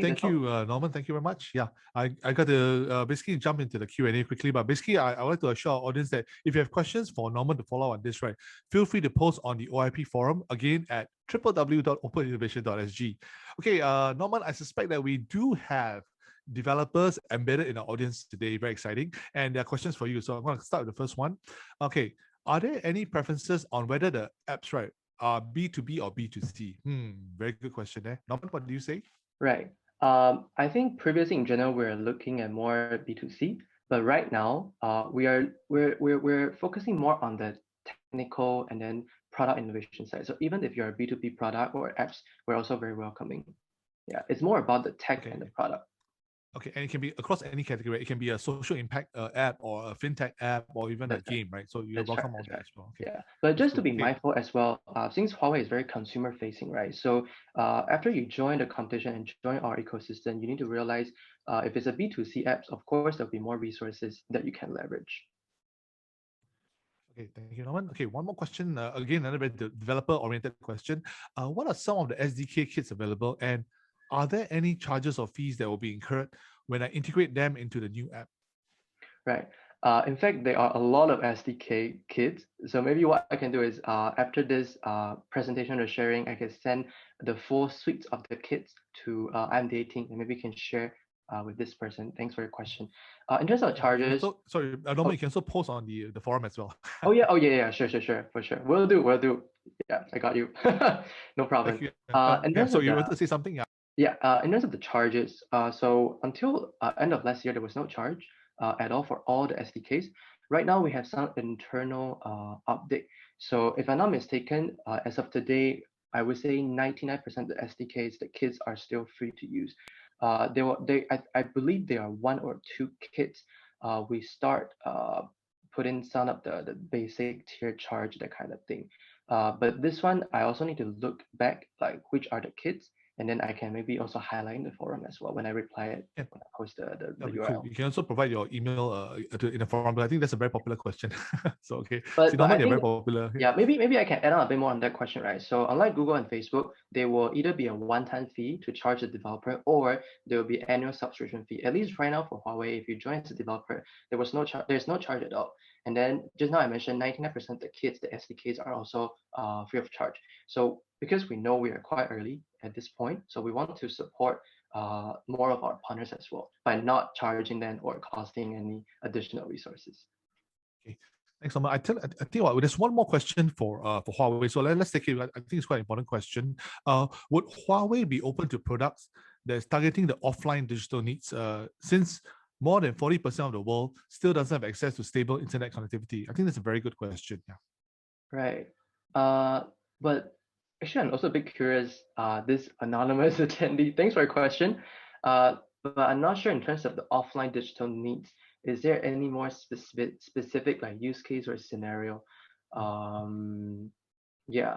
Norman. Thank you very much. Yeah, I got to basically jump into the Q&A quickly, but basically I would like to assure our audience that if you have questions for Norman to follow on this, right, feel free to post on the OIP forum, again at www.openinnovation.sg. Okay, Norman, I suspect that we do have developers embedded in our audience today. Very exciting. And there are questions for you. So I'm going to start with the first one. Okay, are there any preferences on whether the apps, right, are B2B or B2C? Very good question there. Norman, what do you say? Right. I think previously in general, we're looking at more B2C, but right now we're focusing more on the technical and then product innovation side. So even if you're a B2B product or apps, we're also very welcoming. Yeah, it's more about the tech and the product. Okay, and it can be across any category. It can be a social impact app or a fintech app or even a game, right? So you're welcome on that as well. Okay. Yeah, but just to be mindful as well, since Huawei is very consumer facing, right? So after you join the competition and join our ecosystem, you need to realize if it's a B2C apps, of course, there'll be more resources that you can leverage. Okay, thank you, Norman. Okay, one more question. Again, another very developer-oriented question. What are some of the SDK kits available, and are there any charges or fees that will be incurred when I integrate them into the new app? Right. In fact, there are a lot of SDK kits. So maybe what I can do is after this presentation or sharing, I can send the full suite of the kits to IMDA team, and maybe we can share with this person. Thanks for your question. In terms of charges. So, sorry, Norman, you can also post on the forum as well. Oh yeah, sure, for sure. Will do. Yeah, I got you. No problem. Thank you. So you want to say something? Yeah. Yeah, in terms of the charges, so until end of last year, there was no charge at all for all the SDKs. Right now, we have some internal update. So if I'm not mistaken, as of today, I would say 99% of the SDKs, the kits are still free to use. I believe there are 1 or 2 kits. We start putting some of the basic tier charge, that kind of thing. But this one, I also need to look back, like which are the kits, and then I can maybe also highlight in the forum as well when I reply it, when I post the URL. Cool. You can also provide your email in the forum, but I think that's a very popular question. So okay, but I they're think, very popular. Yeah, maybe I can add on a bit more on that question, right? So unlike Google and Facebook, there will either be a one-time fee to charge the developer, or there will be annual subscription fee. At least right now for Huawei, if you join as a developer, there's no charge at all. And then just now I mentioned 99% of the kits, the SDKs are also free of charge. So because we know we are quite early at this point, so we want to support more of our partners as well by not charging them or costing any additional resources. Okay, thanks, Norman. I tell you what, there's one more question for Huawei. So let's take it. I think it's quite an important question. Would Huawei be open to products that's targeting the offline digital needs? Since more than 40% of the world still doesn't have access to stable internet connectivity. I think that's a very good question. Yeah. Right. But actually, I'm also a bit curious, this anonymous attendee, thanks for your question. But I'm not sure in terms of the offline digital needs, is there any more specific like use case or scenario? Yeah.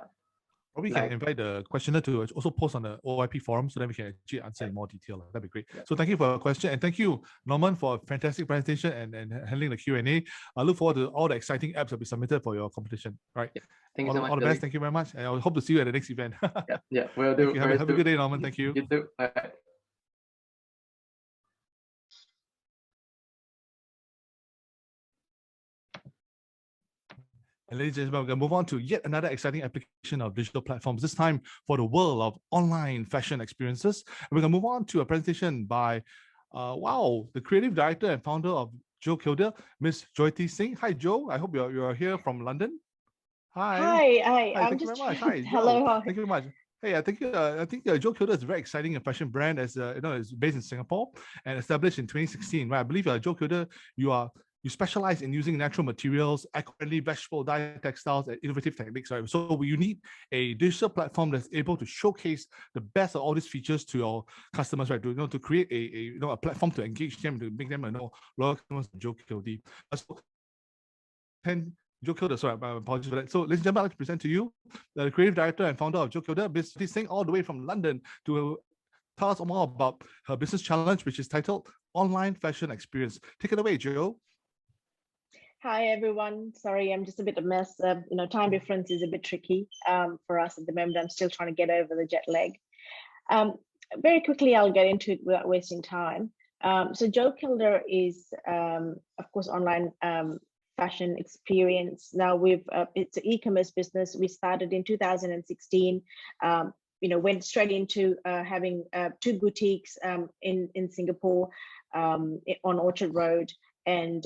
Or we can invite the questioner to also post on the OIP forum so that we can actually answer in more detail. That'd be great. Yeah. So thank you for your question, and thank you, Norman, for a fantastic presentation and handling the Q&A. I look forward to all the exciting apps that will be submitted for your competition. Right. Yeah. Thank you so much. All the best. Thank you very much. And I hope to see you at the next event. Yeah, will do. Have a good day, Norman. Thank you. You too. Bye. And ladies and gentlemen, we're going to move on to yet another exciting application of digital platforms, this time for the world of online fashion experiences. And we're going to move on to a presentation by, the creative director and founder of Joe Kilder, Miss Jyoti Singh. Hi, Joe. I hope you're here from London. Hi. Hi. Thank you very much. Hi, Joe. Hello. Thank you very much. Hey, I think Joe Kilder is a very exciting fashion brand, as it's based in Singapore and established in 2016. Right, I believe Joe Kilder, you specialize in using natural materials, eco-friendly vegetable dye textiles, and innovative techniques. Right, so you need a digital platform that's able to showcase the best of all these features to your customers, right? To create a platform to engage them, to make them loyal customers to Joe Kilder. Joe Kilder, sorry, I apologize for that. So, ladies and gentlemen, I'd like to present to you the creative director and founder of Joe Kilder, Ms. Jyoti Singh, all the way from London, to tell us more about her business challenge, which is titled Online Fashion Experience. Take it away, Joe. Hi, everyone. Sorry, I'm just a bit of a mess. Time difference is a bit tricky for us at the moment. I'm still trying to get over the jet lag. Very quickly, I'll get into it without wasting time. So Joe Kilder is, of course, online fashion experience. Now it's an e-commerce business. We started in 2016. Went straight into having 2 boutiques in Singapore on Orchard Road, and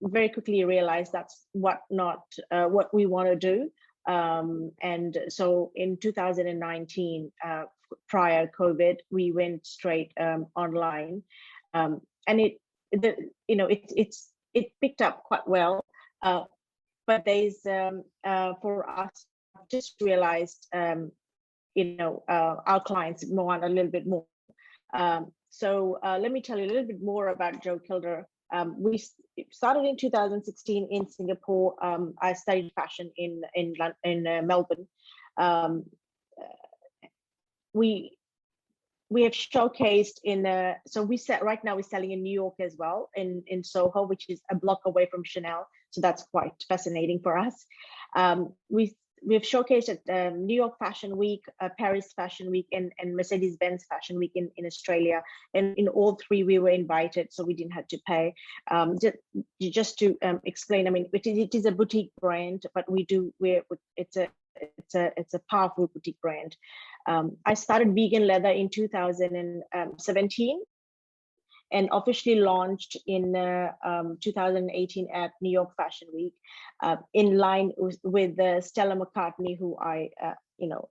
very quickly realized that's what we want to do. And so in 2019, prior COVID, we went straight online, and it picked up quite well. But there's for us, just realized our clients want a little bit more. So let me tell you a little bit more about Joe Kilder. We started in 2016 in Singapore. I studied fashion in Melbourne. we have showcased in so right now we're selling in New York as well, in Soho, which is a block away from Chanel. So that's quite fascinating for us. We've showcased at New York Fashion Week, Paris Fashion Week, and Mercedes-Benz Fashion Week in Australia. And in all three, we were invited, so we didn't have to pay. Just to explain, I mean, it is a boutique brand, but it's a powerful boutique brand. I started vegan leather in 2017 and officially launched in 2018 at New York Fashion Week, in line with Stella McCartney, who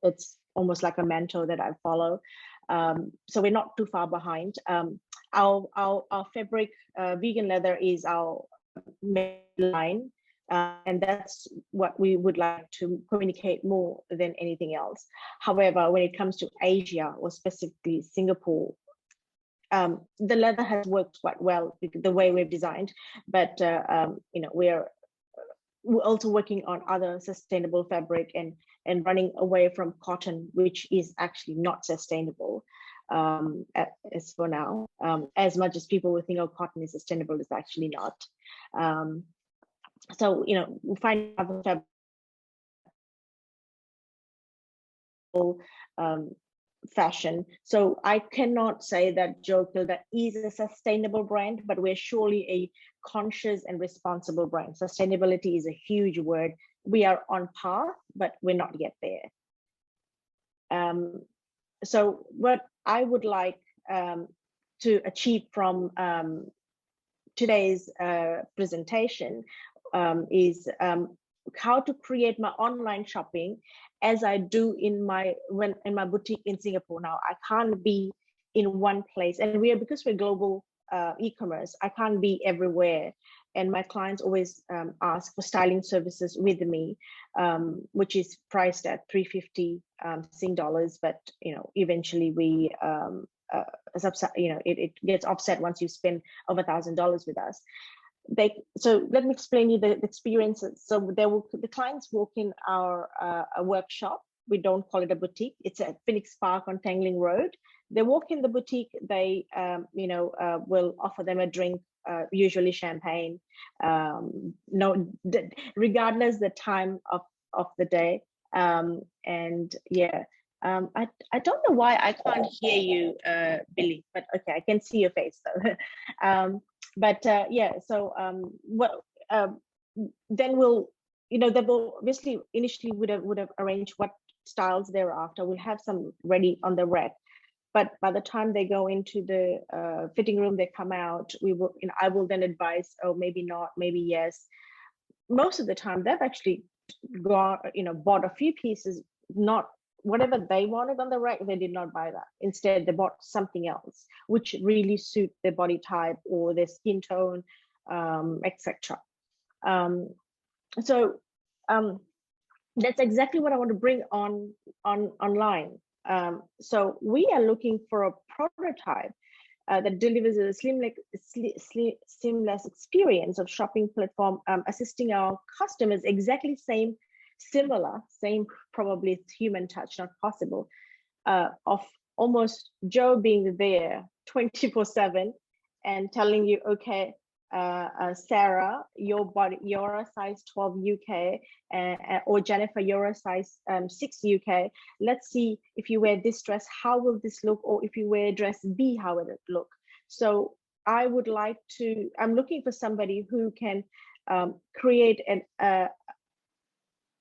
it's almost like a mentor that I follow. So we're not too far behind. Our fabric, vegan leather, is our main line. And that's what we would like to communicate more than anything else. However, when it comes to Asia, or specifically Singapore, the leather has worked quite well the way we've designed, but we're also working on other sustainable fabric and running away from cotton, which is actually not sustainable as for now. As much as people will think, oh, cotton is sustainable, it's actually not. So, we find other fabric fashion. So I cannot say that Joe Kilda is a sustainable brand, but we're surely a conscious and responsible brand. Sustainability is a huge word. We are on path, but we're not yet there. So what I would like to achieve from today's presentation is how to create my online shopping as I do in my boutique in Singapore. Now I can't be in one place, and because we're global e-commerce, I can't be everywhere. And my clients always ask for styling services with me, which is priced at 350 Sing dollars. But eventually we it gets offset once you spend over $1,000 with us. So let me explain you the experiences. So the clients walk in our a workshop. We don't call it a boutique. It's at Phoenix Park on Tangling Road. They walk in the boutique. They will offer them a drink, usually champagne. Regardless the time of the day. And yeah. I don't know why I can't hear you, Billy, but okay, I can see your face though. But yeah, so then they will obviously initially would have arranged what styles they're after. We'll have some ready on the rack, but by the time they go into the fitting room, they come out. I will then advise, oh, maybe not, maybe yes. Most of the time, they've actually bought a few pieces, not whatever they wanted on the rack. They did not buy that. Instead, they bought something else which really suit their body type or their skin tone, etc. So that's exactly what I want to bring online. So we are looking for a prototype that delivers a seamless experience of shopping platform, assisting our customers exactly same probably human touch, not possible, of almost Joe being there 24/7 and telling you, okay, Sarah, you're a size 12 UK, or Jennifer, you're a size 6 UK. Let's see, if you wear this dress, how will this look? Or if you wear dress B, how will it look? So I would like to, I'm looking for somebody who can create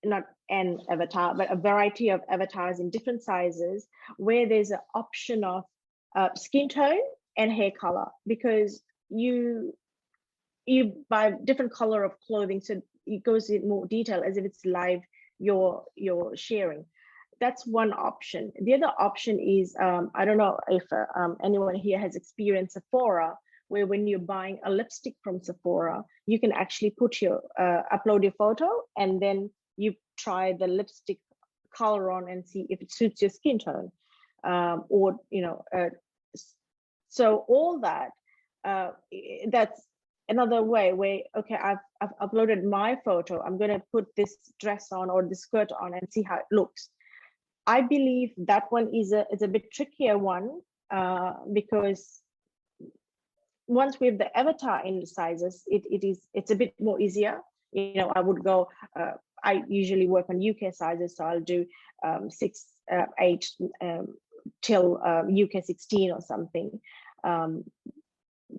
not an avatar, but a variety of avatars in different sizes, where there's an option of skin tone and hair color, because you buy different color of clothing, so it goes in more detail as if it's live you're sharing. That's one option. The other option is, I don't know if anyone here has experienced Sephora, where when you're buying a lipstick from Sephora, you can actually put your upload your photo, and then you try the lipstick color on and see if it suits your skin tone, so all that, that's another way where, okay, I've uploaded my photo, I'm going to put this dress on or this skirt on and see how it looks. I believe that one is a bit trickier one, because once we have the avatar in the sizes, it's a bit more easier. You know, I would go, I usually work on UK sizes, so I'll do 6, 8 till UK 16 or something.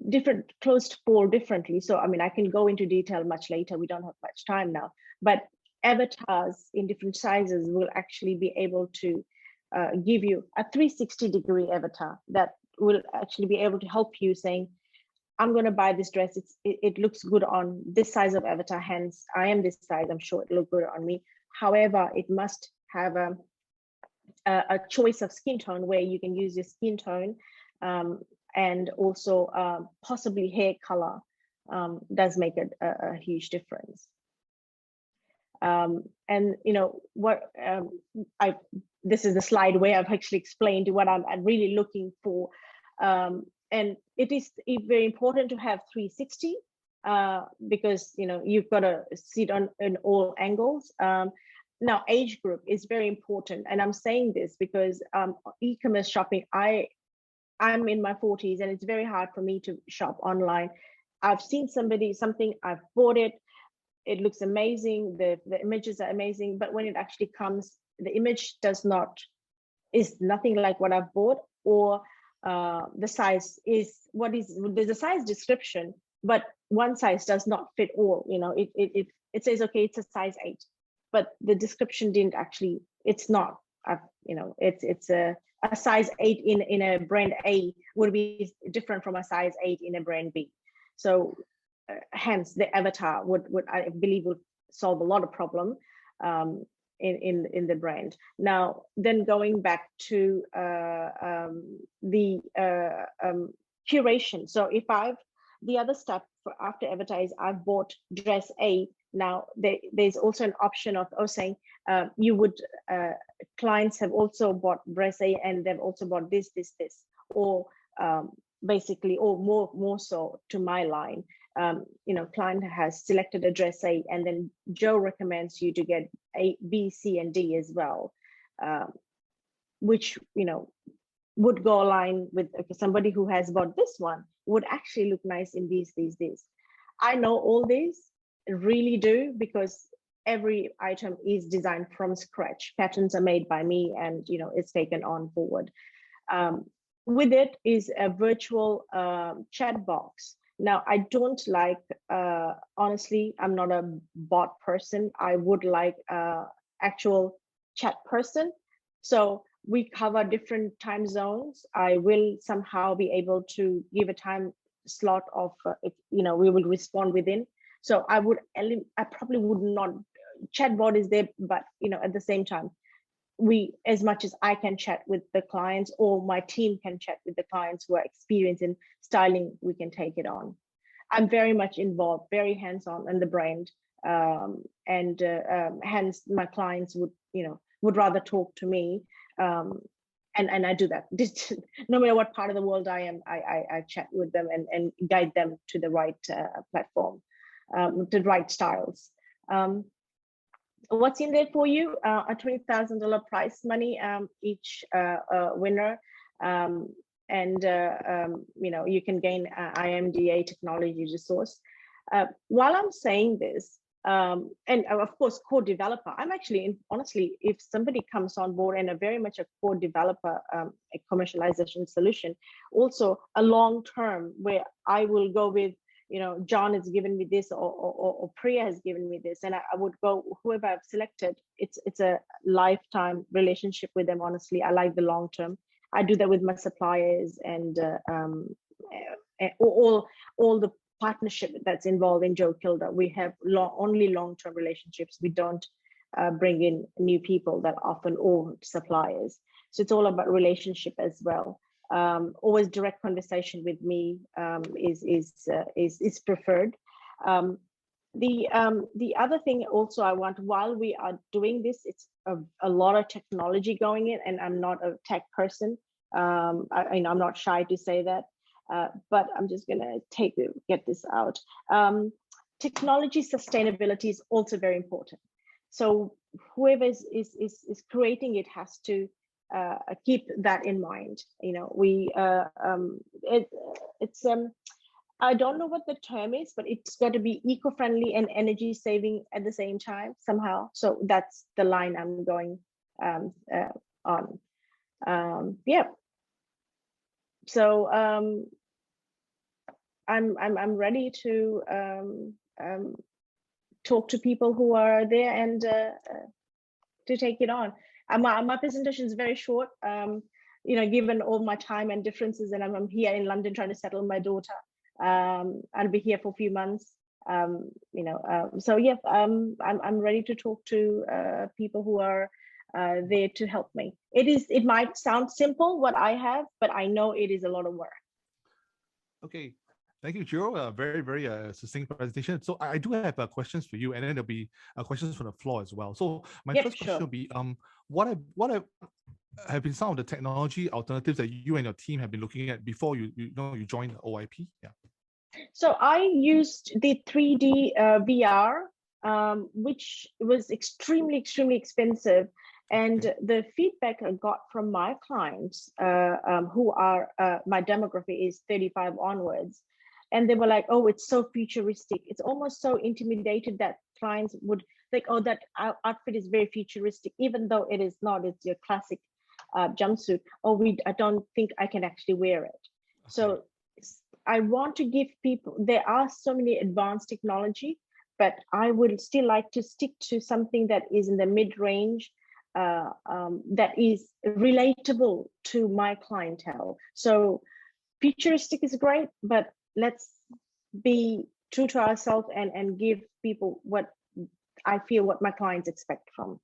Different, closed 4 differently. So I mean, I can go into detail much later. We don't have much time now, but avatars in different sizes will actually be able to give you a 360-degree avatar that will actually be able to help you saying, I'm going to buy this dress. It looks good on this size of avatar. Hence, I am this size. I'm sure it looks good on me. However, it must have a choice of skin tone where you can use your skin tone, and also possibly hair color does make a huge difference. And you know what, this is the slide where I've actually explained what I'm really looking for. And it is very important to have 360 because you know you've got to see it in all angles. Now, age group is very important, and I'm saying this because e-commerce shopping, I'm in my 40s, and it's very hard for me to shop online. I've seen something, I've bought it. It looks amazing. The images are amazing, but when it actually comes, the image is nothing like what I've bought, or the size is there's a size description, but one size does not fit all. You know, it says, okay, it's a size 8, but the description didn't actually, it's not, you know, it's a size 8 in a brand A would be different from a size 8 in a brand B. So hence the avatar would I believe would solve a lot of problem in the brand. Now, then going back to the curation. So if the other step for after avatar is I've bought dress A. Now there's also an option of saying you would clients have also bought dress A and they've also bought this, or basically, or more so to my line. You know, client has selected a dress A, and then Joe recommends you to get A, B, C, and D as well, which, you know, would go align with somebody who has bought this one would actually look nice in these. I know all these, really do, because every item is designed from scratch. Patterns are made by me, and you know, it's taken on forward. With it is a virtual chat box. Now, I don't like, honestly, I'm not a bot person. I would like actual chat person. So we cover different time zones. I will somehow be able to give a time slot of, you know, we will respond within. So I probably would not, chatbot is there, but you know, at the same time, as much as I can chat with the clients, or my team can chat with the clients who are experienced in styling, we can take it on. I'm very much involved, very hands-on in the brand, and hence my clients would rather talk to me, and I do that. No matter what part of the world I am, I chat with them and guide them to the right platform, the right styles. What's in there for you? A $20,000 prize money each winner, and you know, you can gain IMDA technology resource. While I'm saying this, and of course, core developer, I'm actually, honestly, if somebody comes on board and very much a core developer, a commercialization solution, also a long term where I will go with, you know, John has given me this, or Priya has given me this, and I would go, whoever I've selected, it's a lifetime relationship with them. Honestly, I like the long term. I do that with my suppliers, and all the partnership that's involved in Joe Kilda. We have only long-term relationships. We don't bring in new people that often old suppliers. So it's all about relationship as well. Always direct conversation with me is preferred. The other thing also I want, while we are doing this, it's a lot of technology going in, and I'm not a tech person. I'm not shy to say that, but I'm just gonna get this out. Technology sustainability is also very important. So whoever is creating it has to keep that in mind. You know, I don't know what the term is, but it's got to be eco-friendly and energy saving at the same time somehow. So that's the line I'm going on. Yeah. So I'm ready to talk to people who are there and to take it on. My presentation is very short. You know, given all my time and differences, and I'm here in London trying to settle my daughter. I'll be here for a few months. You know, so yeah, I'm ready to talk to people who are there to help me. It might sound simple what I have, but I know it is a lot of work. Okay, thank you, Joe. Very, very succinct presentation. So I do have questions for you, and then there'll be questions from the floor as well. So my first question will be, what have been some of the technology alternatives that you and your team have been looking at before you joined OIP? Yeah. So I used the 3D VR, which was extremely expensive. And the feedback I got from my clients, who are, my demographic is 35 onwards, and they were like, oh, it's so futuristic. It's almost so intimidated that clients would think, oh, that outfit is very futuristic, even though it is not, it's your classic jumpsuit. Oh, I don't think I can actually wear it. Okay. So I want to give people, there are so many advanced technology, but I would still like to stick to something that is in the mid-range, that is relatable to my clientele. So futuristic is great, but let's be true to ourselves and give people what I feel what my clients expect from.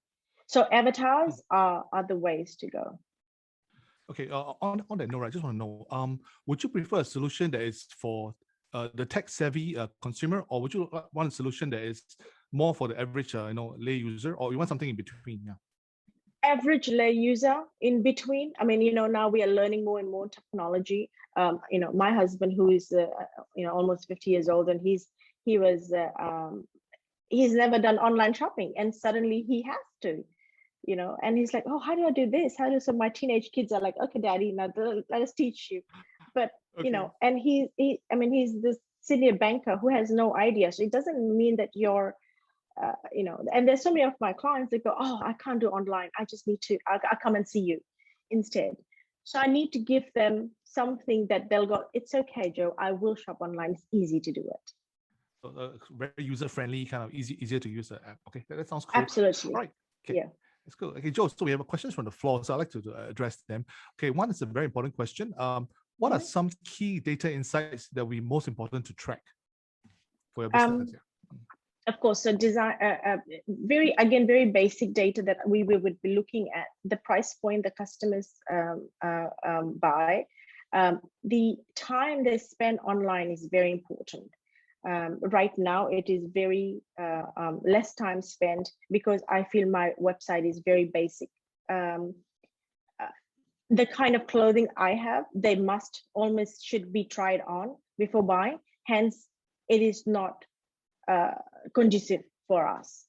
So avatars are the ways to go. Okay, on that note, I just want to know, would you prefer a solution that is for the tech-savvy consumer, or would you want a solution that is more for the average, lay user, or you want something in between? Yeah. Average lay user in between. I mean, now we are learning more and more technology. My husband, who is almost 50 years old, and he's never done online shopping, and suddenly he has to. And he's like, oh, how do I do this? So my teenage kids are like, okay, daddy, now let us teach you. But, okay. And he's this senior banker who has no idea. So it doesn't mean that you're, and there's so many of my clients that go, oh, I can't do online. I just need to, I'll come and see you instead. So I need to give them something that they'll go, it's okay, Joe, I will shop online. It's easy to do it. So very user-friendly, kind of easier to use the app. Okay, that sounds cool. Absolutely. All right. Okay. Yeah. That's good. Okay, Joe, so we have questions from the floor, so I'd like to address them. Okay, one is a very important question. What are some key data insights that will be most important to track for your business? Of course, so design, very basic data that we would be looking at: the price point the customers buy, the time they spend online is very important. Right now, it is very less time spent because I feel my website is very basic. The kind of clothing I have, they should be tried on before buying. Hence, it is not conducive for us.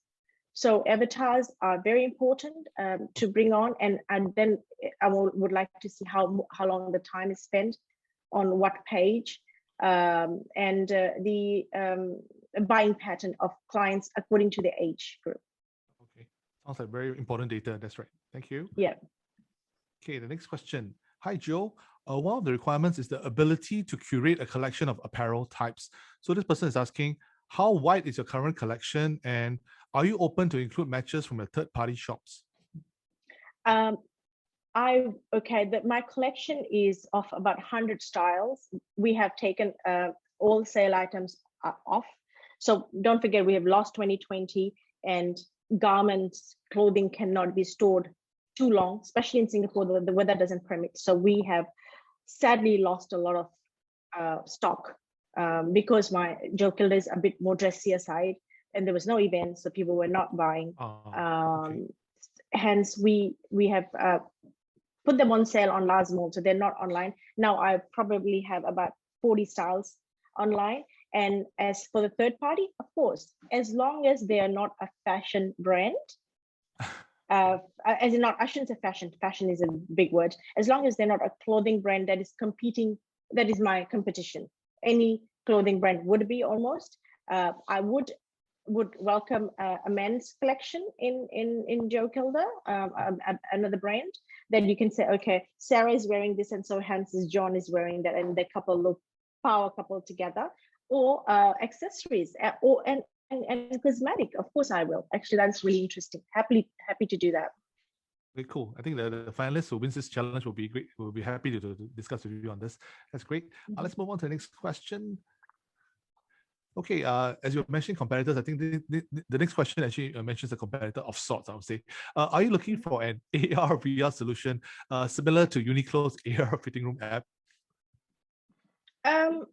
So avatars are very important to bring on, and then I would like to see how long the time is spent on what page. And the buying pattern of clients according to the age group. Okay, sounds like very important data. That's right. Thank you. Yeah. Okay, the next question. Hi, Joe. One of the requirements is the ability to curate a collection of apparel types. So this person is asking, how wide is your current collection, and are you open to include matches from your third-party shops? My collection is of about 100 styles. We have taken all sale items off. So don't forget, we have lost 2020, and garments, clothing cannot be stored too long, especially in Singapore, the weather doesn't permit. So we have sadly lost a lot of stock because my Joe Kilda is a bit more dressier side, and there was no event, so people were not buying. Okay. Hence, we have put them on sale on last month, so they're not online. Now I probably have about 40 styles online. And as for the third party, of course, as long as they are not a fashion brand, as in not, I shouldn't say fashion. Fashion is a big word. As long as they're not a clothing brand that is competing, that is my competition. Any clothing brand would be almost. I would welcome a men's collection in Joe Kilder, another brand that you can say, okay, Sarah is wearing this, and so hence John is wearing that, and the couple look power couple together. Or accessories, and cosmetic. Of course, I will. Actually, that's really interesting. Happy to do that. Very cool. I think the finalists who wins this challenge will be great. We'll be happy to discuss with you on this. That's great. Let's move on to the next question. Okay, as you mentioned competitors, I think the next question actually mentions a competitor of sorts, I would say. Are you looking for an AR VR solution similar to Uniqlo's AR fitting room app?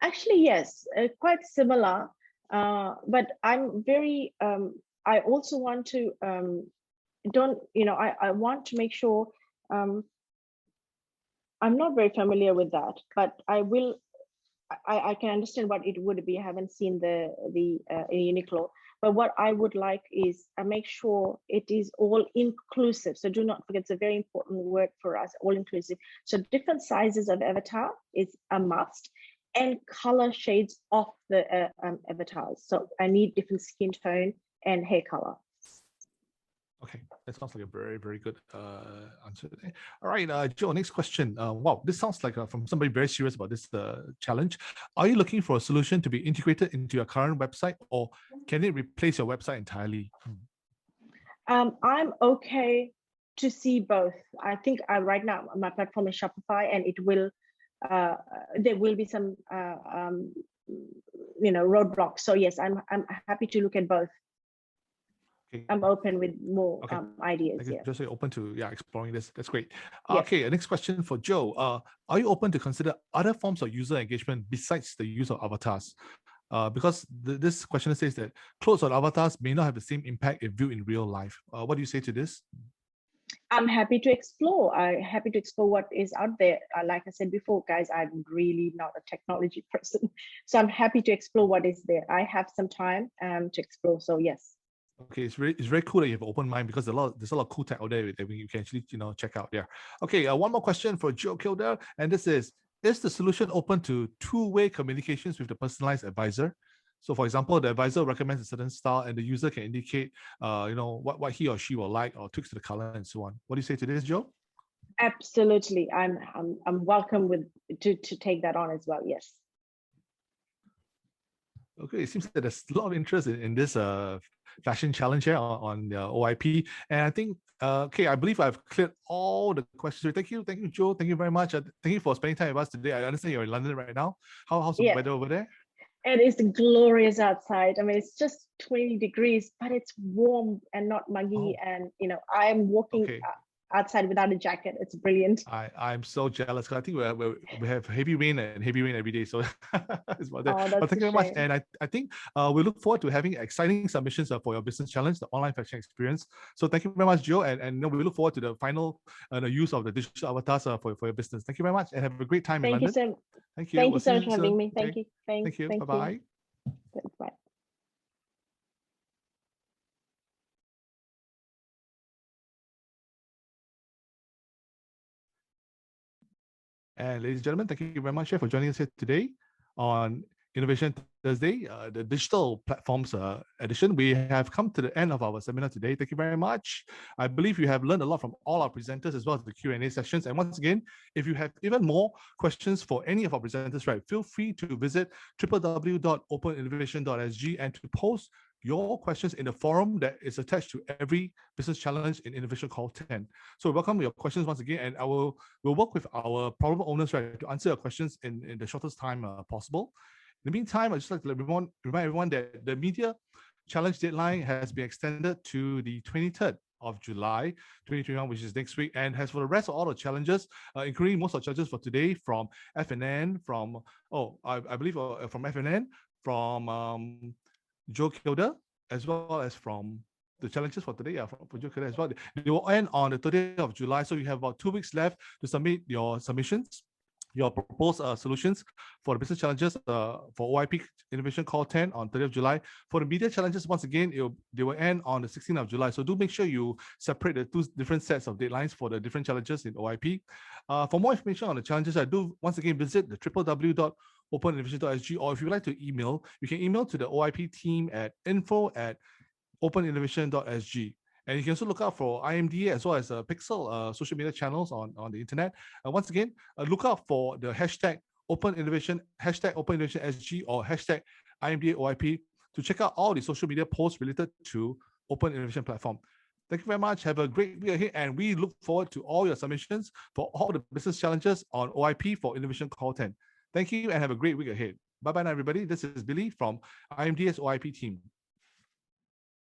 Actually, yes, quite similar. But I'm very, I also want to, I want to make sure, I'm not very familiar with that, but I can understand what it would be. I haven't seen the Uniqlo, but what I would like is make sure it is all inclusive. So do not forget, it's a very important word for us, all inclusive. So different sizes of avatar is a must, and color shades of the avatars. So I need different skin tone and hair color. Okay, that sounds like a very, very good answer there. All right, Joe, next question. Wow, this sounds like from somebody very serious about this challenge. Are you looking for a solution to be integrated into your current website, or can it replace your website entirely? I'm okay to see both. I think right now my platform is Shopify, and it will, there will be some, roadblocks. So yes, I'm happy to look at both. Okay. I'm open with more ideas. Yeah. Just open to exploring this. That's great. Yes. Okay, next question for Joe. Are you open to consider other forms of user engagement besides the use of avatars? Because this question says that clothes on avatars may not have the same impact if viewed in real life. What do you say to this? I'm happy to explore. I'm happy to explore what is out there. Like I said before, guys, I'm really not a technology person, so I'm happy to explore what is there. I have some time to explore. So yes. Okay, it's very cool that you have an open mind, because there's a lot of cool tech out there that you can actually check out there. Okay, one more question for Joe Kilder, and this is the solution open to two-way communications with the personalized advisor? So, for example, the advisor recommends a certain style, and the user can indicate, what he or she will like, or tweaks to the color and so on. What do you say to this, Joe? Absolutely, I'm welcome to take that on as well. Yes. Okay, it seems that there's a lot of interest in this fashion challenge here on the OIP, and I think I believe I've cleared all the questions. Thank you, Joe. Thank you very much. Thank you for spending time with us today. I understand you're in London right now. How's the weather over there? It is glorious outside. I mean, it's just 20 degrees, but it's warm and not muggy. And I'm walking outside without a jacket. It's brilliant. I'm so jealous, because I think we have heavy rain every day. So it's about that. But thank you very much. And I think we look forward to having exciting submissions for your business challenge, the online fashion experience. So thank you very much, Joe. And we look forward to the final use of the digital avatars for your business. Thank you very much, and have a great time in London. Thank you. Thank you so much for having me. Thank you. Thank you. Bye-bye. Bye. And ladies and gentlemen, thank you very much for joining us here today on Innovation Thursday, the digital platforms edition. We have come to the end of our seminar today. Thank you very much. I believe you have learned a lot from all our presenters, as well as the Q&A sessions. And once again, if you have even more questions for any of our presenters, feel free to visit www.openinnovation.sg and to post your questions in the forum that is attached to every business challenge in Innovation Call 10. So welcome your questions once again, and we'll work with our problem owners to answer your questions in the shortest time possible. In the meantime, I'd just like to remind everyone that the media challenge deadline has been extended to the 23rd of July 2021, which is next week. And as for the rest of all the challenges, including most of the challenges for today from FNN, from FNN, from Joe Kilder, as well as from the challenges for today, for Joe Kilder as well. They will end on the 30th of July, so you have about 2 weeks left to submit your submissions. your proposed solutions for the business challenges for OIP Innovation Call 10 on 30th of July. For the media challenges, once again, they will end on the 16th of July. So do make sure you separate the two different sets of deadlines for the different challenges in OIP. For more information on the challenges, I do once again visit the www.openinnovation.sg, or if you would like to email, you can email to the OIP team at info@openinnovation.sg. And you can also look out for IMDA as well as Pixel social media channels on the internet. Once again, look out for the hashtag Open Innovation, hashtag Open Innovation SG, or hashtag IMDA OIP to check out all the social media posts related to Open Innovation Platform. Thank you very much. Have a great week ahead, and we look forward to all your submissions for all the business challenges on OIP for Innovation Call 10. Thank you and have a great week ahead. Bye-bye now, everybody. This is Billy from IMDA's OIP team.